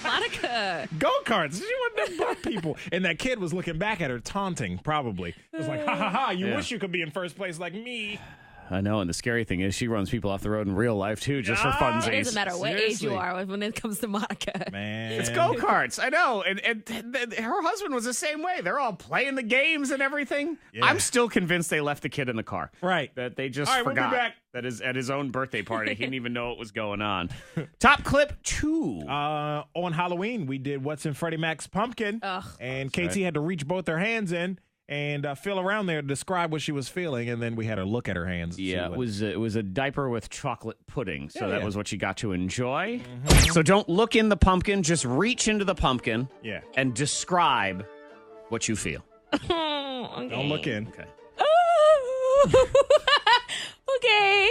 Speaker 5: Monica.
Speaker 2: Go-karts. She wouldn't have bumped people. And that kid was looking back at her, taunting, probably. It was like, ha, ha, ha, you wish you could be in first place like me.
Speaker 1: I know, and the scary thing is she runs people off the road in real life, too, just for funsies.
Speaker 5: It doesn't matter what age you are when it comes to Monica.
Speaker 2: Man.
Speaker 1: It's go-karts, I know. And her husband was the same way. They're all playing the games and everything. Yeah. I'm still convinced they left the kid in the car.
Speaker 2: Right.
Speaker 1: That they just
Speaker 2: forgot.
Speaker 1: We'll be back. That is at his own birthday party. He didn't even know what was going on. Top clip 2.
Speaker 2: On Halloween, we did What's in Freddie Mac's Pumpkin. And KT had to reach both her hands in and feel around there to describe what she was feeling, and then we had her look at her hands.
Speaker 1: Yeah, it was a diaper with chocolate pudding, so that was what she got to enjoy.
Speaker 2: Mm-hmm.
Speaker 1: So don't look in the pumpkin, just reach into the pumpkin and describe what you feel.
Speaker 5: Okay.
Speaker 2: Don't look in.
Speaker 1: Okay.
Speaker 5: Okay.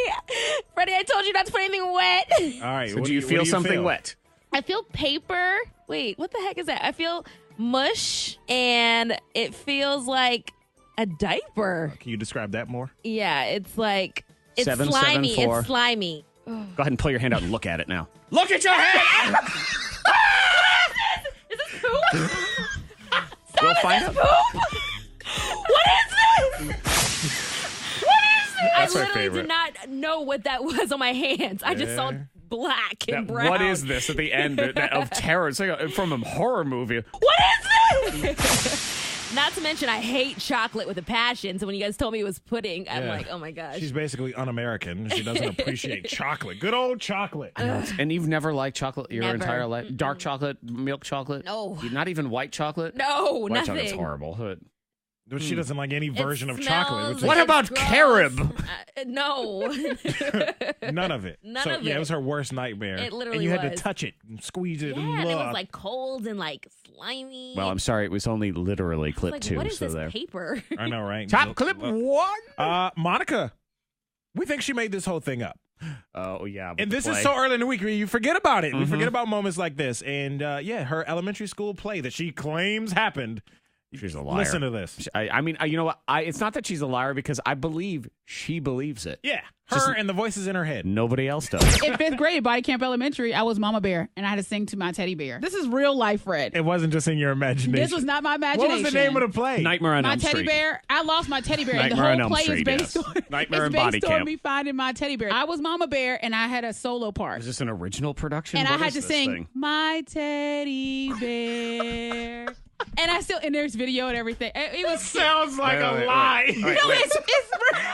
Speaker 5: Freddie, I told you not to put anything wet.
Speaker 2: All right.
Speaker 1: So do you feel something wet?
Speaker 5: I feel paper. Wait, what the heck is that? I feel mush, and it feels like a diaper.
Speaker 2: Can you describe that more?
Speaker 5: Yeah, it's like, it's
Speaker 1: 774.
Speaker 5: It's slimy.
Speaker 1: Go ahead and pull your hand out and look at it now. Look at your hand!
Speaker 5: Is this poop?
Speaker 1: We'll find out.
Speaker 5: Poop? What is this? I literally did not know what that was on my hands. I just saw black and brown.
Speaker 1: What is this at the end of terror? It's like from a horror movie.
Speaker 5: What is this? Not to mention, I hate chocolate with a passion. So when you guys told me it was pudding, I'm like, oh my gosh.
Speaker 2: She's basically un-American. She doesn't appreciate chocolate. Good old chocolate.
Speaker 1: And you've never liked chocolate your entire life?
Speaker 5: Mm-mm.
Speaker 1: Dark chocolate, milk chocolate?
Speaker 5: No.
Speaker 1: Not even white chocolate?
Speaker 5: No,
Speaker 1: white
Speaker 5: nothing.
Speaker 1: chocolate's horrible.
Speaker 2: But she doesn't like any version of chocolate.
Speaker 1: What about carob?
Speaker 5: No.
Speaker 2: None of it.
Speaker 5: None of it.
Speaker 2: Yeah, it was her worst nightmare.
Speaker 5: It literally
Speaker 2: And you had
Speaker 5: was.
Speaker 2: to touch it and squeeze it.
Speaker 5: Yeah,
Speaker 2: and
Speaker 5: and it was like cold and like slimy.
Speaker 1: Well, I'm sorry. It was only literally clip
Speaker 5: like,
Speaker 1: 2.
Speaker 5: what is
Speaker 1: so
Speaker 5: this
Speaker 1: there.
Speaker 5: paper?
Speaker 2: I know, right?
Speaker 1: Top clip 1.
Speaker 2: Monica, we think she made this whole thing up.
Speaker 1: Oh, yeah.
Speaker 2: And this is so early in the week. You forget about it. We forget about moments like this. And her elementary school play that she claims happened.
Speaker 1: She's a liar.
Speaker 2: Listen to this.
Speaker 1: I mean, you know what? It's not that she's a liar because I believe she believes it.
Speaker 2: Yeah. Her and the voices in her head.
Speaker 1: Nobody else does.
Speaker 14: In 5th grade, Body Camp Elementary, I was Mama Bear, and I had to sing to my teddy bear. This is real life, Fred.
Speaker 2: It wasn't just in your imagination.
Speaker 14: This was not my imagination.
Speaker 2: What was the name of the play?
Speaker 1: Nightmare on
Speaker 14: My
Speaker 1: Elm
Speaker 14: teddy
Speaker 1: Street.
Speaker 14: bear. I lost my teddy bear.
Speaker 1: Nightmare
Speaker 14: the
Speaker 1: on
Speaker 14: whole
Speaker 1: Elm
Speaker 14: play
Speaker 1: Street,
Speaker 14: is based
Speaker 1: yes.
Speaker 14: on
Speaker 1: Nightmare
Speaker 14: it's
Speaker 1: in Body
Speaker 14: based on
Speaker 1: Camp.
Speaker 14: me finding my teddy bear. I was Mama Bear, and I had a solo part.
Speaker 1: Is this an original production?
Speaker 14: And
Speaker 1: What
Speaker 14: I had
Speaker 1: is
Speaker 14: to
Speaker 1: this
Speaker 14: sing
Speaker 1: thing?
Speaker 14: my teddy bear. And there's video and everything. It was
Speaker 2: sounds like a lie.
Speaker 14: No, it's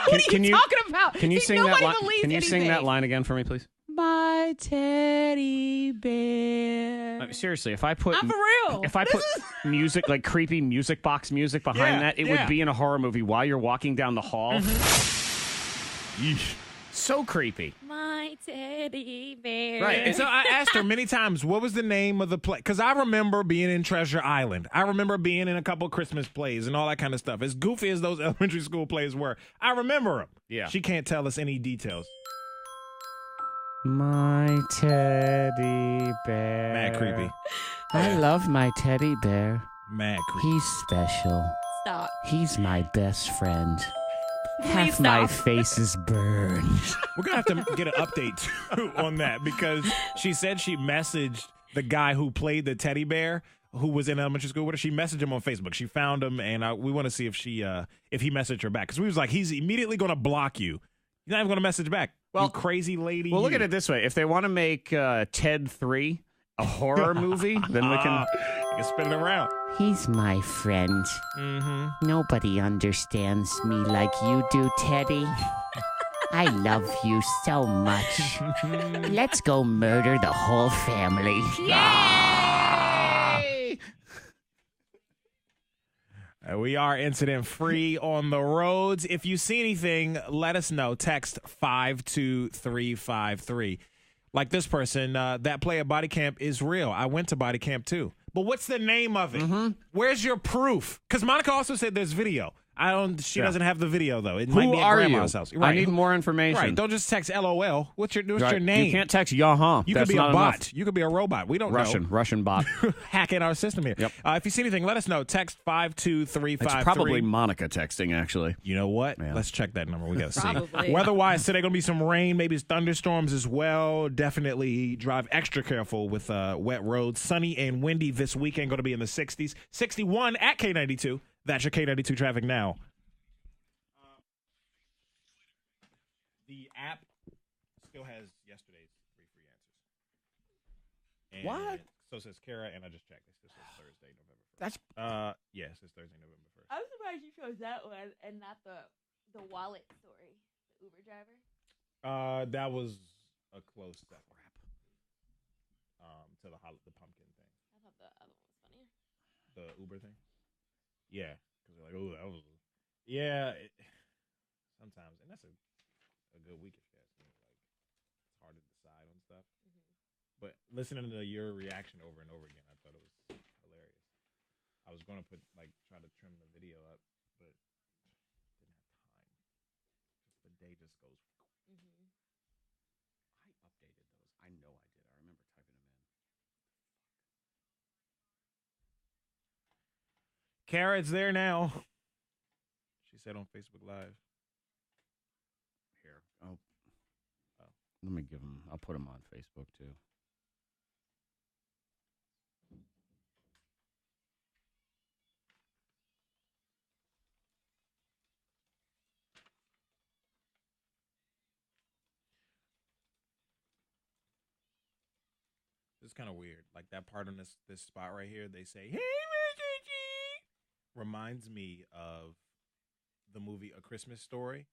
Speaker 14: what are you talking about?
Speaker 1: Can you
Speaker 14: See,
Speaker 1: sing that
Speaker 14: nobody
Speaker 1: line?
Speaker 14: believes
Speaker 1: Can you sing
Speaker 14: anything.
Speaker 1: that line again for me, please?
Speaker 14: My teddy bear.
Speaker 1: Seriously, if I put
Speaker 14: I'm for real.
Speaker 1: If I put music, like creepy music box music behind that, it would be in a horror movie while you're walking down the hall. Yeesh. So creepy.
Speaker 5: My teddy bear.
Speaker 2: Right. And so I asked her many times, what was the name of the play? Because I remember being in Treasure Island. I remember being in a couple Christmas plays and all that kind of stuff. As goofy as those elementary school plays were, I remember them.
Speaker 1: Yeah.
Speaker 2: She can't tell us any details.
Speaker 1: My teddy bear.
Speaker 2: Mad creepy.
Speaker 1: I love my teddy bear.
Speaker 2: Mad creepy.
Speaker 1: He's special.
Speaker 5: Stop.
Speaker 1: He's my best friend.
Speaker 5: Please
Speaker 1: Half my
Speaker 5: stop.
Speaker 1: face is burned.
Speaker 2: We're going to have to get an update too on that because she said she messaged the guy who played the teddy bear who was in elementary school with her. She messaged him on Facebook. She found him, and we want to see if he messaged her back. Because we was like, he's immediately going to block you. He's not even going to message back. Well, you crazy lady.
Speaker 1: Well, look at it this way. If they want to make Ted 3 a horror movie, then we can
Speaker 2: spin it around.
Speaker 1: He's my friend.
Speaker 2: Mm-hmm.
Speaker 1: Nobody understands me like you do, Teddy. I love you so much. Let's go murder the whole family.
Speaker 2: Yay! We are incident free on the roads. If you see anything, let us know. Text 52353. Like this person, that play at Body Camp is real. I went to Body Camp too. But what's the name of it? Where's your proof? Because Monica also said there's video. She doesn't have the video though. It might be at grandma's house.
Speaker 1: I need more information.
Speaker 2: Right. Don't just text LOL. What's your name?
Speaker 1: You can't text yaha.
Speaker 2: You could be a bot. You could be a robot. We don't know.
Speaker 1: Russian bot.
Speaker 2: Hacking our system here.
Speaker 1: Yep.
Speaker 2: If you see anything, let us know. Text 52353.
Speaker 1: It's probably Monica texting, actually.
Speaker 2: You know what?
Speaker 1: Yeah.
Speaker 2: Let's check that number. We got to see.
Speaker 5: Probably.
Speaker 2: Weather-wise, today going to be some rain, maybe thunderstorms as well. Definitely drive extra careful with wet roads. Sunny and windy this weekend. Going to be in the 60s. 61 at K92. That's your K92 traffic now. The app still has yesterday's 3 free answers. And
Speaker 1: What?
Speaker 2: So says Kara, and I just checked. It still says Thursday, November 1st.
Speaker 1: That's
Speaker 2: yes, it's Thursday, November 1st.
Speaker 4: I'm surprised you chose that one and not the wallet story, the Uber driver.
Speaker 2: That was a close second. To the pumpkin thing.
Speaker 4: I thought the other one was funnier.
Speaker 2: The Uber thing. Yeah, because they're like, oh, that was. Yeah, sometimes, and that's a good week if you ask me. Like, it's hard to decide on stuff. But listening to your reaction over and over again, I thought it was hilarious. I was going to try to trim the video up, but didn't have time. The day just goes. I updated those. I know I did. I remember typing them in. Kara, it's there now. She said on Facebook Live.
Speaker 1: here. Let me give him. I'll put him on Facebook too.
Speaker 2: It's kind of weird. Like that part on this spot right here, they say, "Hey, Mr. G," reminds me of the movie A Christmas Story,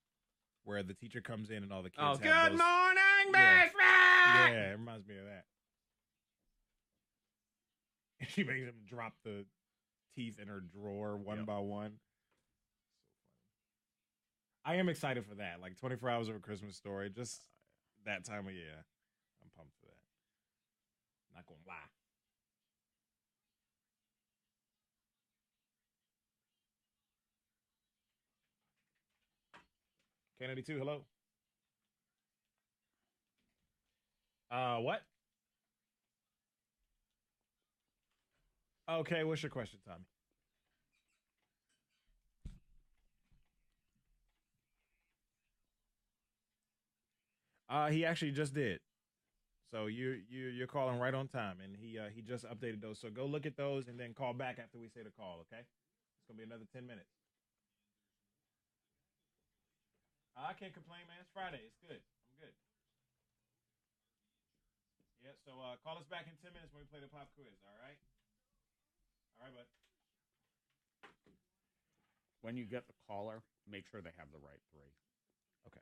Speaker 2: where the teacher comes in and all the kids have
Speaker 1: good
Speaker 2: those,
Speaker 1: morning, best
Speaker 2: yeah, it reminds me of that. She makes him drop the teeth in her drawer one by one. I am excited for that. Like 24 Hours of A Christmas Story, just that time of year. I'm pumped for that. Not gonna lie. K92, hello. What? Okay, what's your question, Tommy? He actually just did. So you're calling right on time, and he just updated those. So go look at those and then call back after we say the call, okay? It's gonna be another 10 minutes. I can't complain, man. It's Friday. It's good. I'm good. Yeah. So call us back in 10 minutes when we play the pop quiz. All right. All right, bud.
Speaker 1: When you get the caller, make sure they have the right 3.
Speaker 2: Okay.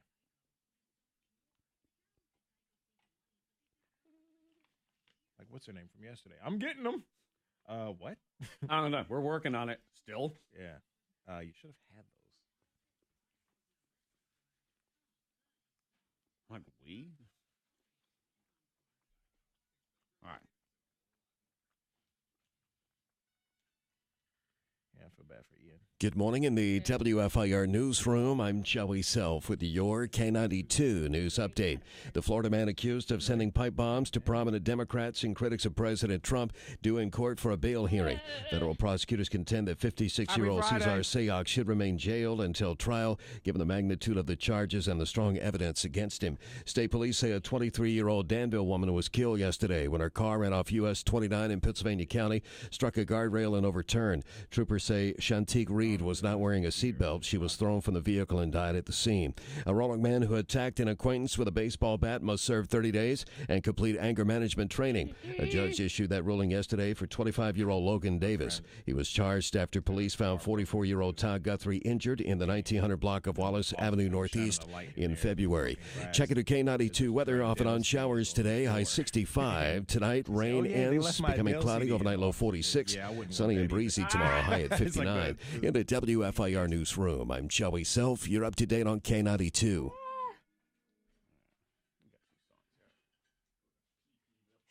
Speaker 2: Like, what's her name from yesterday? I'm getting them. What?
Speaker 1: I don't know. We're working on it still.
Speaker 2: Yeah. You should have had those.
Speaker 1: Like we? All right.
Speaker 2: Yeah, I feel bad for Ian.
Speaker 9: Good morning in the WFIR newsroom. I'm Joey Self with your K92 news update. The Florida man accused of sending pipe bombs to prominent Democrats and critics of President Trump due in court for a bail hearing. Federal prosecutors contend that 56-year-old Cesar Sayoc should remain jailed until trial, given the magnitude of the charges and the strong evidence against him. State police say a 23-year-old Danville woman was killed yesterday when her car ran off US 29 in Pennsylvania County, struck a guardrail and overturned. Troopers say say Shantique Reed was not wearing a seatbelt. She was thrown from the vehicle and died at the scene. A Roanoke man who attacked an acquaintance with a baseball bat must serve 30 days and complete anger management training. A judge issued that ruling yesterday for 25-year-old Logan Davis. He was charged after police found 44-year-old Todd Guthrie injured in the 1900 block of Wallace Avenue Northeast in February. Check it to K92 weather. Off and on showers today, high 65. Tonight, rain ends, becoming cloudy, overnight low 46. Sunny and breezy tomorrow, high at 59. In the WFIR newsroom, I'm Joey Self. You're up to date on K92.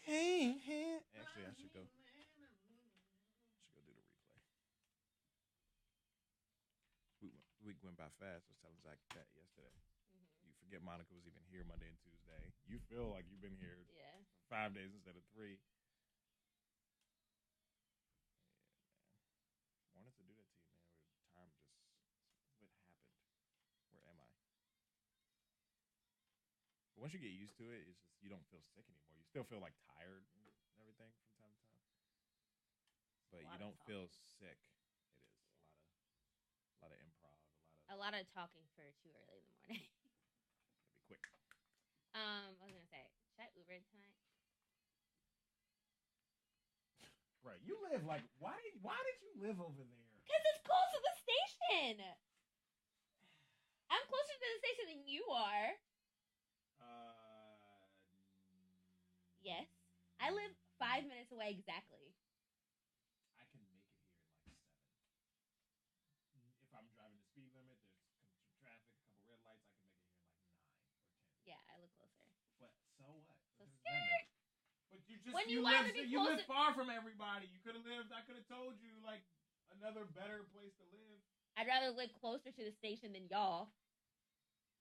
Speaker 2: Actually, I should go. Do the replay. Week went by fast. I was telling Zach that yesterday. You forget Monica was even here Monday and Tuesday. You feel like you've been here 5 days instead of 3. Wanted to do that to you, man. Time just, what happened? Where am I? But once you get used to it, it's just, you don't feel sick anymore. You still feel like tired and everything from time to time. But you don't feel sick. It is a lot of improv,
Speaker 4: a lot of talking for too early in the morning.
Speaker 2: It'll be quick.
Speaker 4: I was gonna say, should I Uber tonight?
Speaker 2: Right. You live like, why did you live over there?
Speaker 4: Because it's close to the station. I'm closer to the station than you are. Yes. I live 5 minutes away exactly.
Speaker 2: I can make it here in like 7. If I'm driving the speed limit, there's some traffic, a couple red lights, I can make it here in like 9 or 10.
Speaker 4: Yeah, I live closer.
Speaker 2: But so what?
Speaker 4: So scared.
Speaker 2: But you just
Speaker 4: When
Speaker 2: you
Speaker 4: want
Speaker 2: live,
Speaker 4: to be
Speaker 2: you
Speaker 4: closer-
Speaker 2: live far from everybody. You could have lived. I could have told you like another better place to live.
Speaker 4: I'd rather live closer to the station than y'all.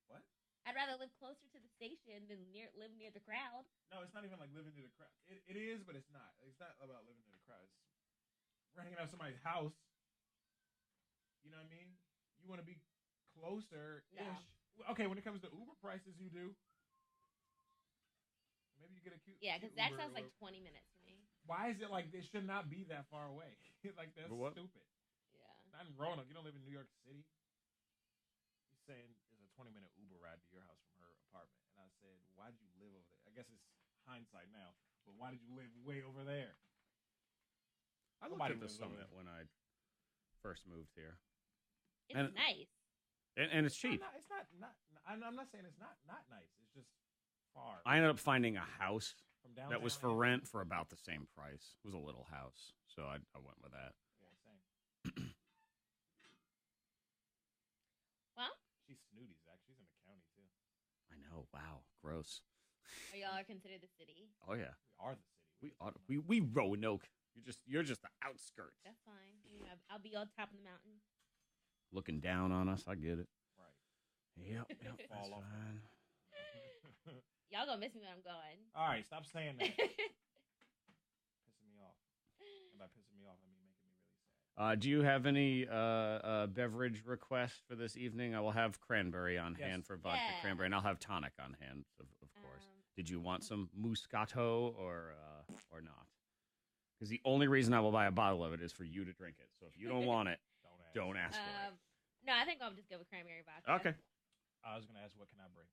Speaker 2: What?
Speaker 4: I'd rather live closer to the station than live near the crowd.
Speaker 2: No, it's not even like living near the crowd. It is, but it's not. It's not about living near the crowd. It's we're hanging out at somebody's house. You know what I mean? You want to be closer-ish.
Speaker 4: No.
Speaker 2: Okay, when it comes to Uber prices, you do. Maybe you get a cute.
Speaker 4: Yeah, because that sounds like 20 minutes to me.
Speaker 2: Why is it like this should not be that far away? Like that's stupid.
Speaker 4: Yeah.
Speaker 2: Not in Roanoke. You don't live in New York City. He's saying it's a 20-minute Uber ride to your house from her apartment, and I said, "Why'd you live over there?" I guess it's hindsight now, but why did you live way over there?
Speaker 1: I looked at the Summit when I first moved here.
Speaker 4: It's nice.
Speaker 1: And it's cheap.
Speaker 2: It's not. I'm not saying it's not nice. It's just far.
Speaker 1: I ended up finding a house
Speaker 2: From
Speaker 1: that was for
Speaker 2: downtown,
Speaker 1: rent for about the same price. It was a little house, so I went with that.
Speaker 2: Yeah, same.
Speaker 4: Well,
Speaker 2: she's snooty, Zach. She's in the county too.
Speaker 1: I know. Wow, gross.
Speaker 4: are y'all are considered the city?
Speaker 1: Oh yeah,
Speaker 2: we are the city.
Speaker 1: We Roanoke. You're just the outskirts.
Speaker 4: That's fine. You know, I'll be on top of the mountain.
Speaker 1: Looking down on us. I get it.
Speaker 2: Right.
Speaker 1: Yep.
Speaker 2: Fall
Speaker 1: that's
Speaker 2: off.
Speaker 1: fine.
Speaker 4: Y'all gonna miss me when I'm going.
Speaker 2: All right, stop saying that. Pissing me off. And by pissing me off, I mean making me really sad.
Speaker 1: Do you have any beverage requests for this evening? I will have cranberry on hand for vodka cranberry, and I'll have tonic on hand, of course. Did you want some Moscato or not? Because the only reason I will buy a bottle of it is for you to drink it. So if you don't want it, don't ask for it.
Speaker 4: No, I think I'll just go with cranberry vodka.
Speaker 1: Okay.
Speaker 2: I was gonna ask, what can I bring?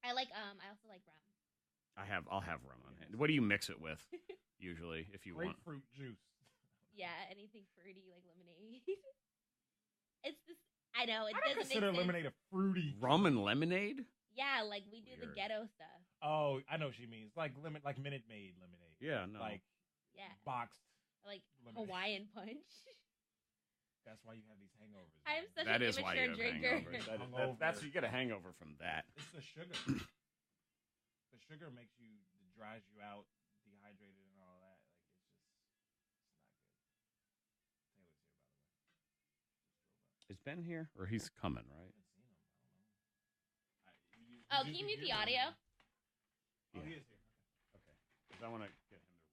Speaker 4: I also like rum.
Speaker 1: I'll have rum on hand. What do you mix it with usually if you want?
Speaker 2: Grapefruit juice.
Speaker 4: Yeah, anything fruity like lemonade. It's this. I know it
Speaker 2: I don't
Speaker 4: doesn't
Speaker 2: consider
Speaker 4: make sense.
Speaker 2: lemonade a fruity.
Speaker 1: Rum and lemonade?
Speaker 4: Yeah, like we do the
Speaker 1: Weird.
Speaker 4: ghetto stuff.
Speaker 2: Oh, I know what she means. Like Minute Maid lemonade.
Speaker 1: Yeah, no.
Speaker 2: Like
Speaker 4: Yeah,
Speaker 2: boxed.
Speaker 4: like
Speaker 2: lemonade.
Speaker 4: Hawaiian punch.
Speaker 2: That's why you have these hangovers.
Speaker 4: I am such
Speaker 1: That
Speaker 4: an
Speaker 1: is why
Speaker 4: immature
Speaker 1: you have
Speaker 4: drinker.
Speaker 1: hangovers. That's you get a hangover from that.
Speaker 2: It's the sugar. The sugar makes you, dries you out, dehydrated, and all that. Like it's not good. Taylor's here, by the way.
Speaker 1: Is Ben here or he's coming? Right.
Speaker 4: Oh, can you mute the audio?
Speaker 2: Oh, he is here.
Speaker 1: Okay. Because I want to get him to run.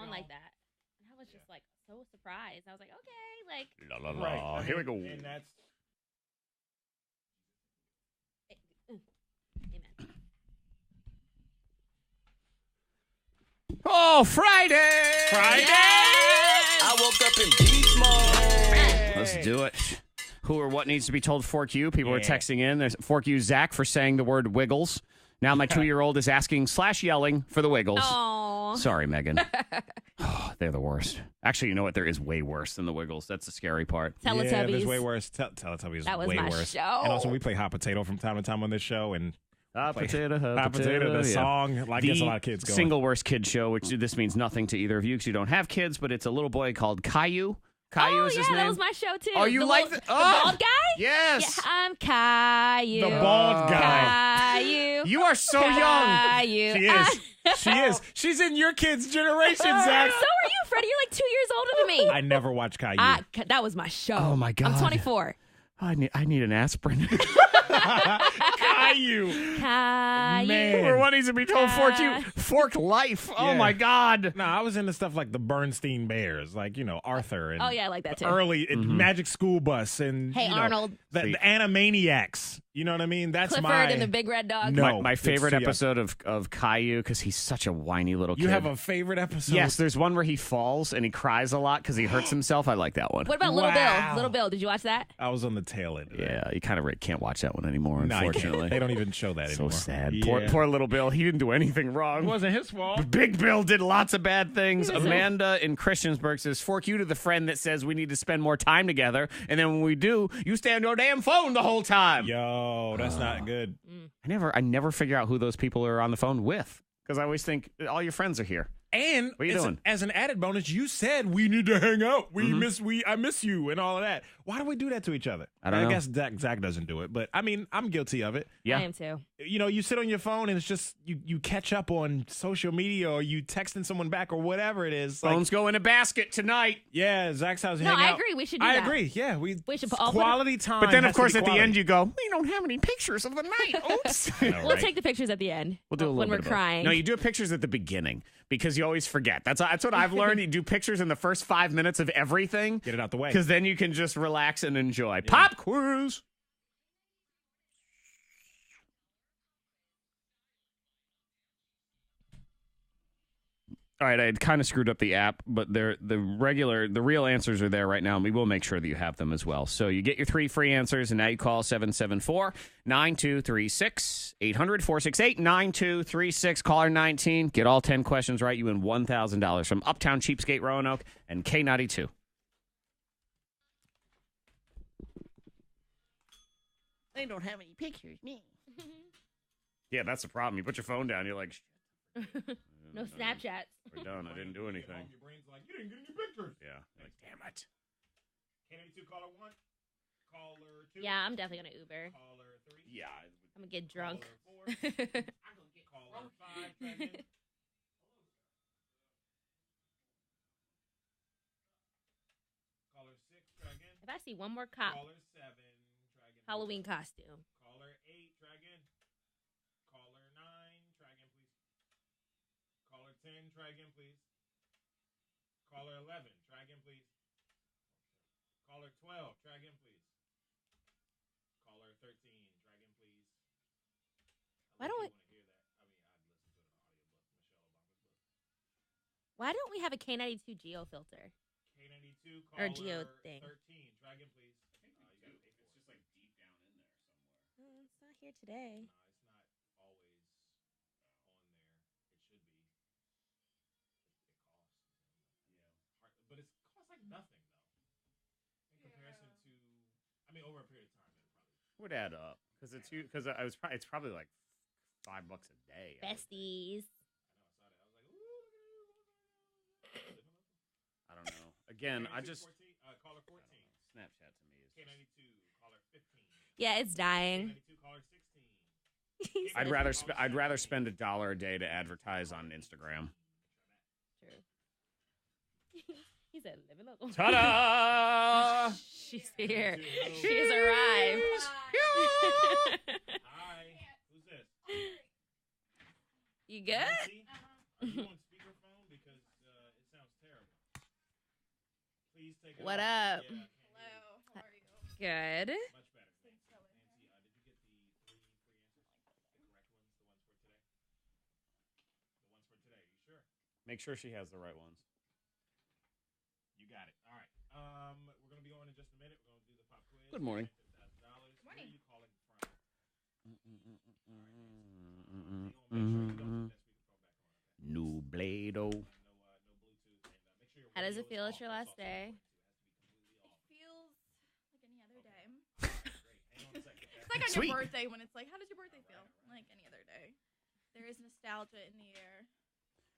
Speaker 4: something like that. And I was just like so surprised. I was like, okay, like.
Speaker 1: La la la.
Speaker 2: Right.
Speaker 1: Here we go.
Speaker 2: And that's
Speaker 4: Amen.
Speaker 1: Oh, Friday!
Speaker 8: Friday! I woke up in beast mode.
Speaker 1: Let's do it. Who or what needs to be told Fork You? People are texting in. There's Fork You Zach for saying the word wiggles. Now my 2-year-old is asking / yelling for the wiggles.
Speaker 5: Aww.
Speaker 1: Sorry, Megan. Oh, they're the worst. Actually, you know what? There is way worse than the wiggles. That's the scary part.
Speaker 5: Teletubbies.
Speaker 2: Yeah, there's way worse. Teletubbies
Speaker 5: That was
Speaker 2: way
Speaker 5: my
Speaker 2: worse.
Speaker 5: show.
Speaker 2: And also, we play Hot Potato from time to time on this show. And
Speaker 1: Hot
Speaker 2: play
Speaker 1: Potato,
Speaker 2: Hot Potato, the
Speaker 1: yeah.
Speaker 2: song. Like, gets a lot of kids going.
Speaker 1: Single worst kid show, which this means nothing to either of you because you don't have kids, but it's a little boy called Caillou. Caillou is his name.
Speaker 5: that was my show too.
Speaker 1: Oh, you like
Speaker 5: the bald guy?
Speaker 1: Yes.
Speaker 5: Yeah, I'm Caillou.
Speaker 2: The bald guy.
Speaker 5: Caillou.
Speaker 1: You are so young.
Speaker 5: Caillou.
Speaker 2: She is. She is. She's in your kid's generation, Zach.
Speaker 5: So are you, Freddie. You're like 2 years older than me.
Speaker 2: I never watched Caillou.
Speaker 5: That was my show.
Speaker 1: Oh, my God.
Speaker 5: I'm 24.
Speaker 1: I need an aspirin.
Speaker 2: Caillou.
Speaker 5: Caillou.
Speaker 2: Man.
Speaker 1: Or what needs to be told Fork life. Oh,
Speaker 2: Yeah.
Speaker 1: my God.
Speaker 2: No, I was into stuff like the Bernstein Bears, like, Arthur. And
Speaker 5: Oh, yeah, I like that too.
Speaker 2: Early Magic School Bus and
Speaker 5: Hey, Arnold.
Speaker 2: The Animaniacs. You know what I mean? That's
Speaker 5: Clifford and the Big Red Dog.
Speaker 2: No,
Speaker 1: my
Speaker 2: it's
Speaker 1: favorite
Speaker 2: too young.
Speaker 1: episode of Caillou, because he's such a whiny little kid.
Speaker 2: You have a favorite episode?
Speaker 1: Yes, there's one where he falls and he cries a lot because he hurts himself. I like that one.
Speaker 5: What about Little
Speaker 2: Wow.
Speaker 5: Bill? Little Bill, did you watch that?
Speaker 2: I was on the tail end of that.
Speaker 1: Yeah, you kind of can't watch that one anymore,
Speaker 2: No, you can't.
Speaker 1: unfortunately.
Speaker 2: They don't even show that
Speaker 1: So
Speaker 2: anymore.
Speaker 1: sad.
Speaker 2: Yeah.
Speaker 1: Poor little Bill. He didn't do anything wrong.
Speaker 2: It wasn't his fault.
Speaker 1: Big Bill did lots of bad things. Amanda in Christiansburg says, Fork you to the friend that says we need to spend more time together. And then when we do, you stay on your damn phone the whole time.
Speaker 2: Yo, that's not good.
Speaker 1: I never figure out who those people are on the phone with because I always think all your friends are here.
Speaker 2: And
Speaker 1: What are you doing?
Speaker 2: As an added bonus, you said we need to hang out. I miss you and all of that. Why do we do that to each other?
Speaker 1: I don't know.
Speaker 2: guess Zach doesn't do it, but I mean, I'm guilty of it.
Speaker 1: Yeah.
Speaker 5: I am too.
Speaker 2: You sit on your phone and it's just you catch up on social media or you texting someone back or whatever it is. Like,
Speaker 1: Phones go in a basket tonight.
Speaker 2: yeah, Zach's house.
Speaker 5: No,
Speaker 2: hang
Speaker 5: I
Speaker 2: out.
Speaker 5: agree. We should do
Speaker 2: I
Speaker 5: that.
Speaker 2: agree. Yeah, we
Speaker 5: should all put
Speaker 2: quality time.
Speaker 1: But then, of
Speaker 2: has to
Speaker 1: course,
Speaker 2: be
Speaker 1: at the
Speaker 2: quality.
Speaker 1: end, you go, we don't have any pictures of the night. Oops.
Speaker 2: I know,
Speaker 5: We'll
Speaker 2: right?
Speaker 5: take the pictures at the end.
Speaker 1: We'll do a little
Speaker 5: when
Speaker 1: bit
Speaker 5: we're
Speaker 1: of both.
Speaker 5: crying.
Speaker 1: No, you do pictures at the beginning because you always forget. That's what I've learned. You do pictures in the first 5 minutes of everything.
Speaker 2: Get it out the way.
Speaker 1: Because then you can just relax and enjoy. Pop quiz. All right, I had kind of screwed up the app, but the real answers are there right now, and we will make sure that you have them as well. So you get your 3 free answers, and now you call 774-9236, 800-468-9236, caller 19. Get all 10 questions right. You win $1,000 from Uptown Cheapskate, Roanoke, and K92.
Speaker 10: They don't have any pictures, me.
Speaker 1: Yeah, that's the problem. You put your phone down, you're like,
Speaker 4: No Snapchats.
Speaker 1: we're done. I didn't do anything.
Speaker 2: Your brain's like, you didn't get any pictures.
Speaker 1: Yeah. Like, damn it.
Speaker 2: K92 caller 1, caller 2.
Speaker 4: Yeah, I'm definitely gonna Uber.
Speaker 2: Caller 3.
Speaker 1: Yeah.
Speaker 4: I'm gonna get drunk.
Speaker 2: Caller 4. Caller 5. Try again. Caller 6. Try again.
Speaker 4: If I see one more cop,
Speaker 2: Caller 7. Try again.
Speaker 4: Halloween costume.
Speaker 2: Caller 8. Try again. Caller 9. Try again, please. Caller 10. Try again, please. Caller 11. Try again, please. Caller 12. Try again, please. Caller 13. Try again, please.
Speaker 4: Why don't we?
Speaker 2: Hear that? I mean, I'd listen to an audiobook, Michelle Obama's book.
Speaker 4: Why don't we have a K92 geo filter?
Speaker 2: K92
Speaker 4: Or
Speaker 2: caller
Speaker 4: geo thing.
Speaker 2: 13. Try again, please.
Speaker 1: It's just like deep down in there somewhere.
Speaker 4: It's not here today.
Speaker 2: No, it's not always on there. It should be. It costs. But it costs like nothing though. In comparison to, I mean, over a period of time, it'll probably.
Speaker 1: Would add up because it's probably like $5 a day.
Speaker 4: Besties.
Speaker 1: I don't know. Again, I just
Speaker 2: 14, caller 14.
Speaker 1: Snapchat to me is.
Speaker 2: K92 caller 15.
Speaker 5: Yeah, it's dying.
Speaker 2: K92 caller 16.
Speaker 1: I'd rather spend $1 a day to advertise on Instagram.
Speaker 4: True. He said, "Living local."
Speaker 1: Ta-da!
Speaker 5: She's here. She's arrived.
Speaker 2: Hi. Who's this?
Speaker 5: You good?
Speaker 2: Nancy? Are you on speakerphone? Because it sounds
Speaker 5: What up? Hello. How are you? Good.
Speaker 1: Make sure she has the right ones.
Speaker 2: You got it. All right. We're going to be on in just a minute. We're going to do the pop quiz.
Speaker 1: Good morning.
Speaker 2: Good morning. Where are you calling from?
Speaker 1: New Blado.
Speaker 5: How does it feel? It's your last day.
Speaker 15: Feels like any other day. It's like on
Speaker 1: Sweet.
Speaker 15: your birthday when it's like, how does your birthday feel? Like any other day. There is nostalgia in the air.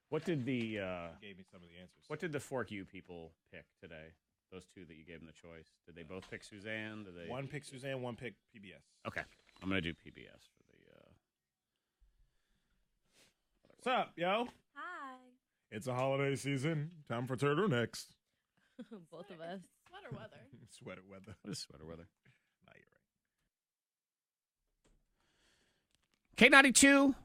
Speaker 1: What did the
Speaker 2: gave me some of the answers.
Speaker 1: What did the Fork U people pick today? Those two that you gave them the choice. Did they both pick Suzanne? Did they?
Speaker 2: One picked Suzanne, one picked PBS.
Speaker 1: Okay, I'm gonna do PBS for the.
Speaker 2: What's up, yo?
Speaker 15: Hi.
Speaker 2: It's a holiday season. Time for turtlenecks.
Speaker 5: Both of us.
Speaker 15: Sweater weather.
Speaker 2: Sweater weather.
Speaker 1: What is sweater weather?
Speaker 2: Nah, you're right.
Speaker 1: K92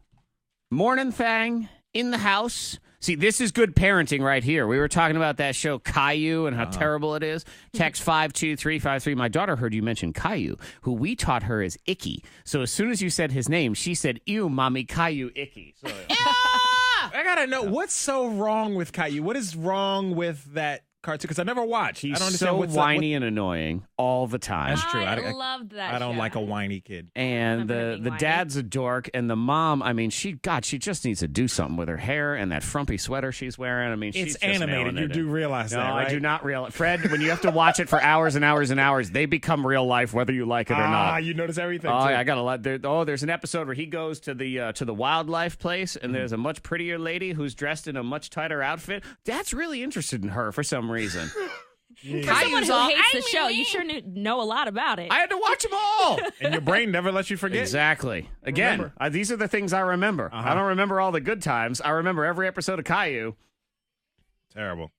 Speaker 1: Mornin Thang in the house. See, this is good parenting right here. We were talking about that show Caillou and how terrible it is. Text 52353. My daughter heard you mention Caillou, who we taught her as Icky. So as soon as you said his name, she said, "Ew, mommy, Caillou, Icky." So,
Speaker 2: I gotta know what's so wrong with Caillou. What is wrong with that cartoon? Because I never watched.
Speaker 1: he's
Speaker 2: I don't
Speaker 1: so
Speaker 2: understand
Speaker 1: whiny and annoying all the time.
Speaker 2: That's true.
Speaker 5: I loved that
Speaker 2: I don't
Speaker 5: show.
Speaker 2: like a whiny kid.
Speaker 1: And the dad's a dork, and the mom, I mean, she just needs to do something with her hair and that frumpy sweater she's wearing. I mean, she's
Speaker 2: It's
Speaker 1: just
Speaker 2: animated.
Speaker 1: nailing
Speaker 2: You
Speaker 1: it.
Speaker 2: do realize
Speaker 1: No,
Speaker 2: that, right?
Speaker 1: I do not realize. Fred, when you have to watch it for hours and hours and hours, they become real life, whether you like it or not.
Speaker 2: You notice everything.
Speaker 1: Oh,
Speaker 2: too.
Speaker 1: I got a lot. There's an episode where he goes to the wildlife place, and there's a much prettier lady who's dressed in a much tighter outfit. Dad's really interested in her for some reason.
Speaker 5: For someone who hates the show, you sure know a lot about it.
Speaker 1: I had to watch them all.
Speaker 2: And your brain never lets you forget.
Speaker 1: Exactly. Again, these are the things I remember. I don't remember all the good times. I remember every episode of Caillou.
Speaker 2: Terrible.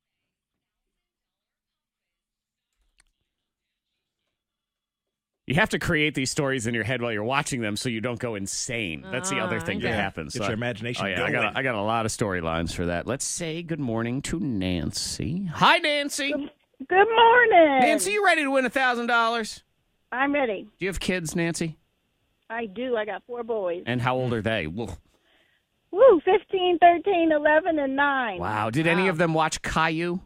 Speaker 1: You have to create these stories in your head while you're watching them so you don't go insane. That's the other thing that happens.
Speaker 2: Get your imagination
Speaker 1: I
Speaker 2: going.
Speaker 1: got a lot of storylines for that. Let's say good morning to Nancy. Hi, Nancy.
Speaker 16: Good morning.
Speaker 1: Nancy, you ready to win $1,000?
Speaker 16: I'm ready.
Speaker 1: Do you have kids, Nancy?
Speaker 16: I do. I got 4 boys.
Speaker 1: And how old are they? Woo.
Speaker 16: Woo, 15, 13, 11, and 9.
Speaker 1: Wow. Did any of them watch Caillou?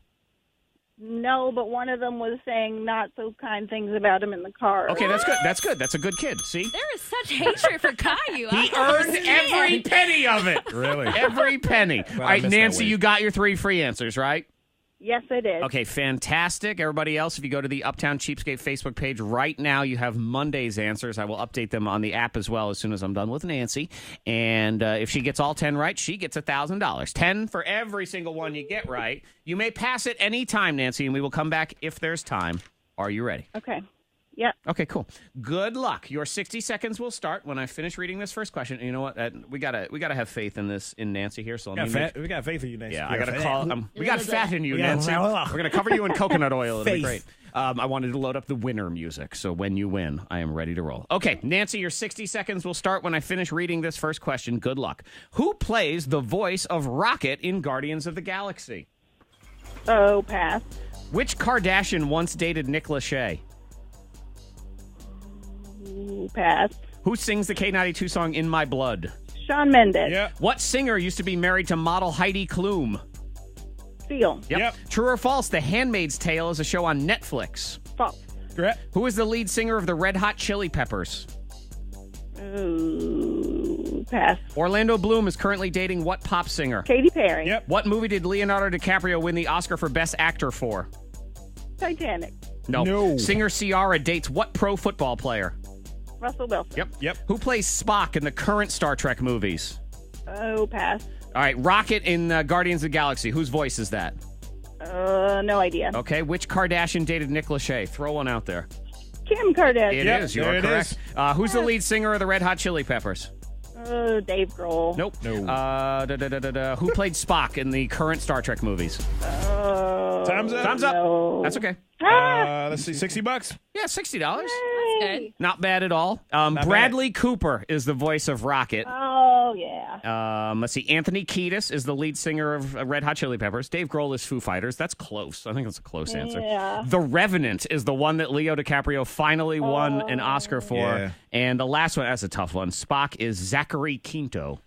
Speaker 16: No, but one of them was saying not so kind things about him in the car.
Speaker 1: Okay, that's good. That's good. That's a good kid. See?
Speaker 5: There is such hatred for Caillou.
Speaker 1: He earned every penny of it.
Speaker 2: Really?
Speaker 1: Every penny. All right, Nancy, you got your 3 free answers, right?
Speaker 16: Yes, I did.
Speaker 1: Okay, fantastic. Everybody else, if you go to the Uptown Cheapskate Facebook page right now, you have Monday's answers. I will update them on the app as well as soon as I'm done with Nancy. And if she gets all 10 right, she gets $1,000. 10 for every single one you get right. You may pass it any time, Nancy, and we will come back if there's time. Are you ready?
Speaker 16: Okay. Yep.
Speaker 1: Okay, cool. Good luck. Your 60 seconds will start when I finish reading this first question. And you know what? We gotta have faith in Nancy here. So
Speaker 2: we got faith in you, Nancy.
Speaker 1: Yeah, I gotta call. We got fat in you, Nancy. We're gonna cover you in coconut oil. It'll be great. I wanted to load up the winner music, so when you win, I am ready to roll. Okay, Nancy, your 60 seconds will start when I finish reading this first question. Good luck. Who plays the voice of Rocket in Guardians of the Galaxy?
Speaker 16: Oh, pass.
Speaker 1: Which Kardashian once dated Nick Lachey?
Speaker 16: Pass.
Speaker 1: Who sings the K92 song In My Blood?
Speaker 16: Shawn Mendes.
Speaker 2: Yep.
Speaker 1: What singer used to be married to model Heidi Klum?
Speaker 16: Seal.
Speaker 1: Yep. True or false, The Handmaid's Tale is a show on Netflix.
Speaker 16: False.
Speaker 2: Correct.
Speaker 1: Who is the lead singer of the Red Hot Chili Peppers?
Speaker 16: Ooh, pass.
Speaker 1: Orlando Bloom is currently dating what pop singer?
Speaker 16: Katy Perry.
Speaker 2: Yep.
Speaker 1: What movie did Leonardo DiCaprio win the Oscar for Best Actor for?
Speaker 16: Titanic.
Speaker 1: No. Singer Ciara dates what pro football player?
Speaker 16: Russell Wilson.
Speaker 1: Yep. Who plays Spock in the current Star Trek movies?
Speaker 16: Oh, pass.
Speaker 1: All right, Rocket in Guardians of the Galaxy. Whose voice is that?
Speaker 16: No idea.
Speaker 1: Okay, which Kardashian dated Nick Lachey? Throw one out there.
Speaker 16: Kim Kardashian.
Speaker 1: It is. You are correct. Who's the lead singer of the Red Hot Chili Peppers?
Speaker 16: Dave Grohl.
Speaker 1: Nope. No. Who played Spock in the current Star Trek movies?
Speaker 2: Time's up.
Speaker 1: Time's up.
Speaker 16: No.
Speaker 1: That's okay.
Speaker 2: Let's see, $60.
Speaker 1: Yeah, $60.
Speaker 5: That's good.
Speaker 1: Not bad at all. Bradley Cooper is the voice of Rocket.
Speaker 16: Oh, yeah. Yeah.
Speaker 1: Let's see. Anthony Kiedis is the lead singer of Red Hot Chili Peppers. Dave Grohl is Foo Fighters. That's close. I think that's a close answer.
Speaker 16: Yeah.
Speaker 1: The Revenant is the one that Leo DiCaprio finally won an Oscar for.
Speaker 2: Yeah.
Speaker 1: And the last one, that's a tough one. Spock is Zachary Quinto.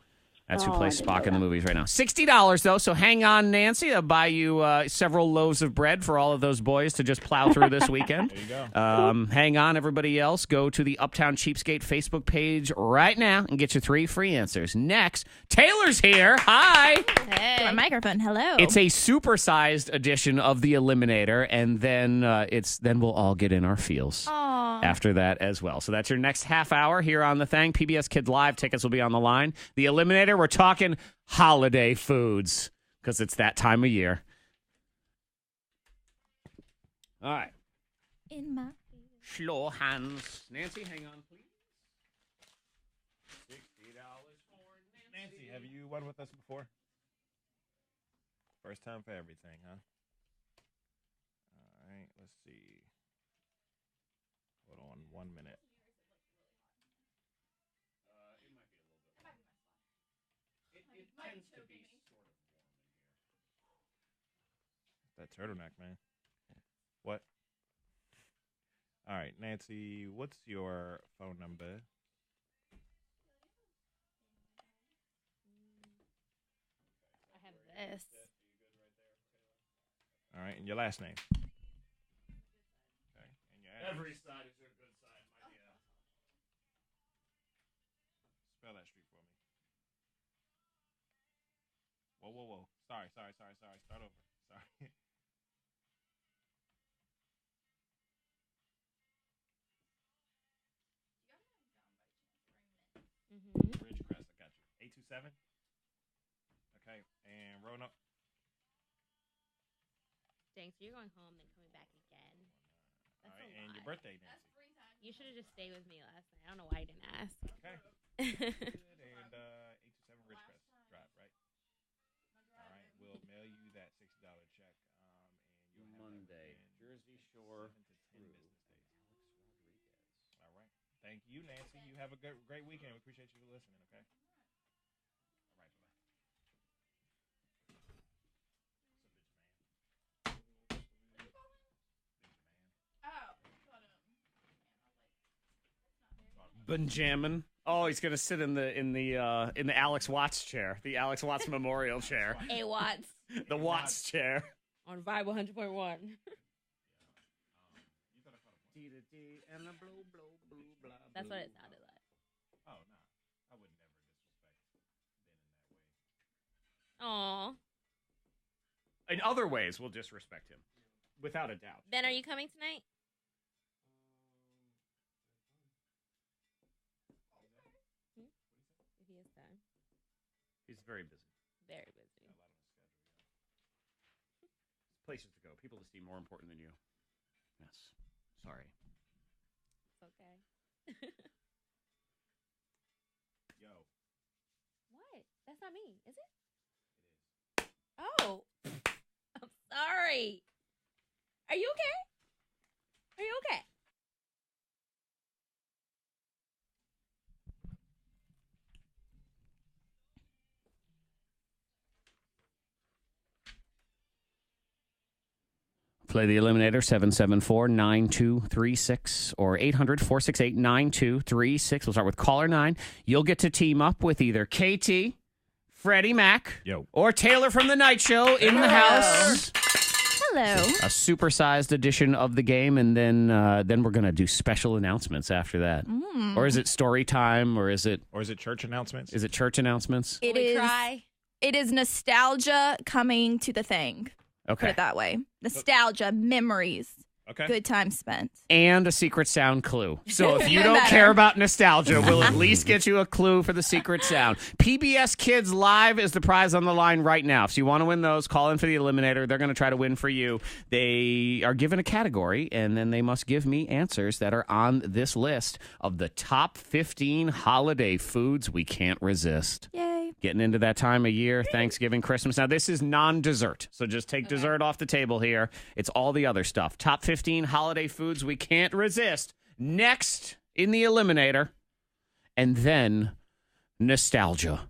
Speaker 1: That's who plays Spock in the movies right now. $60, though, so hang on, Nancy. I'll buy you several loaves of bread for all of those boys to just plow through this weekend.
Speaker 2: There you go.
Speaker 1: Hang on, everybody else. Go to the Uptown Cheapskate Facebook page right now and get your 3 free answers. Next, Taylor's here. Hi.
Speaker 15: Hey. My microphone. Hello.
Speaker 1: It's a supersized edition of the Eliminator, and then we'll all get in our feels after that as well. So that's your next half hour here on the Thang. PBS Kids Live tickets will be on the line. The Eliminator, we're talking holiday foods because it's that time of year. All right.
Speaker 15: In my
Speaker 1: Slow hands. Nancy, hang on, please. $60 for
Speaker 2: Nancy, have you won with us before? First time for everything, huh? All right, let's see. Hold on 1 minute. That turtleneck, man. What? All right, Nancy, what's your phone number?
Speaker 5: I have this.
Speaker 2: All right, and your last name? Okay, and your address?
Speaker 1: Every side is your good side, my dear.
Speaker 2: Spell that street for me. Whoa. Sorry. Start over. Sorry. Ridgecrest, I got you. 827? Okay, and Roanoke?
Speaker 5: Dang, so you're going home, then coming back again. That's
Speaker 2: All right,
Speaker 5: a
Speaker 2: and
Speaker 5: lot.
Speaker 2: your birthday, Nancy.
Speaker 5: You should have just stayed with me last night. I don't know why you didn't ask.
Speaker 2: Okay. Good, and 827 Ridgecrest Drive, right? All right, we'll mail you that $60 check. And you'll have
Speaker 1: Monday, Jersey Shore.
Speaker 2: 7 to 10 business days. All right. Thank you, Nancy. You have a great weekend. We appreciate you listening, okay? All right, bye-bye.
Speaker 1: Benjamin. Oh, he's gonna sit in the Alex Watts chair, the Alex Watts Memorial chair,
Speaker 5: A Watts
Speaker 1: the Watts chair.
Speaker 5: on Vibe 100.1. That's what it sounded like.
Speaker 2: Oh, no. I would never disrespect Ben in that way.
Speaker 5: Aw.
Speaker 1: In other ways, we'll disrespect him, without a doubt.
Speaker 5: Ben, are you coming tonight? If he has time.
Speaker 1: He's very busy.
Speaker 5: Very busy.
Speaker 1: Places to go, people to see more important than you. Yes. Sorry.
Speaker 5: It's okay.
Speaker 2: Yo.
Speaker 5: What? That's not me, is it? It is. Oh. I'm sorry. Are you okay? Are you okay?
Speaker 1: Play the Eliminator, 774-9236 or 800-468-9236. We'll start with caller 9. You'll get to team up with either KT, Freddie Mac, or Taylor from The Night Show in the house.
Speaker 15: Hello.
Speaker 1: A supersized edition of the game, and then we're going to do special announcements after that. Or is it story time, or is it
Speaker 2: church announcements?
Speaker 1: Is it church announcements?
Speaker 15: It is nostalgia coming to the thing.
Speaker 1: Okay.
Speaker 15: Put it that way. Nostalgia, memories.
Speaker 2: Okay.
Speaker 15: Good time spent.
Speaker 1: And a secret sound clue. So if you don't care about nostalgia, we'll at least get you a clue for the secret sound. PBS Kids Live is the prize on the line right now. So you want to win those, call in for the Eliminator. They're going to try to win for you. They are given a category, and then they must give me answers that are on this list of the top 15 holiday foods we can't resist.
Speaker 15: Yay.
Speaker 1: Getting into that time of year, Thanksgiving, Christmas. Now, this is non-dessert, so just take dessert off the table here. It's all the other stuff. Top 15 holiday foods we can't resist. Next in the Eliminator, and then nostalgia.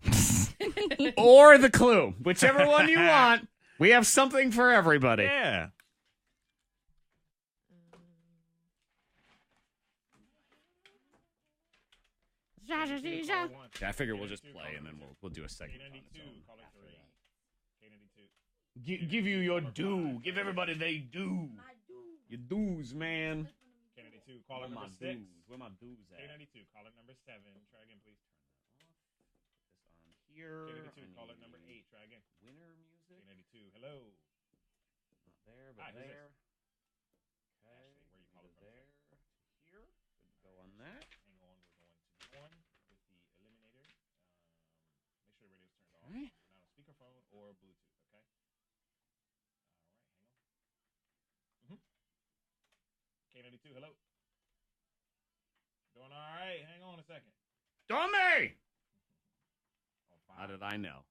Speaker 1: or the clue. Whichever one you want. We have something for everybody.
Speaker 2: Yeah.
Speaker 1: I figure we'll just play and then we'll do a segment. Give you your due. Give everybody they due. Your dues, man.
Speaker 2: K92, caller number 6.
Speaker 1: Where my dues at?
Speaker 2: K92, caller number 7. Try again, please.
Speaker 1: Turn that off. Put this on here.
Speaker 2: K92, caller number 8. Try again.
Speaker 1: Winner music.
Speaker 2: K92, hello.
Speaker 1: Not there, but there. Okay.
Speaker 2: Ashley, where you calling from?
Speaker 1: There. Here. Good to go on that.
Speaker 2: Hang on, we're going to go on with the Eliminator. Make sure the radio's turned off.
Speaker 1: Right.
Speaker 2: We're not on speakerphone or Bluetooth, okay? All right, hang on. K92, hello. Doing all right. Hang on a second.
Speaker 1: Tommy! How did I know?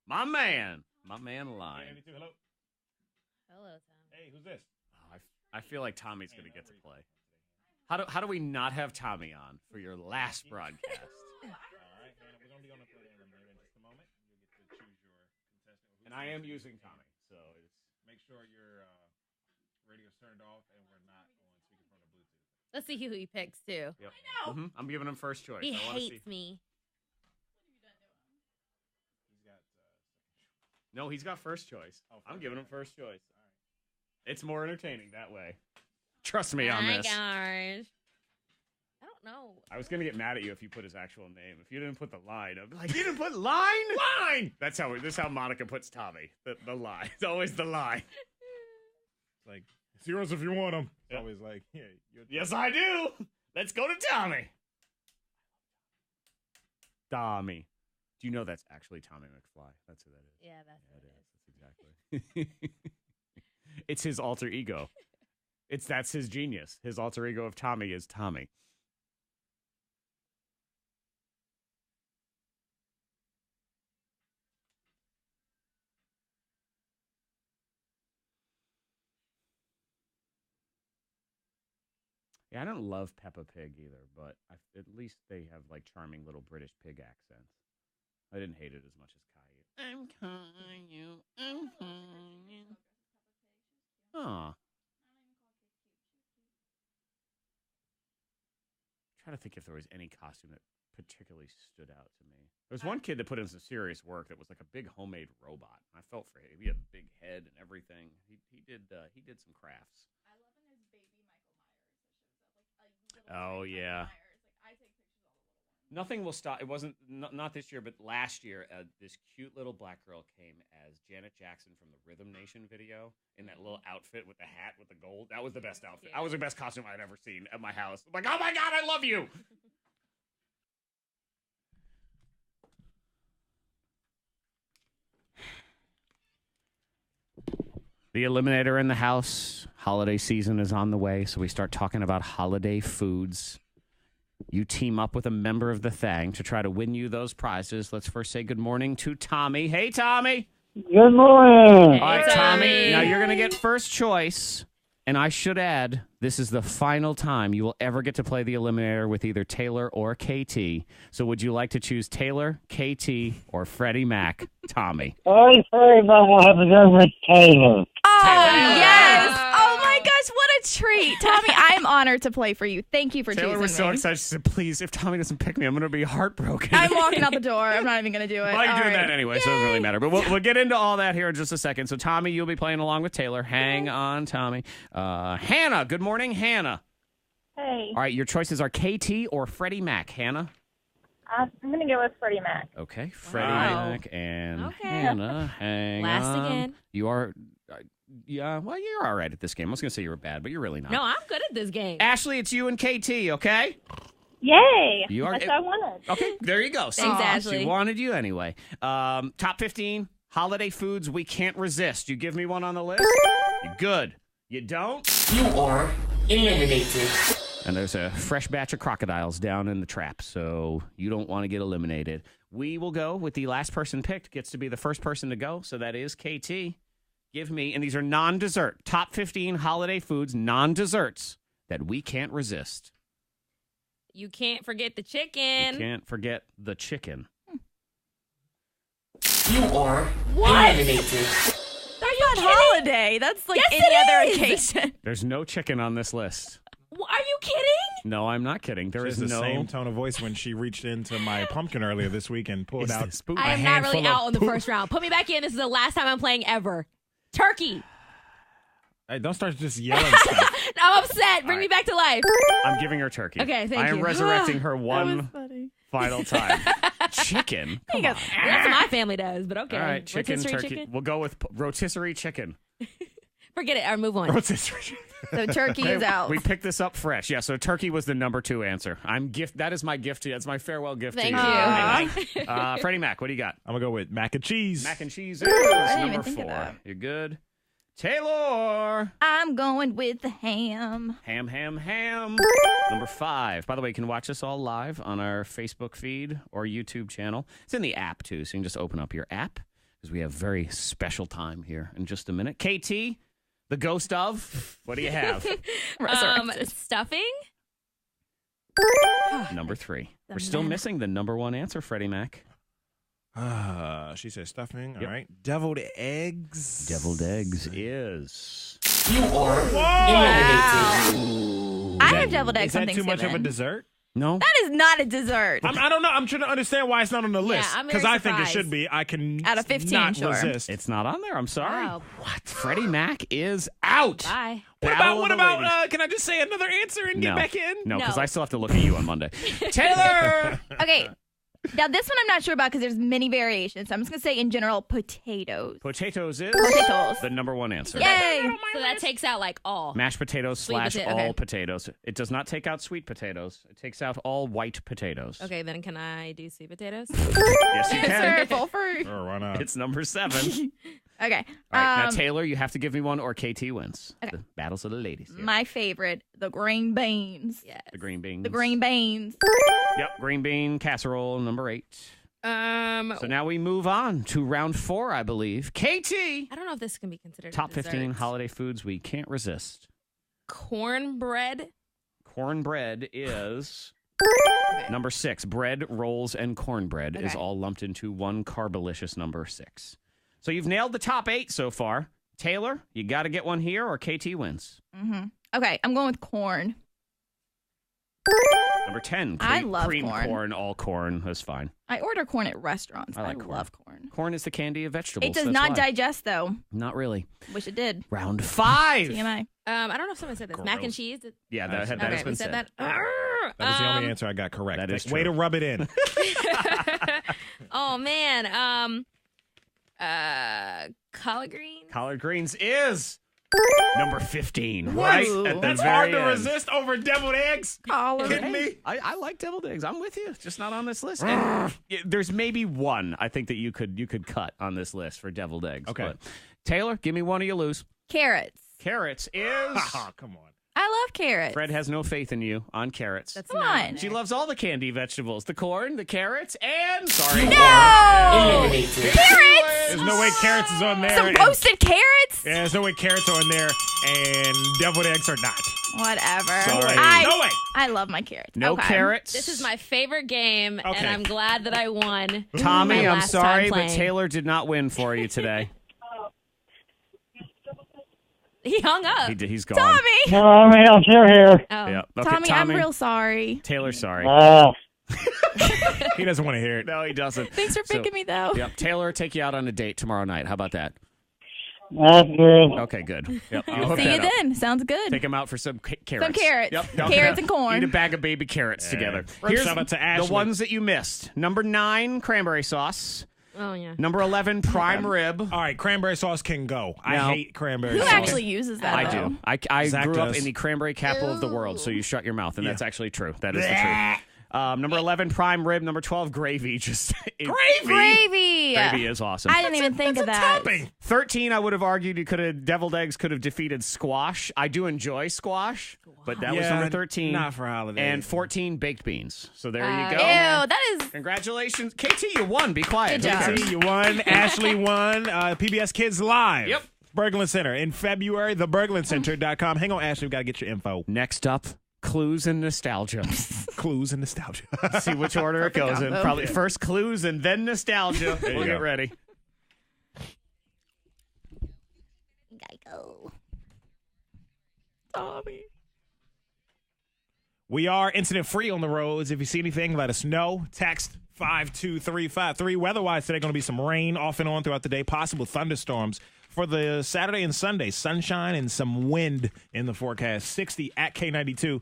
Speaker 1: My man lying.
Speaker 2: K92, hello.
Speaker 4: Hello, Tom.
Speaker 2: Hey, who's this?
Speaker 1: Oh, I feel like Tommy's going to get to play. How do we not have Tommy on for your last broadcast?
Speaker 2: All right, Hannah, we're going to be on the program in just a moment. You'll get to choose your contestant.
Speaker 1: And I am using Tommy, so it's...
Speaker 2: Make sure your radio's turned off and we're not on speakerphone or Bluetooth.
Speaker 5: Let's see who he picks, too.
Speaker 1: Yep. I know. Mm-hmm. I'm giving him first choice.
Speaker 5: He
Speaker 1: I wanna
Speaker 5: hates
Speaker 1: see.
Speaker 5: me.
Speaker 2: He's got
Speaker 1: No, he's got first choice. I'm giving him first choice.
Speaker 2: All right.
Speaker 1: It's more entertaining that way. Trust me on
Speaker 5: my
Speaker 1: this.
Speaker 5: gosh. I don't know.
Speaker 1: I was going to get mad at you if you put his actual name. If you didn't put the line, I'd be like, you didn't put line? Line! This is how Monica puts Tommy. The line. It's always the line.
Speaker 2: It's like, it's yours if you want them. It's always like, yeah.
Speaker 1: Yes, I do. Let's go to Tommy. Tommy. Do you know that's actually Tommy McFly? That's who that is.
Speaker 4: Yeah, that's what it is.
Speaker 1: That's exactly. It's his alter ego. That's his genius. His alter ego of Tommy is Tommy. Yeah, I don't love Peppa Pig either, but at least they have like charming little British pig accents. I didn't hate it as much as Caillou. I'm Caillou. I'm Caillou. Aw. Trying to think if there was any costume that particularly stood out to me. There was one kid that put in some serious work that was like a big homemade robot. I felt for him. He had a big head and everything. He did some crafts.
Speaker 15: I love when there's baby Michael Myers that shows up. Like a little
Speaker 1: Oh
Speaker 15: baby
Speaker 1: yeah.
Speaker 15: Michael Myers. Like I take pictures of all the little ones.
Speaker 1: Nothing will stop. It wasn't not this year, but last year. This cute little black girl came as Janet Jackson from the Rhythm Nation video in that little outfit with the hat with the gold. That was the best outfit. That was the best costume I'd ever seen at my house. I'm like, oh my God, I love you. The Eliminator in the house. Holiday season is on the way, so we start talking about holiday foods. You team up with a member of the Thang to try to win you those prizes. Let's first say good morning to Tommy. Hey, Tommy.
Speaker 6: Good morning.
Speaker 1: All right, Tommy. Now you're going to get first choice. And I should add, this is the final time you will ever get to play the Eliminator with either Taylor or KT. So would you like to choose Taylor, KT, or Freddie Mac, Tommy?
Speaker 6: I'm sorry, but I have to go with Taylor.
Speaker 15: Oh,
Speaker 1: Taylor.
Speaker 15: yes. Oh, my gosh. What a treat. Tommy, I'm honored to play for you. Thank you for
Speaker 1: Taylor
Speaker 15: choosing
Speaker 1: was so
Speaker 15: me.
Speaker 1: excited. She said, please, if Tommy doesn't pick me, I'm going to be heartbroken.
Speaker 15: I'm walking out the door. I'm not even going to do it.
Speaker 1: Well, you're
Speaker 15: All
Speaker 1: doing
Speaker 15: right.
Speaker 1: that anyway, so it doesn't really matter. But we'll get into all that here in just a second. So, Tommy, you'll be playing along with Taylor. Hang on, Tommy. Hannah, good morning, Hannah.
Speaker 16: Hey,
Speaker 1: All right, your choices are KT or Freddie Mac. Hannah?
Speaker 16: I'm going to go with Freddie Mac.
Speaker 1: Okay, Freddie
Speaker 5: Wow.
Speaker 1: Mac and
Speaker 5: Okay.
Speaker 1: Hannah. Hang
Speaker 5: Last
Speaker 1: on.
Speaker 5: again.
Speaker 1: You are, yeah, well, you're all right at this game. I was going to say you were bad, but you're really not.
Speaker 5: No, I'm good at this game.
Speaker 1: Ashley, it's you and KT, okay?
Speaker 16: Yay!
Speaker 1: You are-
Speaker 16: That's what I wanted.
Speaker 1: Okay, there you go.
Speaker 5: Thanks,
Speaker 1: She
Speaker 5: Ashley.
Speaker 1: wanted you anyway. Top 15 holiday foods we can't resist. You give me one on the list? You good. You don't?
Speaker 8: You are eliminated.
Speaker 1: And there's a fresh batch of crocodiles down in the trap, so you don't want to get eliminated. We will go with the last person picked, gets to be the first person to go, so that is KT. Give me, and these are non-dessert, top 15 holiday foods, non-desserts that we can't resist.
Speaker 5: You can't forget the
Speaker 1: You
Speaker 5: chicken.
Speaker 1: can't forget the chicken.
Speaker 3: You are
Speaker 5: What?
Speaker 3: eliminated.
Speaker 5: Are you
Speaker 17: on holiday. That's like
Speaker 5: Yes,
Speaker 17: any
Speaker 5: it
Speaker 17: other
Speaker 5: is.
Speaker 17: occasion.
Speaker 1: There's no chicken on this list.
Speaker 5: Are you kidding?
Speaker 1: No, I'm not kidding. There
Speaker 2: She
Speaker 1: is
Speaker 2: has the
Speaker 1: no.
Speaker 2: same tone of voice when she reached into my pumpkin earlier this week and pulled out a
Speaker 5: I am not really
Speaker 2: handful
Speaker 5: out
Speaker 2: of
Speaker 5: on the
Speaker 2: poop.
Speaker 5: first round. Put me back in. This is the last time I'm playing ever. Turkey.
Speaker 2: Hey, don't start just yelling stuff.
Speaker 5: I'm upset. Bring me back to life.
Speaker 1: I'm giving her turkey.
Speaker 5: Okay, thank
Speaker 1: I am
Speaker 5: you.
Speaker 1: resurrecting her
Speaker 17: That
Speaker 1: one
Speaker 17: was funny.
Speaker 1: final time. Chicken. Come on.
Speaker 5: That's what my family does, but okay.
Speaker 1: All right, chicken,
Speaker 5: Rotisserie
Speaker 1: turkey.
Speaker 5: chicken?
Speaker 1: We'll go with rotisserie chicken.
Speaker 5: Forget it. Or move on.
Speaker 1: Rotisserie chicken.
Speaker 17: So turkey is out.
Speaker 1: We picked this up fresh. Yeah, so turkey was the number 2 answer. That is my gift to you. That's my farewell gift
Speaker 5: Thank
Speaker 1: to you.
Speaker 5: you.
Speaker 1: Freddie Mac, what do you got?
Speaker 2: I'm going to go with mac and cheese.
Speaker 1: Mac and cheese is
Speaker 17: I didn't
Speaker 1: number
Speaker 17: even think of
Speaker 1: 4.
Speaker 17: that.
Speaker 1: You're good. Taylor.
Speaker 17: I'm going with the ham.
Speaker 1: Ham. Number 5. By the way, you can watch us all live on our Facebook feed or YouTube channel. It's in the app, too, so you can just open up your app because we have very special time here in just a minute. KT, the ghost of, what do you have?
Speaker 5: Stuffing.
Speaker 1: Number 3.
Speaker 17: The
Speaker 1: We're still
Speaker 17: man.
Speaker 1: missing the number 1 answer, Freddie Mac.
Speaker 2: She said stuffing.
Speaker 1: Yep.
Speaker 2: All right. Deviled eggs.
Speaker 1: Deviled eggs is.
Speaker 3: You are eliminated.
Speaker 17: I have deviled eggs
Speaker 2: Is
Speaker 17: on
Speaker 2: that too much of a
Speaker 17: Thanksgiving.
Speaker 2: dessert?
Speaker 1: No.
Speaker 17: That is not a dessert.
Speaker 2: I don't know. I'm trying to understand why it's not on the list.
Speaker 5: I'm
Speaker 2: Because
Speaker 5: very
Speaker 2: I think it
Speaker 5: surprised.
Speaker 2: should be. I can
Speaker 17: Out of 15,
Speaker 2: not
Speaker 17: sure.
Speaker 2: resist.
Speaker 1: It's not on there. I'm sorry.
Speaker 5: Wow.
Speaker 1: What? Freddie Mac is out.
Speaker 5: Bye.
Speaker 2: What about can I just say another answer and get back in?
Speaker 1: No, because
Speaker 5: No.
Speaker 1: I still have to look at you on Monday. Taylor!
Speaker 17: Okay. Now, this one I'm not sure about because there's many variations. So I'm just going to say in general, potatoes.
Speaker 1: Potatoes is
Speaker 17: Potatoes.
Speaker 1: the number 1 answer.
Speaker 17: Yay!
Speaker 5: So that takes out like all.
Speaker 1: Mashed potatoes
Speaker 5: Sweet
Speaker 1: slash
Speaker 5: pota-
Speaker 1: all
Speaker 5: okay.
Speaker 1: potatoes. It does not take out sweet potatoes. It takes out all white potatoes.
Speaker 5: Okay, then can I do sweet potatoes?
Speaker 1: Yes, you
Speaker 17: Sir,
Speaker 1: can.
Speaker 17: full fruit.
Speaker 2: Sure, why not?
Speaker 1: It's number 7.
Speaker 17: Okay.
Speaker 1: All right, now Taylor, you have to give me one or KT wins.
Speaker 17: Okay.
Speaker 1: The battles of the ladies. Here.
Speaker 17: My favorite, the green beans.
Speaker 5: Yes.
Speaker 1: The green beans.
Speaker 17: The green beans.
Speaker 1: Yep, green bean casserole, number 8. So now we move on to round 4, I believe. KT!
Speaker 5: I don't know if this can be considered
Speaker 1: Top
Speaker 5: a
Speaker 1: 15
Speaker 5: dessert.
Speaker 1: holiday foods we can't resist.
Speaker 5: Cornbread.
Speaker 1: Cornbread is number 6. Bread, rolls, and cornbread is
Speaker 5: Okay.
Speaker 1: all lumped into one carbolicious number 6. So you've nailed the top 8 so far. Taylor, you got to get one here or KT wins.
Speaker 17: Mm-hmm. Okay, I'm going with corn.
Speaker 1: Number 10.
Speaker 17: I love
Speaker 1: cream
Speaker 17: corn.
Speaker 1: all corn. That's fine.
Speaker 17: I order corn at restaurants.
Speaker 1: I like corn.
Speaker 17: love corn.
Speaker 1: Corn is the candy of vegetables.
Speaker 17: It does
Speaker 1: that's
Speaker 17: not
Speaker 1: why.
Speaker 17: digest, though.
Speaker 1: Not really.
Speaker 17: Wish it did.
Speaker 1: Round 5.
Speaker 17: TMI.
Speaker 5: I don't know if someone said this. Mac and
Speaker 2: Gross.
Speaker 5: cheese.
Speaker 1: Yeah, that
Speaker 5: Okay,
Speaker 1: has been
Speaker 5: we said that.
Speaker 2: That was the only answer I got correct.
Speaker 1: That is
Speaker 2: Way
Speaker 1: true.
Speaker 2: to rub it in.
Speaker 5: Oh man. Collard greens.
Speaker 1: Collard greens is number 15.
Speaker 2: What?
Speaker 1: Right at the
Speaker 2: That's
Speaker 1: very
Speaker 2: hard to
Speaker 1: end.
Speaker 2: resist over deviled eggs.
Speaker 17: Collard.
Speaker 2: Kidding me?
Speaker 1: I like deviled eggs. I'm with you. Just not on this list. And there's maybe one I think that you could cut on this list for deviled eggs.
Speaker 2: Okay.
Speaker 1: But Taylor, give me one or you lose.
Speaker 17: Carrots.
Speaker 1: Carrots is.
Speaker 2: Oh, come on.
Speaker 17: I love carrots.
Speaker 1: Fred has no faith in you on carrots.
Speaker 5: That's
Speaker 17: Come
Speaker 5: not
Speaker 17: on.
Speaker 5: on
Speaker 1: She
Speaker 5: there.
Speaker 1: loves all the candy vegetables, the corn, the carrots, and sorry.
Speaker 17: No!
Speaker 3: Eliminated.
Speaker 17: Carrots!
Speaker 2: There's no way carrots is on there.
Speaker 17: Some
Speaker 2: and-
Speaker 17: roasted carrots?
Speaker 2: Yeah, there's no way carrots are on there and deviled eggs are not.
Speaker 17: Whatever.
Speaker 1: Sorry.
Speaker 2: No way.
Speaker 17: I love my carrots.
Speaker 1: No
Speaker 17: Okay.
Speaker 1: carrots.
Speaker 5: This is my favorite game,
Speaker 2: Okay.
Speaker 5: and I'm glad that I won.
Speaker 1: Tommy,
Speaker 5: my
Speaker 1: I'm
Speaker 5: last
Speaker 1: sorry,
Speaker 5: time
Speaker 1: but
Speaker 5: playing.
Speaker 1: Taylor did not win for you today.
Speaker 5: He hung up.
Speaker 1: He's gone.
Speaker 17: Tommy!
Speaker 6: No, I mean, I'm still here.
Speaker 5: Oh.
Speaker 1: Yeah. Okay,
Speaker 17: Tommy, I'm real sorry.
Speaker 1: Taylor's sorry.
Speaker 2: He doesn't want to hear it.
Speaker 1: No, he doesn't.
Speaker 17: Thanks for
Speaker 1: So-
Speaker 17: picking me, though.
Speaker 1: Yep. Taylor, take you out on a date tomorrow night. How about that?
Speaker 6: That's good.
Speaker 1: Okay, good. Yep. You hook
Speaker 17: See
Speaker 1: that
Speaker 17: you
Speaker 1: up.
Speaker 17: then. Sounds good.
Speaker 1: Take him out for some carrots.
Speaker 17: Some carrots.
Speaker 1: Yep.
Speaker 17: Carrots and corn.
Speaker 1: Eat a bag of baby carrots together.
Speaker 2: Shout out to Ashley.
Speaker 1: the ones that you missed. Number 9, cranberry sauce.
Speaker 5: Oh yeah.
Speaker 1: Number 11, prime rib.
Speaker 2: All right, cranberry sauce can go. I
Speaker 1: No.
Speaker 2: hate cranberry
Speaker 17: Who
Speaker 2: sauce.
Speaker 17: actually uses that?
Speaker 1: I
Speaker 17: though?
Speaker 1: do. I
Speaker 2: Zach
Speaker 1: grew up
Speaker 2: does.
Speaker 1: in the cranberry capital of the world, so you shut your mouth, and
Speaker 2: Yeah.
Speaker 1: that's actually true. That is the truth. Number 11, prime rib. Number 12, gravy. Just
Speaker 17: Gravy.
Speaker 1: Gravy is awesome.
Speaker 17: I didn't even think of that.
Speaker 2: Topping.
Speaker 1: 13, I would have argued deviled eggs could have defeated squash. I do enjoy squash, but that was
Speaker 2: Yeah,
Speaker 1: number 13.
Speaker 2: not for holidays.
Speaker 1: And 14, baked beans. So there you
Speaker 17: Ew,
Speaker 1: go.
Speaker 17: that is.
Speaker 1: Congratulations. KT, you won. Be quiet.
Speaker 17: Good job.
Speaker 2: See, you won. Ashley won. PBS Kids Live.
Speaker 1: Yep.
Speaker 2: Berglund Center in February. TheBerglundCenter.com. Hang on, Ashley. We got to get your info.
Speaker 1: Next up, clues and nostalgia.
Speaker 2: Clues and nostalgia.
Speaker 1: See which order it goes in.
Speaker 17: combo.
Speaker 1: Probably first clues and then nostalgia. We'll
Speaker 2: you
Speaker 1: get
Speaker 2: go.
Speaker 1: ready.
Speaker 17: Geico. Tommy.
Speaker 2: We are incident free on the roads. If you see anything, let us know. Text 52353. Weather-wise, today going to be some rain off and on throughout the day, possible thunderstorms. For the Saturday and Sunday, sunshine and some wind in the forecast. 60 at K92.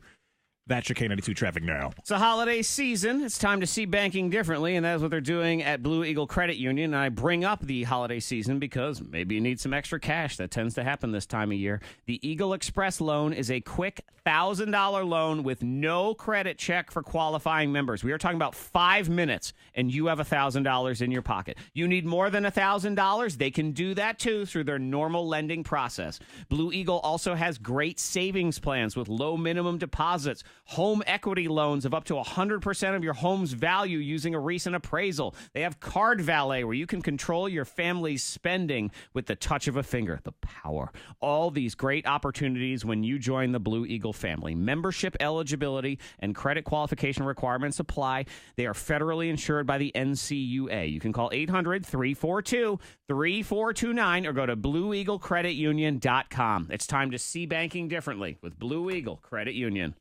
Speaker 2: That's your K92 traffic now.
Speaker 1: It's a holiday season. It's time to see banking differently, and that's what they're doing at Blue Eagle Credit Union. And I bring up the holiday season because maybe you need some extra cash. That tends to happen this time of year. The Eagle Express loan is a quick $1,000 loan with no credit check for qualifying members. We are talking about 5 minutes, and you have $1,000 in your pocket. You need more than $1,000? They can do that, too, through their normal lending process. Blue Eagle also has great savings plans with low minimum deposits, home equity loans of up to 100% of your home's value using a recent appraisal. They have Card Valet, where you can control your family's spending with the touch of a finger. The power. All these great opportunities when you join the Blue Eagle family. Membership eligibility and credit qualification requirements apply. They are federally insured by the NCUA. You can call 800-342-3429 or go to BlueEagleCreditUnion.com. It's time to see banking differently with Blue Eagle Credit Union.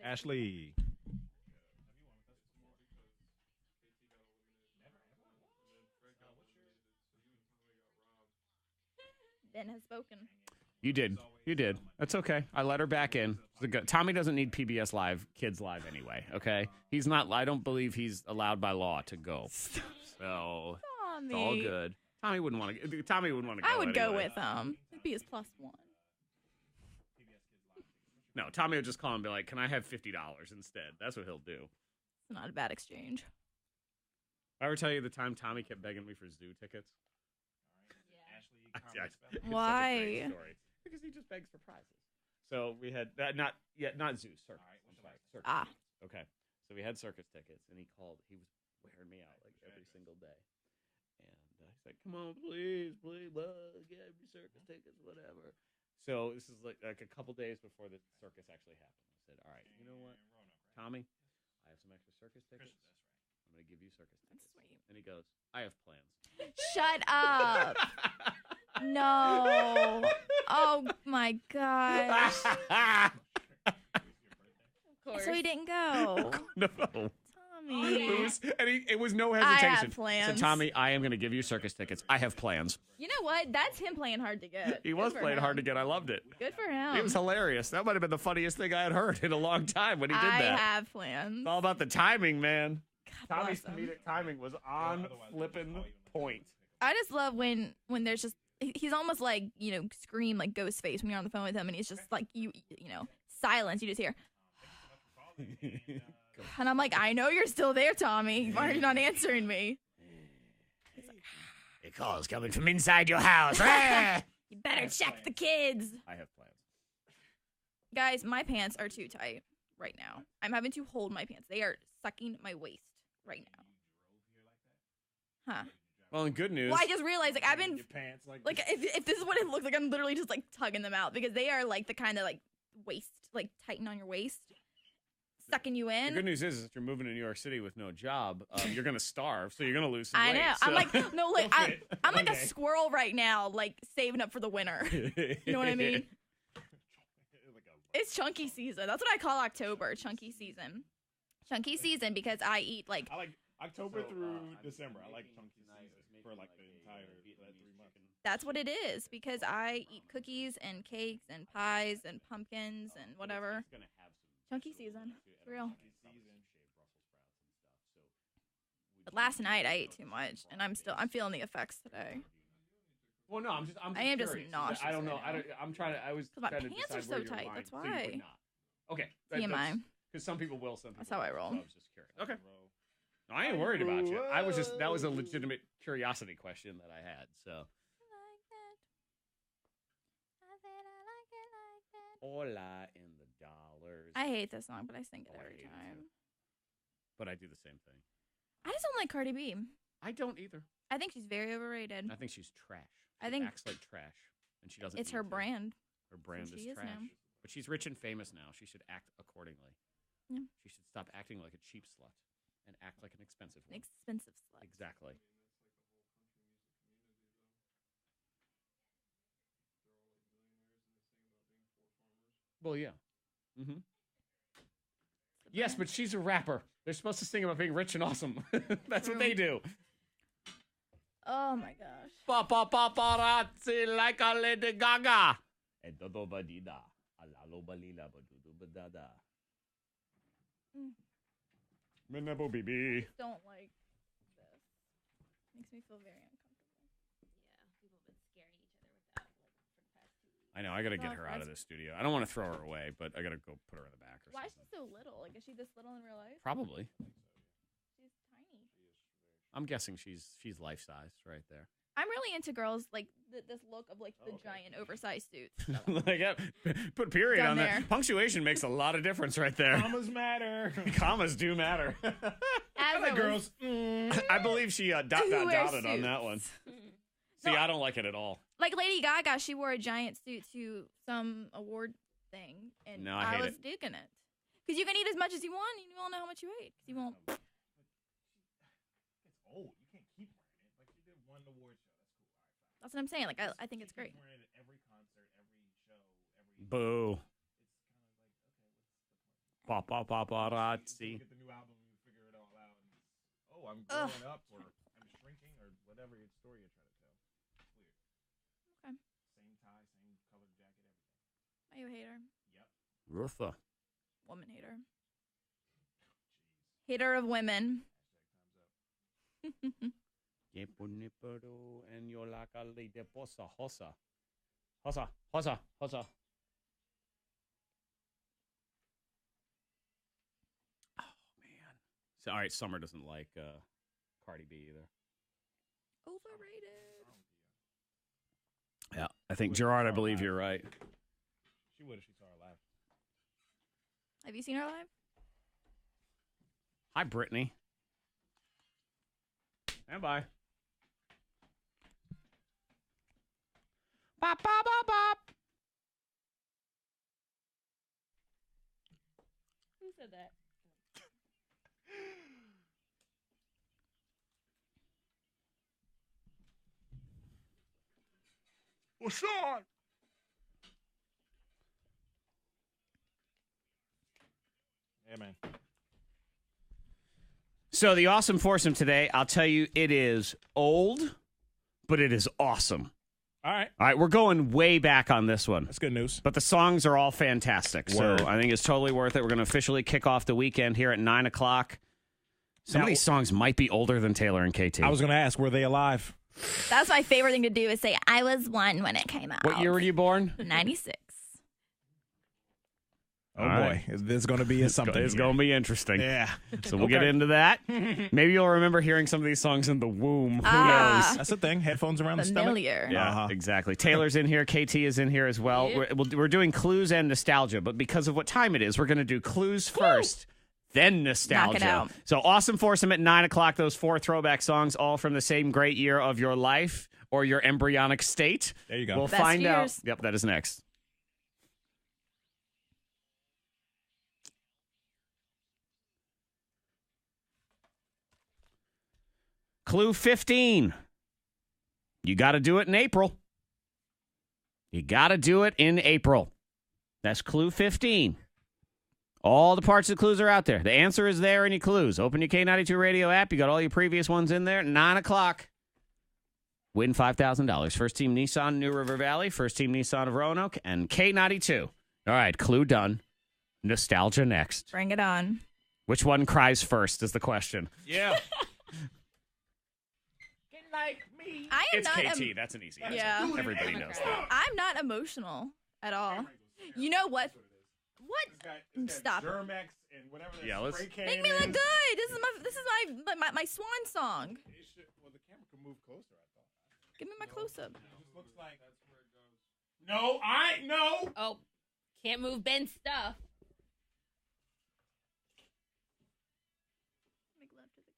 Speaker 2: Ashley.
Speaker 17: Ben has spoken.
Speaker 1: You did. That's okay. I let her back in. Tommy doesn't need PBS Live, Kids Live anyway, okay? He's not, I don't believe he's allowed by law to go. So, it's all good. Tommy wouldn't want to go.
Speaker 17: I would go with him. It'd be his +1.
Speaker 1: No, Tommy would just call and be like, can I have $50 instead? That's what he'll do.
Speaker 17: It's not a bad exchange.
Speaker 1: I ever tell you the time Tommy kept begging me for zoo tickets?
Speaker 17: Why?
Speaker 1: Story. Because he just begs for prizes. So we had not zoo, circus. Circus.
Speaker 17: Ah.
Speaker 1: Okay. So we had circus tickets, and he was wearing me out like every single day. And he's like, "Come on, please, get me circus tickets, whatever." So this is like a couple days before the circus actually happened. I said, "All right, you know what, Tommy, I have some extra circus tickets. I'm going to give you circus tickets."
Speaker 17: Sweet.
Speaker 1: And he goes, "I have plans."
Speaker 17: Shut up. No. Oh, my gosh. So he didn't go.
Speaker 1: No.
Speaker 17: Tommy.
Speaker 1: It was no hesitation.
Speaker 17: I have plans.
Speaker 1: So, Tommy, I am going to give you circus tickets. I have plans.
Speaker 17: You know what? That's him playing hard to get.
Speaker 1: He was playing hard to get. I loved it.
Speaker 17: Good for him.
Speaker 1: It was hilarious. That might have been the funniest thing I had heard in a long time when he did that.
Speaker 17: I have plans.
Speaker 1: It's all about the timing, man.
Speaker 17: God
Speaker 1: Tommy's
Speaker 17: bless him.
Speaker 1: comedic timing was on flipping point.
Speaker 17: I just love when there's just, he's almost like, Scream, like Ghostface when you're on the phone with him and he's just like, silence. You just hear. And I'm like, I know you're still there, Tommy. Why are you not answering me?
Speaker 1: A call's coming from inside your house.
Speaker 17: You better check the kids.
Speaker 1: I have plans.
Speaker 17: Guys, my pants are too tight right now. I'm having to hold my pants. They are sucking my waist right now. Huh.
Speaker 1: Well, in good news.
Speaker 17: Well, I just realized, I've been,
Speaker 2: Your pants
Speaker 17: if this is what it looks like, I'm literally just, tugging them out because they are, the kind of, waist, tighten on your waist, sucking you in.
Speaker 1: The good news is, if you're moving to New York City with no job, you're going to starve, so you're going to lose some
Speaker 17: I
Speaker 1: weight.
Speaker 17: know.
Speaker 1: So.
Speaker 17: I'm like, no, I'm like a squirrel right now, saving up for the winter. You know what I mean? It's chunky season. That's what I call October, chunky season. Chunky season because I eat,
Speaker 2: I like October through December. I like chunky season for, the entire 3 months.
Speaker 17: That's what it is because I eat cookies and cakes and pies and pumpkins and whatever. Chunky season. It's real. But last night I ate too much and I'm feeling the effects today.
Speaker 1: Well, no, I'm
Speaker 17: I am just
Speaker 1: curious.
Speaker 17: nauseous.
Speaker 1: I don't know.
Speaker 17: right now.
Speaker 1: I'm trying to. I was
Speaker 17: My
Speaker 1: trying to
Speaker 17: pants
Speaker 1: decide
Speaker 17: are so
Speaker 1: where your
Speaker 17: tight,
Speaker 1: line,
Speaker 17: that's
Speaker 1: so you
Speaker 17: why.
Speaker 1: would not. Okay.
Speaker 17: TMI.
Speaker 1: Because some people will. Some people.
Speaker 17: That's how I roll.
Speaker 1: So I was just curious. Okay. No, I ain't worried about you. That was a legitimate curiosity question that I had. So. Hola in the dollars.
Speaker 17: I hate this song, but I sing it every time.
Speaker 1: But I do the same thing.
Speaker 17: I just don't like Cardi B.
Speaker 1: I don't either.
Speaker 17: I think she's very overrated.
Speaker 1: I think she's trash.
Speaker 17: I think
Speaker 1: acts like trash, and she doesn't.
Speaker 17: It's her brand.
Speaker 1: Her brand
Speaker 17: She
Speaker 1: is
Speaker 17: is
Speaker 1: trash.
Speaker 17: now.
Speaker 1: But she's rich and famous now. She should act accordingly.
Speaker 17: Yeah.
Speaker 1: She should stop acting like a cheap slut. and act like an expensive one.
Speaker 17: Expensive slut.
Speaker 1: Exactly. Well, yeah. Mm-hmm. Yes, but she's a rapper. They're supposed to sing about being rich and awesome. That's what they do.
Speaker 17: Oh my gosh.
Speaker 1: Paparazzi like a Lady Gaga. Menabo BB.
Speaker 17: Don't like this. Makes me feel very uncomfortable.
Speaker 4: Yeah, people have been scaring each other with that like for the past 2 weeks.
Speaker 1: I know. I got to get her out of the studio. I don't want to throw her away, but I got to go put her in the back or
Speaker 17: Why is
Speaker 1: something.
Speaker 17: she so little? Like, is she this little in real life?
Speaker 1: Probably.
Speaker 17: She's tiny.
Speaker 1: I'm guessing she's life-sized right there.
Speaker 17: I'm really into girls like this look of like the giant oversized suits.
Speaker 1: Like, yeah, put period
Speaker 17: Done
Speaker 1: on
Speaker 17: there.
Speaker 1: that. Punctuation makes a lot of difference right there.
Speaker 2: Commas matter.
Speaker 1: Commas do matter.
Speaker 17: As I
Speaker 2: girls.
Speaker 1: I believe she
Speaker 17: Who
Speaker 1: dotted
Speaker 17: wears
Speaker 1: on that one. See, I don't like it at all.
Speaker 17: Like Lady Gaga, she wore a giant suit to some award thing, and
Speaker 1: No, I hate
Speaker 17: was
Speaker 1: it.
Speaker 17: digging it. Because you can eat as much as you want, and you won't know how much you ate. 'Cause you won't.
Speaker 2: It's old. You can't keep wearing it. Like she did one award show. That's cool. All right, fine.
Speaker 17: That's what I'm saying. Like I think it's great.
Speaker 2: Keep wearing it at every concert, every show, every.
Speaker 1: Boo.
Speaker 2: It's kind of like, okay,
Speaker 1: Paparazzi.
Speaker 2: get the new album and figure it all out. And, oh, I'm growing up, or I'm shrinking, or whatever your story you're trying to tell. It's weird.
Speaker 17: Okay.
Speaker 2: Same tie, same colored jacket, everything.
Speaker 17: Are you a hater?
Speaker 2: Yep.
Speaker 1: Rutha.
Speaker 17: Woman hater. Hater of women.
Speaker 1: And you're like a lady bossa hossa. Hossa, hossa, hossa. Oh, man. So, all right, Summer doesn't like Cardi B either.
Speaker 17: Overrated.
Speaker 1: Yeah, I think, Gerard, I believe you're right.
Speaker 2: She would if she saw her live.
Speaker 17: Have you seen her live?
Speaker 1: Hi, Brittany. And bye. Bop, bop, bop, bop.
Speaker 4: Who said that?
Speaker 1: What's on?
Speaker 2: Yeah, man.
Speaker 1: So the awesome foursome today, I'll tell you, it is old, but it is awesome.
Speaker 2: All right.
Speaker 1: All right, we're going way back on this one.
Speaker 2: That's good news.
Speaker 1: But the songs are all fantastic.
Speaker 2: Word.
Speaker 1: So I think it's totally worth it. We're going to officially kick off the weekend here at 9 o'clock. Some of these songs might be older than Taylor and KT.
Speaker 2: I was going to ask, were they alive?
Speaker 17: That's my favorite thing to do is say, I was one when it came out.
Speaker 1: What year were you born?
Speaker 17: 96.
Speaker 2: Oh,
Speaker 1: All
Speaker 2: boy.
Speaker 1: right.
Speaker 2: There's going to be something.
Speaker 1: It's going to be interesting.
Speaker 2: Yeah.
Speaker 1: So we'll get into that. Maybe you'll remember hearing some of these songs in the womb. Who knows?
Speaker 2: That's the thing. Headphones around the
Speaker 17: Familiar.
Speaker 2: stomach.
Speaker 1: Yeah, exactly. Taylor's in here. KT is in here as well.
Speaker 4: Yeah.
Speaker 1: We're doing clues and nostalgia, but because of what time it is, we're going to do clues first, then nostalgia.
Speaker 17: Knock it out.
Speaker 1: So awesome foursome at 9 o'clock. Those 4 throwback songs, all from the same great year of your life or your embryonic state.
Speaker 2: There you go.
Speaker 1: We'll
Speaker 17: Best
Speaker 1: find out.
Speaker 17: years.
Speaker 1: Yep, that is next. Clue 15. You got to do it in April. You got to do it in April. That's clue 15. All the parts of the clues are out there. The answer is there in your clues. Open your K92 radio app. You got all your previous ones in there. 9 o'clock. Win $5,000. First team Nissan, New River Valley. First team Nissan of Roanoke. And K92. All right, clue done. Nostalgia next.
Speaker 17: Bring it on.
Speaker 1: Which one cries first is the question.
Speaker 2: Yeah.
Speaker 1: Like me.
Speaker 17: I am
Speaker 1: It's
Speaker 17: not
Speaker 1: KT. That's an easy answer.
Speaker 17: Yeah.
Speaker 1: Everybody knows that.
Speaker 17: I'm not emotional at all. You know what? What? Stop.
Speaker 2: Germex and whatever that
Speaker 1: Yeah, let's-
Speaker 2: spray can
Speaker 17: Make me
Speaker 2: is.
Speaker 17: look good. This is my swan song.
Speaker 2: It should, well, the camera can move closer, I thought.
Speaker 17: Give me my close up.
Speaker 2: It just looks like that's where it goes. No.
Speaker 4: Oh, can't move Ben's stuff.
Speaker 17: Make love to the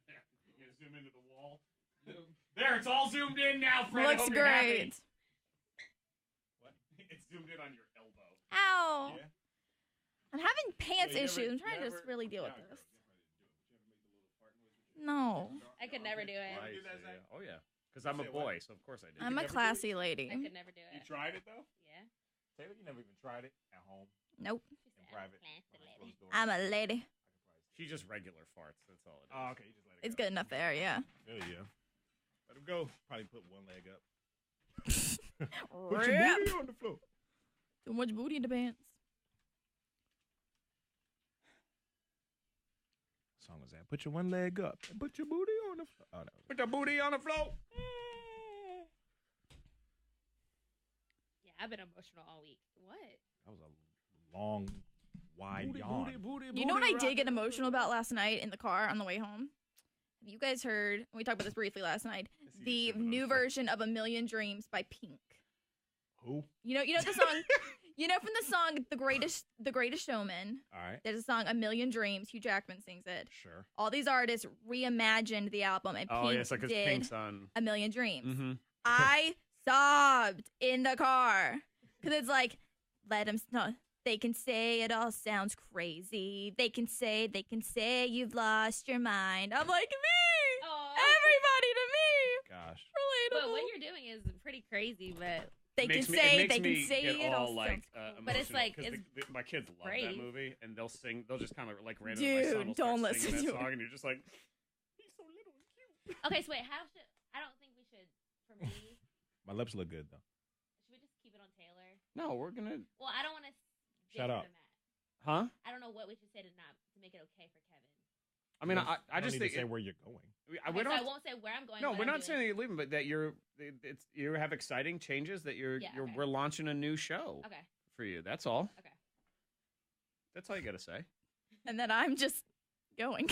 Speaker 17: camera.
Speaker 1: You gonna zoom into the wall? There, it's all zoomed in now, Fred. I
Speaker 17: Looks
Speaker 1: hope you're happy.
Speaker 17: great.
Speaker 1: What? It's zoomed in on your elbow.
Speaker 17: Ow.
Speaker 2: Yeah.
Speaker 17: I'm having pants
Speaker 2: Yeah, you
Speaker 17: issues.
Speaker 2: ever-
Speaker 17: I'm trying
Speaker 2: you
Speaker 17: to just
Speaker 2: ever-
Speaker 17: really deal with
Speaker 2: yeah,
Speaker 17: this. No.
Speaker 4: I could never do it.
Speaker 2: Right.
Speaker 1: Oh, yeah. Because I'm a boy, so of course I do.
Speaker 17: I'm a classy lady.
Speaker 4: I could never do
Speaker 2: You
Speaker 4: it.
Speaker 2: tried it, though?
Speaker 4: Yeah.
Speaker 2: Taylor, you never even tried it at home?
Speaker 17: Nope.
Speaker 2: In private? Closed doors?
Speaker 17: I'm a lady.
Speaker 1: She just regular farts. That's all it is.
Speaker 2: Oh, okay. You just let it
Speaker 17: It's
Speaker 2: go.
Speaker 17: good enough there, yeah.
Speaker 2: There you go. Let him go. Probably put one leg up. Put
Speaker 17: Rip.
Speaker 2: your booty on the floor.
Speaker 17: Too much booty in the pants.
Speaker 2: What song was that? Put your one leg up and put your booty on the floor. Oh, no. Put your booty on the floor.
Speaker 4: Yeah, I've been emotional all week. What?
Speaker 2: That was a long, wide yawn.
Speaker 17: You know what I did get emotional about last night in the car on the way home? Have you guys heard, we talked about this briefly last night, the new version of A Million Dreams by Pink?
Speaker 2: Who?
Speaker 17: You know the song, from the song The Greatest Showman.
Speaker 2: All right.
Speaker 17: There's a song A Million Dreams. Hugh Jackman sings it.
Speaker 2: Sure.
Speaker 17: All these artists reimagined the album, and Pink
Speaker 1: yeah, it's like 'cause
Speaker 17: did
Speaker 1: Pink's on.
Speaker 17: A Million Dreams.
Speaker 1: Mm-hmm.
Speaker 17: I sobbed in the car because it's like, let them know. They can say it all sounds crazy. They can say you've lost your mind. I'm like, me, everybody to me.
Speaker 2: Gosh.
Speaker 17: Relatable.
Speaker 4: But what you're doing is pretty crazy, but
Speaker 17: They can say it all sounds
Speaker 4: but it's like,
Speaker 1: emotional, 'cause my kids love that
Speaker 4: great.
Speaker 1: movie, and they'll sing. They'll just kind of like randomly. My son will
Speaker 17: Dude,
Speaker 1: start
Speaker 17: don't
Speaker 1: singing
Speaker 17: listen
Speaker 1: that
Speaker 17: to
Speaker 1: song,
Speaker 17: it.
Speaker 1: and you're just like,
Speaker 4: Okay, so wait, I don't think we should, for me,
Speaker 2: My lips look good, though.
Speaker 4: should we just keep it on Taylor?
Speaker 1: no, we're gonna.
Speaker 4: Well, I don't want to
Speaker 2: Shut up.
Speaker 1: Huh?
Speaker 4: I don't know what we should say to make it okay for Kevin.
Speaker 1: I mean, I
Speaker 2: You don't
Speaker 1: just
Speaker 2: need
Speaker 1: think
Speaker 2: to say where you're going.
Speaker 1: we
Speaker 4: Okay,
Speaker 1: don't.
Speaker 4: so I won't say where I'm going.
Speaker 1: No,
Speaker 4: what
Speaker 1: we're
Speaker 4: I'm
Speaker 1: not
Speaker 4: doing.
Speaker 1: saying that you're leaving, but that you have exciting changes that
Speaker 4: okay.
Speaker 1: we're launching a new show
Speaker 4: Okay.
Speaker 1: for you. That's all.
Speaker 4: Okay.
Speaker 1: That's all you got to say.
Speaker 17: And then I'm just going.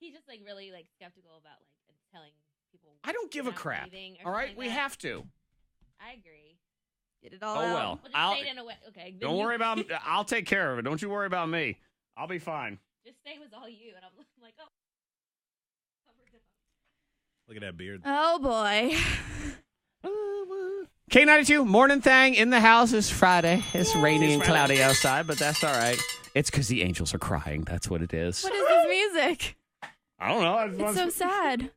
Speaker 4: He's just like really like skeptical about like telling people.
Speaker 1: I don't give a
Speaker 4: when I'm
Speaker 1: crap.
Speaker 4: leaving or
Speaker 1: All right,
Speaker 4: something
Speaker 1: we
Speaker 4: like that.
Speaker 1: have to.
Speaker 4: I agree.
Speaker 17: Get it all
Speaker 1: Oh
Speaker 17: out.
Speaker 1: well,
Speaker 4: We'll just
Speaker 1: I'll.
Speaker 4: say it in a way. Okay. then
Speaker 1: Don't
Speaker 4: you-
Speaker 1: worry about. I'll take care of it. Don't you worry about me. I'll be fine.
Speaker 4: Just say it was all you, and I'm like, oh. Covered up.
Speaker 2: Look at that beard.
Speaker 17: Oh boy.
Speaker 1: K92 Mornin Thang in the house. It's Friday. It's rainy and cloudy outside, but that's all right. It's because the angels are crying. That's what it is.
Speaker 17: What is this music?
Speaker 1: I don't know.
Speaker 17: It's so sad.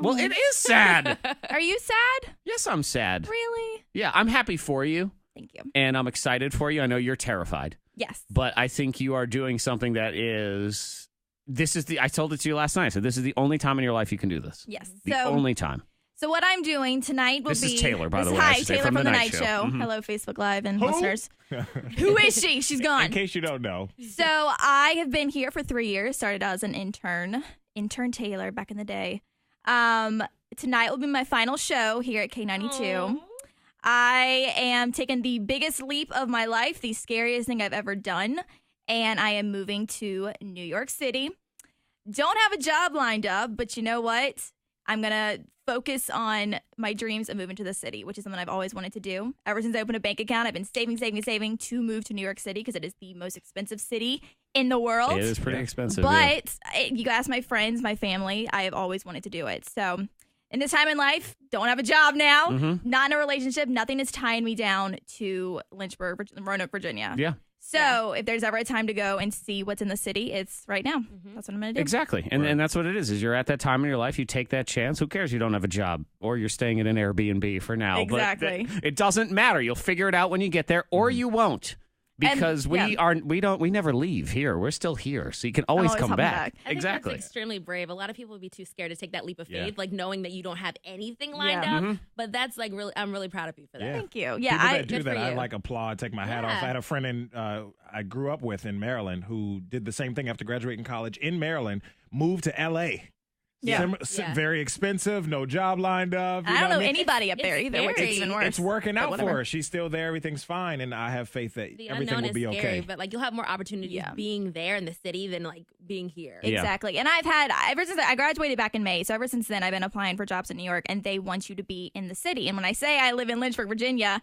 Speaker 1: Well, it is sad.
Speaker 17: Are you sad?
Speaker 1: Yes, I'm sad.
Speaker 17: Really?
Speaker 1: Yeah, I'm happy for you.
Speaker 17: Thank you.
Speaker 1: And I'm excited for you. I know you're terrified.
Speaker 17: Yes.
Speaker 1: But I think you are doing something that is. I told it to you last night. So this is the only time in your life you can do this.
Speaker 17: Yes.
Speaker 1: The only time.
Speaker 17: So what I'm doing tonight will
Speaker 1: This
Speaker 17: be...
Speaker 1: is Taylor, by the way, I
Speaker 17: Hi,
Speaker 1: should say,
Speaker 17: Taylor
Speaker 1: from
Speaker 17: from
Speaker 1: The
Speaker 17: The
Speaker 1: Night
Speaker 17: Night
Speaker 1: Show.
Speaker 17: Show.
Speaker 1: Mhm.
Speaker 17: Hello, Facebook Live and
Speaker 2: Who?
Speaker 17: listeners. Who is she? She's gone.
Speaker 2: In case you don't know.
Speaker 17: So I have been here for 3 years. Started out as an intern Taylor back in the day. Tonight will be my final show here at K92.
Speaker 4: Aww.
Speaker 17: I am taking the biggest leap of my life, the scariest thing I've ever done, and I am moving to New York City. Don't have a job lined up, but you know what? I'm going to focus on my dreams of moving to the city, which is something I've always wanted to do. Ever since I opened a bank account, I've been saving to move to New York City because it is the most expensive city in the world.
Speaker 1: It is pretty expensive.
Speaker 17: But you ask my friends, my family, I have always wanted to do it. So in this time in life, don't have a job now, not in a relationship. Nothing is tying me down to Lynchburg, Roanoke, Virginia.
Speaker 1: Yeah.
Speaker 17: So if there's ever a time to go and see what's in the city, it's right now. That's what I'm going to do.
Speaker 1: Exactly. And that's what it is you're at that time in your life. You take that chance. Who cares? You don't have a job or you're staying at an Airbnb for now.
Speaker 17: Exactly.
Speaker 1: But it doesn't matter. You'll figure it out when you get there or you won't. Because we never leave here. We're still here. So you can always come back.
Speaker 4: I think
Speaker 1: Exactly.
Speaker 4: that's extremely brave. A lot of people would be too scared to take that leap of
Speaker 1: Yeah.
Speaker 4: faith, like knowing that you don't have anything lined
Speaker 17: Yeah.
Speaker 4: up. But that's like really, I'm really proud of you for that.
Speaker 2: Yeah.
Speaker 17: Thank you.
Speaker 2: People
Speaker 17: Yeah,
Speaker 2: that do
Speaker 17: good
Speaker 2: that,
Speaker 17: for
Speaker 2: I
Speaker 17: you.
Speaker 2: like applaud, take my hat off. I had a friend I grew up with in Maryland who did the same thing after graduating college in Maryland, moved to L.A.
Speaker 17: Yeah.
Speaker 2: Very expensive, no job lined up.
Speaker 17: I don't
Speaker 2: what
Speaker 17: know
Speaker 2: mean?
Speaker 17: anybody up there either, which is even worse.
Speaker 2: It's working
Speaker 17: But
Speaker 2: out
Speaker 17: whatever.
Speaker 2: for her. She's still there. Everything's fine. And I have faith that
Speaker 4: The
Speaker 2: everything
Speaker 4: unknown
Speaker 2: will be
Speaker 4: is scary,
Speaker 2: okay.
Speaker 4: but like you'll have more opportunities being there in the city than like being here.
Speaker 17: Exactly. And I've had, ever since I graduated back in May, so ever since then I've been applying for jobs in New York, and they want you to be in the city. And when I say I live in Lynchburg, Virginia,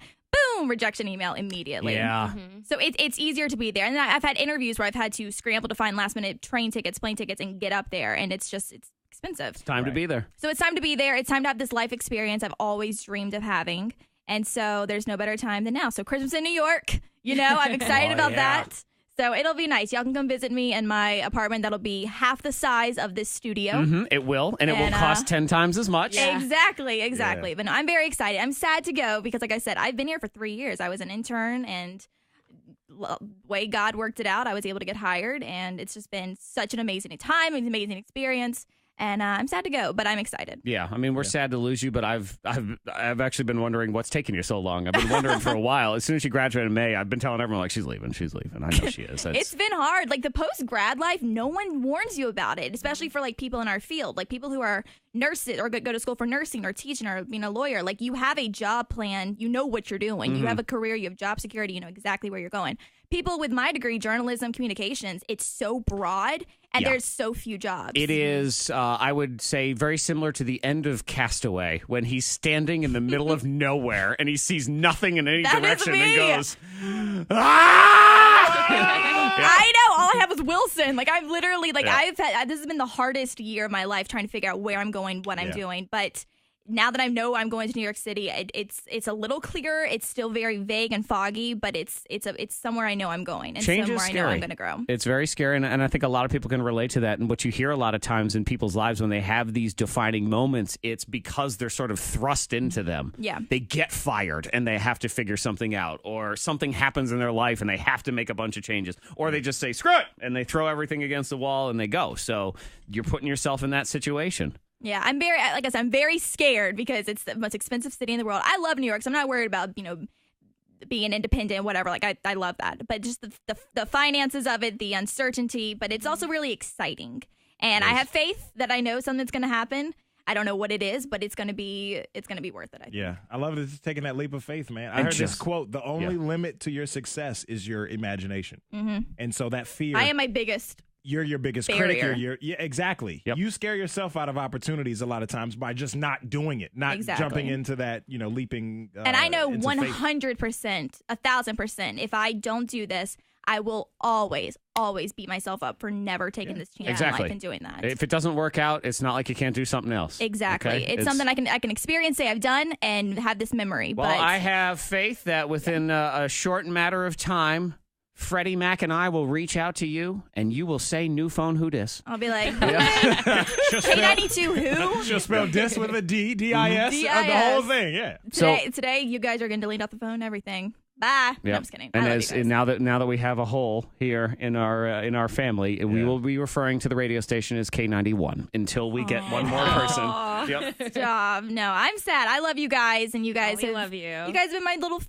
Speaker 17: boom, rejection email immediately.
Speaker 1: Yeah.
Speaker 17: So it's easier to be there. And I've had interviews where I've had to scramble to find last minute train tickets, plane tickets, and get up there. And it's expensive.
Speaker 1: It's time to be there.
Speaker 17: So it's time to be there. It's time to have this life experience I've always dreamed of having. And so there's no better time than now. So Christmas in New York, I'm excited about that. So it'll be nice. Y'all can come visit me in my apartment. That'll be half the size of this studio.
Speaker 1: It will, and it won't cost 10 times as much.
Speaker 17: Yeah. Exactly. But no, I'm very excited. I'm sad to go because, like I said, I've been here for 3 years. I was an intern, and the way God worked it out, I was able to get hired, and it's just been such an amazing time, an amazing experience. And I'm sad to go, but I'm excited.
Speaker 1: Yeah, I mean, we're sad to lose you, but I've actually been wondering what's taking you so long. I've been wondering for a while. As soon as she graduated in May, I've been telling everyone, like, she's leaving. I know she is.
Speaker 17: It's been hard. Like, the post-grad life, no one warns you about it, especially for, like, people in our field. Like, people who are nurses or go to school for nursing or teaching or being a lawyer. Like, you have a job plan. You know what you're doing. You have a career. You have job security. You know exactly where you're going. People with my degree, journalism, communications, it's so broad, and there's so few jobs.
Speaker 1: It is, I would say, very similar to the end of Castaway, when he's standing in the middle of nowhere and he sees nothing in any direction and goes, ah!
Speaker 17: I know. All I have is Wilson. Like, I've literally, like, this has been the hardest year of my life trying to figure out where I'm going, what I'm doing. But now that I know I'm going to New York City, it's a little clearer. It's still very vague and foggy, but it's somewhere I know I'm going, and
Speaker 1: Change
Speaker 17: somewhere
Speaker 1: is
Speaker 17: I know
Speaker 1: scary.
Speaker 17: I'm going to grow.
Speaker 1: It's very scary, and I think a lot of people can relate to that. And what you hear a lot of times in people's lives when they have these defining moments, it's because they're sort of thrust into them.
Speaker 17: Yeah.
Speaker 1: They get fired, and they have to figure something out, or something happens in their life, and they have to make a bunch of changes, or they just say, screw it, and they throw everything against the wall, and they go. So you're putting yourself in that situation.
Speaker 17: Yeah, I'm very scared because it's the most expensive city in the world. I love New York, so I'm not worried about, being independent, whatever. Like, I love that. But just the finances of it, the uncertainty, but it's also really exciting. And I have faith that I know something's going to happen. I don't know what it is, but it's going to be worth it, I think.
Speaker 2: Yeah, I love it. It's taking that leap of faith, man. I heard this quote, the only limit to your success is your imagination. And so that fear.
Speaker 17: I am my biggest
Speaker 2: You're your biggest
Speaker 17: barrier.
Speaker 2: critic. Exactly. Yep. You scare yourself out of opportunities a lot of times by just not doing it, not jumping into that, leaping.
Speaker 17: And I know
Speaker 2: into
Speaker 17: 100%, 1,000%, if I don't do this, I will always beat myself up for never taking this chance in life and doing that.
Speaker 1: If it doesn't work out, it's not like you can't do something else.
Speaker 17: Exactly.
Speaker 1: Okay?
Speaker 17: It's something I can experience, say I've done, and have this memory.
Speaker 1: Well,
Speaker 17: but
Speaker 1: I have faith that within a short matter of time, Freddie Mac and I will reach out to you, and you will say new phone who dis.
Speaker 17: I'll be like, K92 who?
Speaker 2: She'll spell dis with a D, D-I-S, the whole thing, yeah.
Speaker 17: Today, you guys are going to delete out the phone, everything. Bye. No, I'm just kidding.
Speaker 1: And now that we have a hole here in our family, we will be referring to the radio station as K91 until we get one more person. Yep.
Speaker 17: Stop. No, I'm sad. I love you guys, and you guys
Speaker 5: love you.
Speaker 17: You guys have been my little,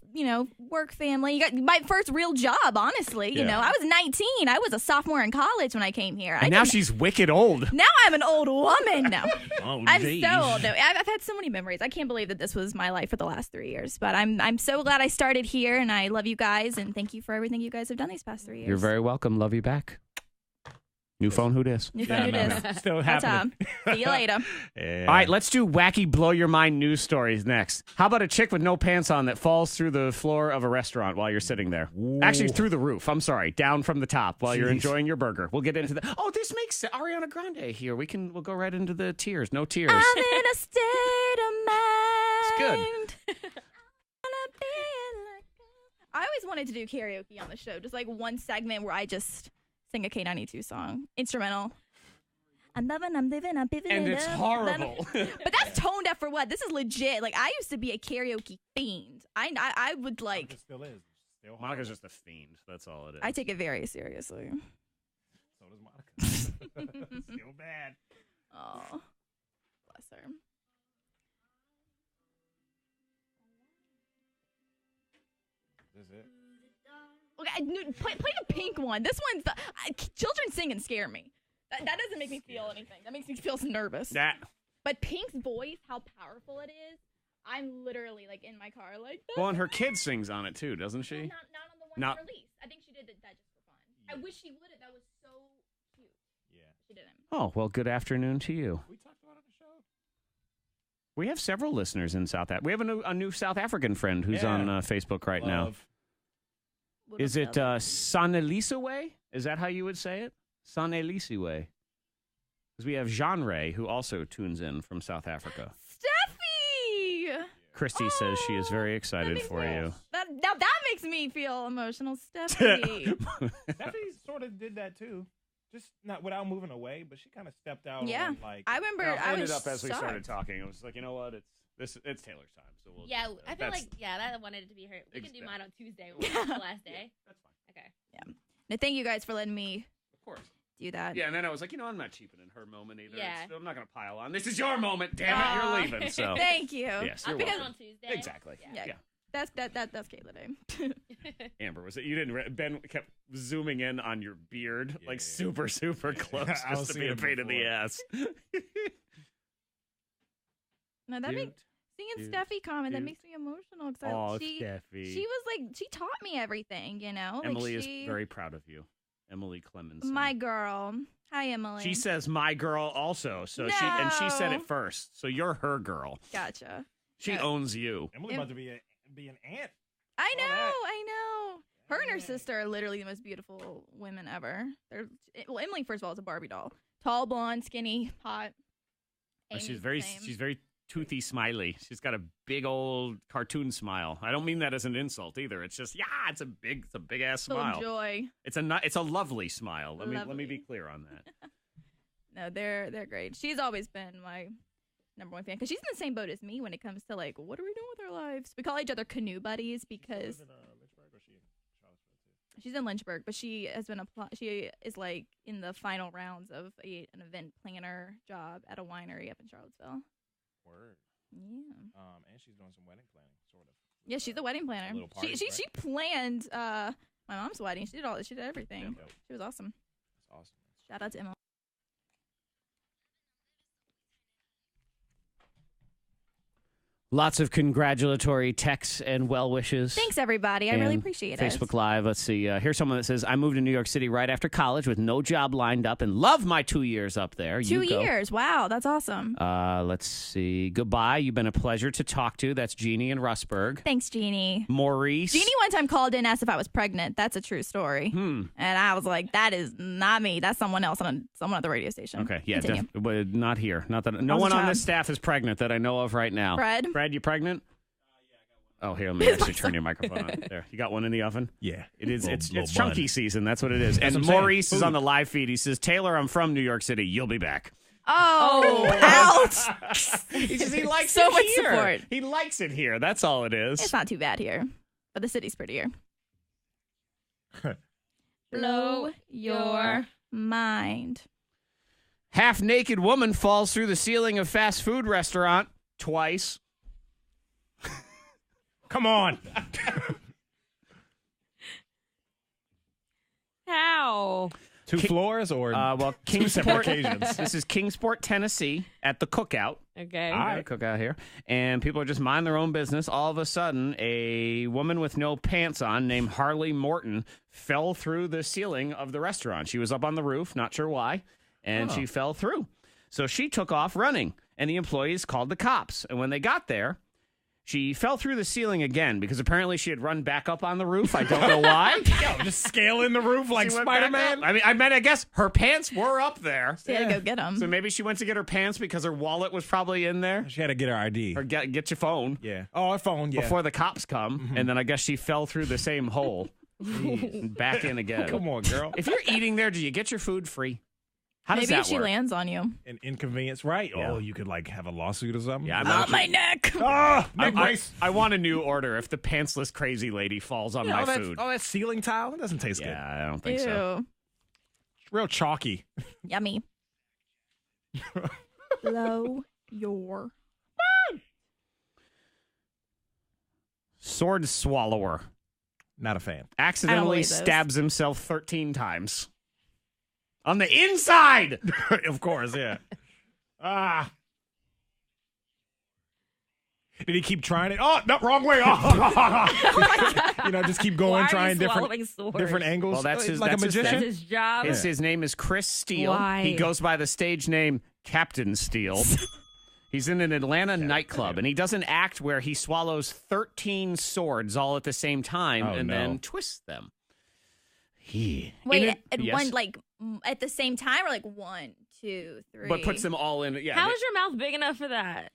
Speaker 17: work family. You got my first real job, honestly. You know, I was 19. I was a sophomore in college when I came here.
Speaker 1: And now she's wicked old.
Speaker 17: Now I'm an old woman. No, I'm
Speaker 1: geez.
Speaker 17: so old. No, I've had so many memories. I can't believe that this was my life for the last 3 years. But I'm so glad I started here, and I love you guys, and thank you for everything you guys have done these past 3 years.
Speaker 1: You're very welcome. Love you back. New phone who dis.
Speaker 17: New phone who dis.
Speaker 2: Still happening.
Speaker 17: See you later.
Speaker 1: All right, let's do wacky blow your mind news stories next. How about a chick with no pants on that falls through the floor of a restaurant while you're sitting there? Ooh. Actually, through the roof. I'm sorry, down from the top while you're enjoying your burger. We'll get into that. Oh, this makes Ariana Grande here. We'll go right into the tears. No tears.
Speaker 17: I'm in a state of mind.
Speaker 1: It's good.
Speaker 17: I always wanted to do karaoke on the show, just like one segment where I just sing a K92 song, instrumental. I'm loving, I'm living, I'm piving.
Speaker 1: And it's horrible.
Speaker 17: But that's tone deaf for what? This is legit. Like, I used to be a karaoke fiend. I would like.
Speaker 2: Monica still is.
Speaker 1: Monica's just a fiend. That's all it is.
Speaker 17: I take it very seriously.
Speaker 2: So does Monica. Still bad.
Speaker 17: Oh, bless her.
Speaker 2: Is it?
Speaker 17: Okay, play the Pink one. This one's children sing and scare me. That doesn't make me feel anything. That makes me feel nervous. But Pink's voice, how powerful it is. I'm literally like in my car, like.
Speaker 1: Well, and her kid sings on it too, doesn't she?
Speaker 17: Not on the one release. I think she did that just for fun. I wish she would have. That was so cute.
Speaker 2: Yeah.
Speaker 17: She didn't.
Speaker 1: Oh well, good afternoon to you.
Speaker 2: We talked about it on the show.
Speaker 1: We have several listeners in South Africa. We have a new South African friend who's on Facebook right now. Is it Sanelisiwe? Is that how you would say it? Sanelisiwe. Because we have Genre, who also tunes in from South Africa.
Speaker 17: Steffi!
Speaker 1: Christy says she is very excited for you.
Speaker 17: Now that makes makes me feel emotional, Steffi.
Speaker 2: Steffi sort of did that too. Just not without moving away, but she kind of stepped out.
Speaker 17: Yeah.
Speaker 2: On, like,
Speaker 17: I remember
Speaker 1: I
Speaker 17: I
Speaker 1: ended
Speaker 17: was
Speaker 1: up as we started
Speaker 17: shocked.
Speaker 1: talking. It was like, you know what? It's Taylor's time. So we'll
Speaker 4: Yeah,
Speaker 1: just,
Speaker 4: I feel
Speaker 1: that's-
Speaker 4: like that I wanted it to be her. We can do mine on Tuesday when it's the last day.
Speaker 1: That's fine.
Speaker 4: Okay.
Speaker 17: Yeah. No, thank you guys for letting me
Speaker 1: Of course.
Speaker 17: do that.
Speaker 1: Yeah, and then I was like, I'm not cheapening her moment either.
Speaker 4: Yeah.
Speaker 1: I'm not going to pile on. This is your moment. Damn it, you're leaving. So
Speaker 17: Thank you.
Speaker 1: Yes,
Speaker 4: I'll
Speaker 1: you're
Speaker 4: pick it
Speaker 1: welcome.
Speaker 4: on Tuesday.
Speaker 1: Exactly.
Speaker 17: Yeah. That's Kayla Day.
Speaker 1: Amber, was it you didn't? Ben kept zooming in on your beard, like super close,
Speaker 2: I was
Speaker 1: just to be
Speaker 2: seeing
Speaker 1: a
Speaker 2: it
Speaker 1: pain in the
Speaker 2: before.
Speaker 1: ass.
Speaker 17: No, that makes seeing Steffi comment that makes me emotional because
Speaker 1: Oh,
Speaker 17: she
Speaker 1: Steffi.
Speaker 17: was like she taught me everything, you know.
Speaker 1: Emily
Speaker 17: like
Speaker 1: is very proud of you, Emily Clemens.
Speaker 17: my girl. Hi, Emily.
Speaker 1: She says my girl also, so she said
Speaker 17: No.
Speaker 1: it first, so you're her girl.
Speaker 17: Gotcha.
Speaker 1: She owns you.
Speaker 2: Emily's about to be an aunt.
Speaker 17: I know. Her and her sister are literally the most beautiful women ever. Emily, first of all, is a Barbie doll. Tall, blonde, skinny, hot. Amy's
Speaker 1: She's
Speaker 17: the same.
Speaker 1: very toothy, smiley. She's got a big old cartoon smile. I don't mean that as an insult either. It's just it's a big ass
Speaker 17: Full of
Speaker 1: smile.
Speaker 17: joy.
Speaker 1: It's a lovely smile. Let me
Speaker 17: Lovely.
Speaker 1: be clear on that.
Speaker 17: No, they're great. She's always been my number one fan because she's in the same boat as me when it comes to like what are we doing with our lives. We call each other canoe buddies because she's in Lynchburg, but she has been she is like in the final rounds of an event planner job at a winery up in Charlottesville.
Speaker 2: Word.
Speaker 17: Yeah.
Speaker 2: And she's doing some wedding planning, sort of.
Speaker 17: Yeah, she's a wedding planner.
Speaker 2: little parties,
Speaker 17: She
Speaker 2: right?
Speaker 17: planned my mom's wedding. She did everything.
Speaker 2: Damn dope.
Speaker 17: She was awesome.
Speaker 2: That's awesome.
Speaker 17: Shout out to Emily.
Speaker 1: Lots of congratulatory texts and well wishes.
Speaker 17: Thanks, everybody. I really appreciate it.
Speaker 1: Facebook Live. Let's see. Here's someone that says, I moved to New York City right after college with no job lined up and love my 2 years up there.
Speaker 17: 2 years. Wow, that's awesome.
Speaker 1: Let's see. Goodbye. You've been a pleasure to talk to. That's Jeannie in Rustburg.
Speaker 17: Thanks, Jeannie.
Speaker 1: Maurice.
Speaker 17: Jeannie one time called in and asked if I was pregnant. That's a true story. And I was like, that is not me. That's someone else on someone at the radio station.
Speaker 1: Okay, yeah,
Speaker 17: Continue.
Speaker 1: but not here. Not that. No
Speaker 17: How's
Speaker 1: one
Speaker 17: the
Speaker 1: on
Speaker 17: job?
Speaker 1: this staff is pregnant that I know of right now.
Speaker 17: Fred,
Speaker 1: you pregnant? Oh, here, let me actually turn your microphone on. There, you got one in the oven?
Speaker 2: Yeah.
Speaker 1: It is.
Speaker 2: Little
Speaker 1: It's chunky
Speaker 2: bun.
Speaker 1: season. That's what it is.
Speaker 2: That's
Speaker 1: And
Speaker 2: what I'm saying.
Speaker 1: Maurice is
Speaker 2: Food.
Speaker 1: on the live feed. He says, Taylor, I'm from New York City. You'll be back.
Speaker 17: Oh, ouch.
Speaker 1: He likes
Speaker 17: so
Speaker 1: it
Speaker 17: much
Speaker 1: here.
Speaker 17: support.
Speaker 1: He likes it here. That's all it is.
Speaker 17: It's not too bad here, but the city's prettier. Blow your mind.
Speaker 1: Half-naked woman falls through the ceiling of fast food restaurant twice.
Speaker 2: Come on.
Speaker 5: How?
Speaker 2: 2 floors or
Speaker 1: well,
Speaker 2: two
Speaker 1: Kingsport.
Speaker 2: separate occasions?
Speaker 1: This is Kingsport, Tennessee, at the Cookout.
Speaker 5: Okay.
Speaker 1: All right, Cookout here, and people are just minding their own business. All of a sudden, a woman with no pants on, named Harley Morton, fell through the ceiling of the restaurant. She was up on the roof, not sure why, and she fell through. So she took off running, and the employees called the cops. And when they got there, she fell through the ceiling again because apparently she had run back up on the roof. I don't know why.
Speaker 2: Yo, just scaling the roof like
Speaker 1: She went back
Speaker 2: Spider-Man.
Speaker 1: up. I guess her pants were up there.
Speaker 17: So you had to go get them.
Speaker 1: So maybe she went to get her pants because her wallet was probably in there.
Speaker 2: She had to get her ID.
Speaker 1: Or get your phone.
Speaker 2: Yeah. Oh, her phone, yeah.
Speaker 1: Before the cops come. And then I guess she fell through the same hole. And back in again.
Speaker 2: Come on, girl.
Speaker 1: If you're eating there, do you get your food free? How does
Speaker 17: Maybe
Speaker 1: that
Speaker 17: if she
Speaker 1: work?
Speaker 17: lands on you.
Speaker 2: An inconvenience, right?
Speaker 1: Yeah.
Speaker 2: Oh, you could like have a lawsuit or something.
Speaker 1: Yeah,
Speaker 17: Oh, my neck.
Speaker 2: Oh, neck brace.
Speaker 1: I want a new order if the pantsless crazy lady falls on my food.
Speaker 2: Oh, that ceiling tile? It doesn't taste good.
Speaker 1: Yeah, I don't think
Speaker 17: Ew.
Speaker 1: so.
Speaker 2: It's real chalky.
Speaker 17: Yummy. Blow your
Speaker 1: Sword swallower
Speaker 2: Not a fan.
Speaker 1: accidentally
Speaker 17: believe those.
Speaker 1: stabs himself 13 times. On the inside!
Speaker 2: Of course, yeah. Did he keep trying it? Oh, no, wrong way. Oh. You know, just keep going,
Speaker 5: Why are you
Speaker 2: trying
Speaker 5: swallowing swords?
Speaker 2: different angles.
Speaker 1: Well, that's his-
Speaker 2: like
Speaker 1: that's
Speaker 2: a
Speaker 1: his
Speaker 2: magician.
Speaker 5: That's his job.
Speaker 1: His name is Chris Steele.
Speaker 5: Why?
Speaker 1: He goes by the stage name Captain Steele. He's in an Atlanta nightclub, and he does an act where he swallows 13 swords all at the same time
Speaker 2: Oh,
Speaker 1: and
Speaker 2: no.
Speaker 1: then twists them. He.
Speaker 17: Wait, at the same time or like 1, 2, 3?
Speaker 1: But puts them all in. Yeah.
Speaker 5: How is your mouth big enough for that?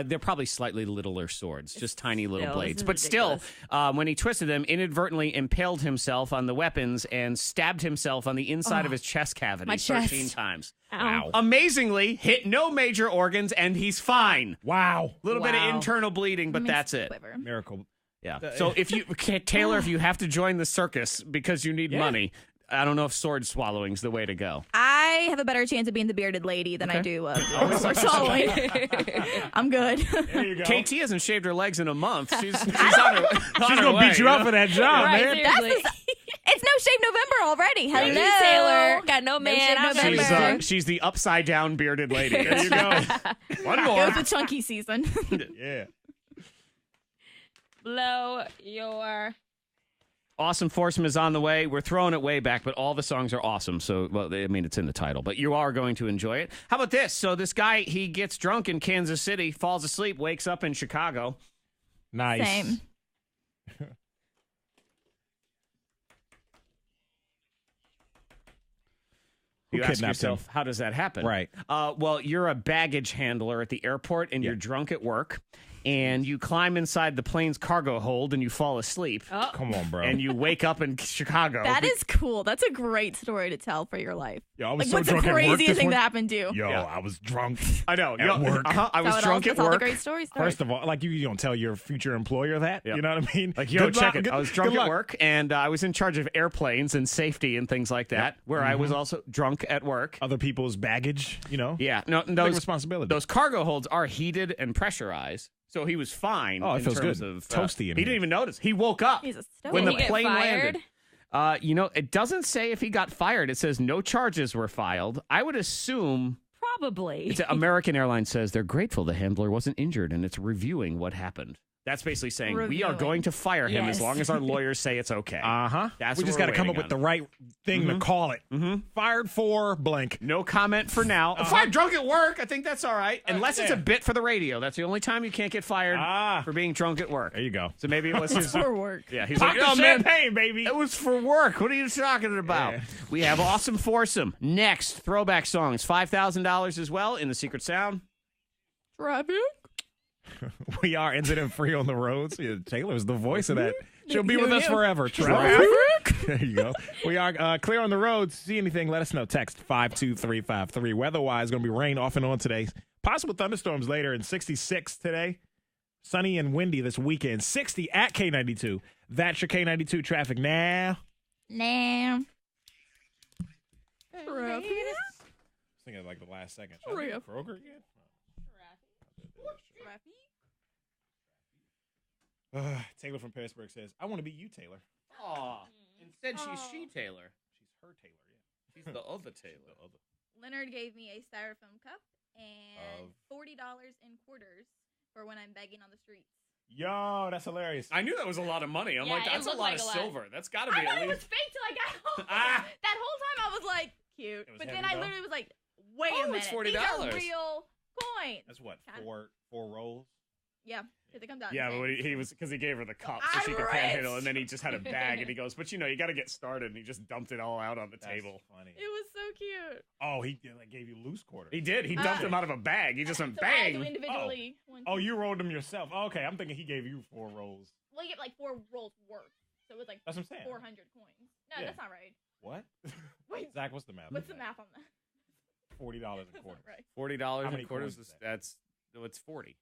Speaker 1: They're probably slightly littler swords, just tiny little
Speaker 5: still,
Speaker 1: blades.
Speaker 5: this is
Speaker 1: But still,
Speaker 5: ridiculous.
Speaker 1: when he twisted them, inadvertently impaled himself on the weapons and stabbed himself on the inside of his chest cavity
Speaker 5: my
Speaker 1: 13
Speaker 5: chest.
Speaker 1: times.
Speaker 5: Ow.
Speaker 2: Wow.
Speaker 1: Amazingly, hit no major organs, and he's fine.
Speaker 2: Wow.
Speaker 1: Little bit of
Speaker 5: Wow.
Speaker 1: internal bleeding, but
Speaker 17: Makes
Speaker 1: that's it.
Speaker 17: quiver.
Speaker 2: Miracle.
Speaker 1: Yeah. So if you, Taylor, if you have to join the circus because you need money, I don't know if sword swallowing's the way to go.
Speaker 17: I have a better chance of being the bearded lady than I do of sword swallowing. I'm good.
Speaker 2: There you go.
Speaker 1: KT hasn't shaved her legs in a month. She's on her
Speaker 2: She's going to
Speaker 1: way,
Speaker 2: beat you up for that job,
Speaker 5: Right,
Speaker 2: man.
Speaker 5: seriously.
Speaker 17: It's No Shave November already. Hello,
Speaker 5: Thank you, Taylor. Got no man.
Speaker 17: Shave
Speaker 5: I'm
Speaker 17: November.
Speaker 1: She's the upside down bearded lady. There you go. One more.
Speaker 17: Goes with chunky season.
Speaker 2: Yeah.
Speaker 5: Blow your.
Speaker 1: Awesome Foursome is on the way. We're throwing it way back, but all the songs are awesome. So, well, I mean, it's in the title, but you are going to enjoy it. How about this? So this guy, he gets drunk in Kansas City, falls asleep, wakes up in Chicago.
Speaker 2: Nice.
Speaker 17: Same.
Speaker 1: You
Speaker 2: Who
Speaker 1: ask
Speaker 2: kidnapped him?
Speaker 1: yourself, how does that happen?
Speaker 2: Right.
Speaker 1: Well, you're a baggage handler at the airport, and you're drunk at work, and you climb inside the plane's cargo hold, and you fall asleep.
Speaker 5: Oh.
Speaker 2: Come on, bro.
Speaker 1: And you wake up in Chicago.
Speaker 17: That is cool. That's a great story to tell for your life.
Speaker 2: Yo, I was
Speaker 17: Like,
Speaker 2: so
Speaker 17: what's the
Speaker 2: drunk at work
Speaker 17: craziest
Speaker 2: this
Speaker 17: thing that
Speaker 2: morning.
Speaker 17: happened to you?
Speaker 2: Yo,
Speaker 1: Yeah.
Speaker 2: I was drunk.
Speaker 1: I know.
Speaker 2: At work.
Speaker 1: I was drunk at
Speaker 17: That's all the
Speaker 1: work.
Speaker 17: great stories.
Speaker 2: First of all, like you don't tell your future employer that.
Speaker 1: Yeah.
Speaker 2: You know what I mean?
Speaker 1: Like, yo,
Speaker 2: Good
Speaker 1: check
Speaker 2: luck.
Speaker 1: it. I was drunk
Speaker 2: Good
Speaker 1: at
Speaker 2: luck.
Speaker 1: work, and I was in charge of airplanes and safety and things like that, where I was also drunk at work.
Speaker 2: Other people's baggage, you know?
Speaker 1: Yeah, no,
Speaker 2: Big
Speaker 1: those
Speaker 2: responsibility.
Speaker 1: Those cargo holds are heated and pressurized, so he was fine.
Speaker 2: Oh, it
Speaker 1: in
Speaker 2: feels
Speaker 1: terms
Speaker 2: good.
Speaker 1: of
Speaker 2: Toasty in
Speaker 1: He
Speaker 2: here.
Speaker 1: didn't even notice. He woke up
Speaker 17: He's a stoic.
Speaker 1: when the
Speaker 5: Did he get
Speaker 1: plane
Speaker 5: fired?
Speaker 1: landed. It doesn't say if he got fired. It says no charges were filed. I would assume.
Speaker 5: Probably.
Speaker 1: American Airlines says they're grateful the handler wasn't injured and it's reviewing what happened. That's basically saying we are
Speaker 17: Reviewing.
Speaker 1: going to fire him as
Speaker 5: Yes.
Speaker 1: long as our lawyers say it's okay.
Speaker 2: Uh-huh.
Speaker 1: That's
Speaker 2: We
Speaker 1: what
Speaker 2: just
Speaker 1: we're
Speaker 2: got to come up
Speaker 1: waiting
Speaker 2: with the right thing to call it. Fired for blank.
Speaker 1: No comment for now. If I'm drunk at work, I think that's all right. Unless it's a bit for the radio. That's the only time you can't get fired for being drunk at work.
Speaker 2: There you go.
Speaker 1: So maybe it was his
Speaker 17: For work.
Speaker 1: Yeah, he's
Speaker 2: Pop
Speaker 1: like,
Speaker 2: the
Speaker 1: oh man,
Speaker 2: champagne, baby.
Speaker 1: it was for work. What are you talking about?
Speaker 2: Yeah.
Speaker 1: We have Awesome Foursome. Next, throwback songs. $5,000 as well in the Secret Sound.
Speaker 17: Traffic.
Speaker 2: We are incident free on the roads. Yeah, Taylor's the voice of that. She'll be with us forever. Traffic. There you go. We are clear on the roads. See anything, let us know. Text 52353. Weather-wise, going to be rain off and on today. Possible thunderstorms later, and 66 today. Sunny and windy this weekend. 60 at K92. That's your K92 traffic now.
Speaker 17: Nah.
Speaker 2: Thinking like the last second.
Speaker 17: Kroger.
Speaker 2: again? Taylor from Perrysburg says, I want to be you, Taylor.
Speaker 1: Aw. Instead, she's she Taylor.
Speaker 2: She's her Taylor, yeah.
Speaker 1: She's the other Taylor.
Speaker 17: Leonard gave me a styrofoam cup and $40 in quarters for when I'm begging on the streets.
Speaker 2: Yo, that's hilarious.
Speaker 1: I knew that was a lot of money. I'm
Speaker 5: Yeah,
Speaker 1: like,
Speaker 5: it
Speaker 1: that's a
Speaker 5: looked
Speaker 1: lot
Speaker 5: like
Speaker 1: of
Speaker 5: a lot.
Speaker 1: silver. That's got to be
Speaker 17: I thought
Speaker 1: at
Speaker 17: it was
Speaker 1: least.
Speaker 17: fake till I got home.
Speaker 1: Ah.
Speaker 17: That whole time I was like, cute.
Speaker 2: was
Speaker 17: But
Speaker 2: heavy,
Speaker 17: then I
Speaker 2: though?
Speaker 17: literally was like, wait
Speaker 1: Oh,
Speaker 17: a
Speaker 1: it's
Speaker 17: minute. These are
Speaker 1: $40.
Speaker 17: real coins.
Speaker 2: That's what,
Speaker 17: Kinda.
Speaker 2: four rolls?
Speaker 17: Yeah, because it comes out.
Speaker 1: Yeah,
Speaker 17: in
Speaker 1: but
Speaker 17: things.
Speaker 1: he was because he gave her the cup so
Speaker 17: I'm
Speaker 1: she could
Speaker 17: rich.
Speaker 1: panhandle, and then he just had a bag, and he goes, "But you know, you got to get started." And he just dumped it all out on the table.
Speaker 2: Funny.
Speaker 17: It was so cute.
Speaker 2: Oh, he like gave you loose quarters.
Speaker 1: He did. He dumped them out of a bag. He just went
Speaker 17: So I had to
Speaker 1: bang.
Speaker 17: individually.
Speaker 2: Oh, you rolled them yourself. Oh, okay, I'm thinking he gave you 4 rolls.
Speaker 17: Well, you get like 4 rolls worth. So it was like
Speaker 2: That's what I'm saying.
Speaker 17: 400 coins. No,
Speaker 2: Yeah.
Speaker 17: that's not right.
Speaker 2: What?
Speaker 17: Wait.
Speaker 2: Zach, what's the math?
Speaker 17: What's the math on that?
Speaker 2: $40 a
Speaker 17: That's
Speaker 2: quarter.
Speaker 17: not right.
Speaker 1: $40
Speaker 2: How many
Speaker 1: and quarters.
Speaker 2: coins is that?
Speaker 1: That's it's 40.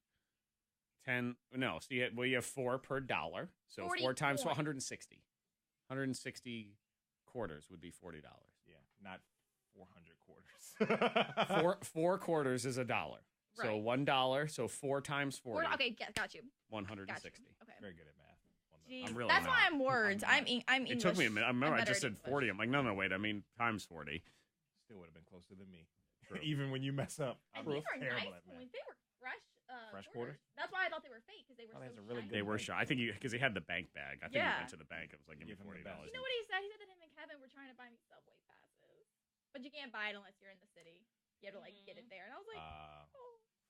Speaker 1: 10. No, so you have 4 per dollar. So 4 times
Speaker 17: 44.
Speaker 1: 160. 160 quarters would be $40.
Speaker 2: Yeah, not 400 quarters.
Speaker 1: Four quarters is $1. So
Speaker 17: Right.
Speaker 1: $1. So 4 times 40.
Speaker 17: Okay, got you.
Speaker 1: 160.
Speaker 17: Okay.
Speaker 2: Very good at math.
Speaker 17: Jeez.
Speaker 1: I'm really
Speaker 17: That's
Speaker 1: not.
Speaker 17: why I'm words. I'm English.
Speaker 1: It took me a minute. I remember
Speaker 17: I'm
Speaker 1: I
Speaker 17: better
Speaker 1: just
Speaker 17: at
Speaker 1: said
Speaker 17: English.
Speaker 1: 40. I'm like, no, wait. I mean times 40.
Speaker 2: Still would have been closer than me. Even when you mess up.
Speaker 17: And
Speaker 2: I'm
Speaker 17: these are
Speaker 2: terrible
Speaker 17: nice
Speaker 2: at math.
Speaker 17: coins. They were fresh.
Speaker 2: Fresh quarters?
Speaker 17: That's why I thought they were fake because they were
Speaker 2: Oh,
Speaker 17: so
Speaker 2: that's a really
Speaker 17: shiny.
Speaker 1: They were shy. I think because he had the bank bag. I think he
Speaker 17: Yeah.
Speaker 1: went to the bank and was like, give me
Speaker 2: Give him the
Speaker 1: $40.
Speaker 2: best.
Speaker 17: You know what he said? He said that him and Kevin were trying to buy me subway passes, but you can't buy it unless you're in the city. You have to like get it there, and I was like,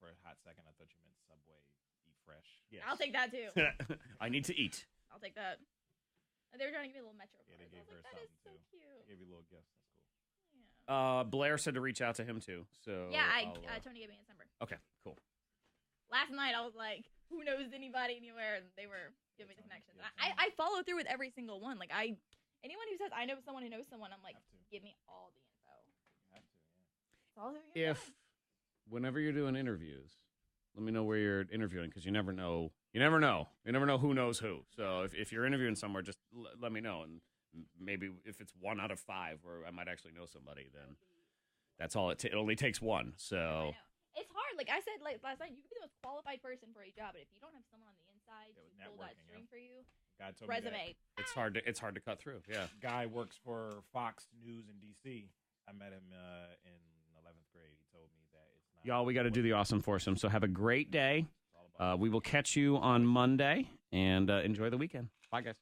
Speaker 2: For a hot second, I thought you meant Subway Eat Fresh.
Speaker 1: Yes.
Speaker 17: I'll take that too.
Speaker 1: I need to eat.
Speaker 17: I'll take that.
Speaker 15: They were trying to give me a little Metro
Speaker 2: Yeah,
Speaker 15: card.
Speaker 2: they gave her
Speaker 15: That is
Speaker 2: something
Speaker 15: so
Speaker 2: too.
Speaker 15: cute.
Speaker 2: They gave you a little gift. That's cool.
Speaker 1: Blair said to reach out to him too. So
Speaker 15: Yeah,
Speaker 1: I'll,
Speaker 15: Tony gave me his number.
Speaker 1: Okay, cool.
Speaker 15: Last night I was like, who knows anybody anywhere? And they were giving me the connections. And I follow through with every single one. Like anyone who says I know someone who knows someone, I'm like, give me all the info.
Speaker 2: You have to, yeah.
Speaker 15: That's all who you're
Speaker 1: If whenever you're doing interviews, let me know where you're interviewing because you never know. You never know who knows who. So if you're interviewing somewhere, just let me know. And maybe if it's 1 out of 5 where I might actually know somebody, then that's all it only takes one. So
Speaker 15: It's hard. Like I said last night, you could be the most qualified person for a job, but if you don't have someone on the inside to pull that string for you,
Speaker 2: God told me
Speaker 15: resume.
Speaker 2: that.
Speaker 1: it's hard to cut through. Yeah.
Speaker 2: Guy works for Fox News in D.C. I met him in 11th grade. He told me that it's not.
Speaker 1: Y'all, we got to do the awesome foursome. So have a great day. We will catch you on Monday and enjoy the weekend. Bye, guys.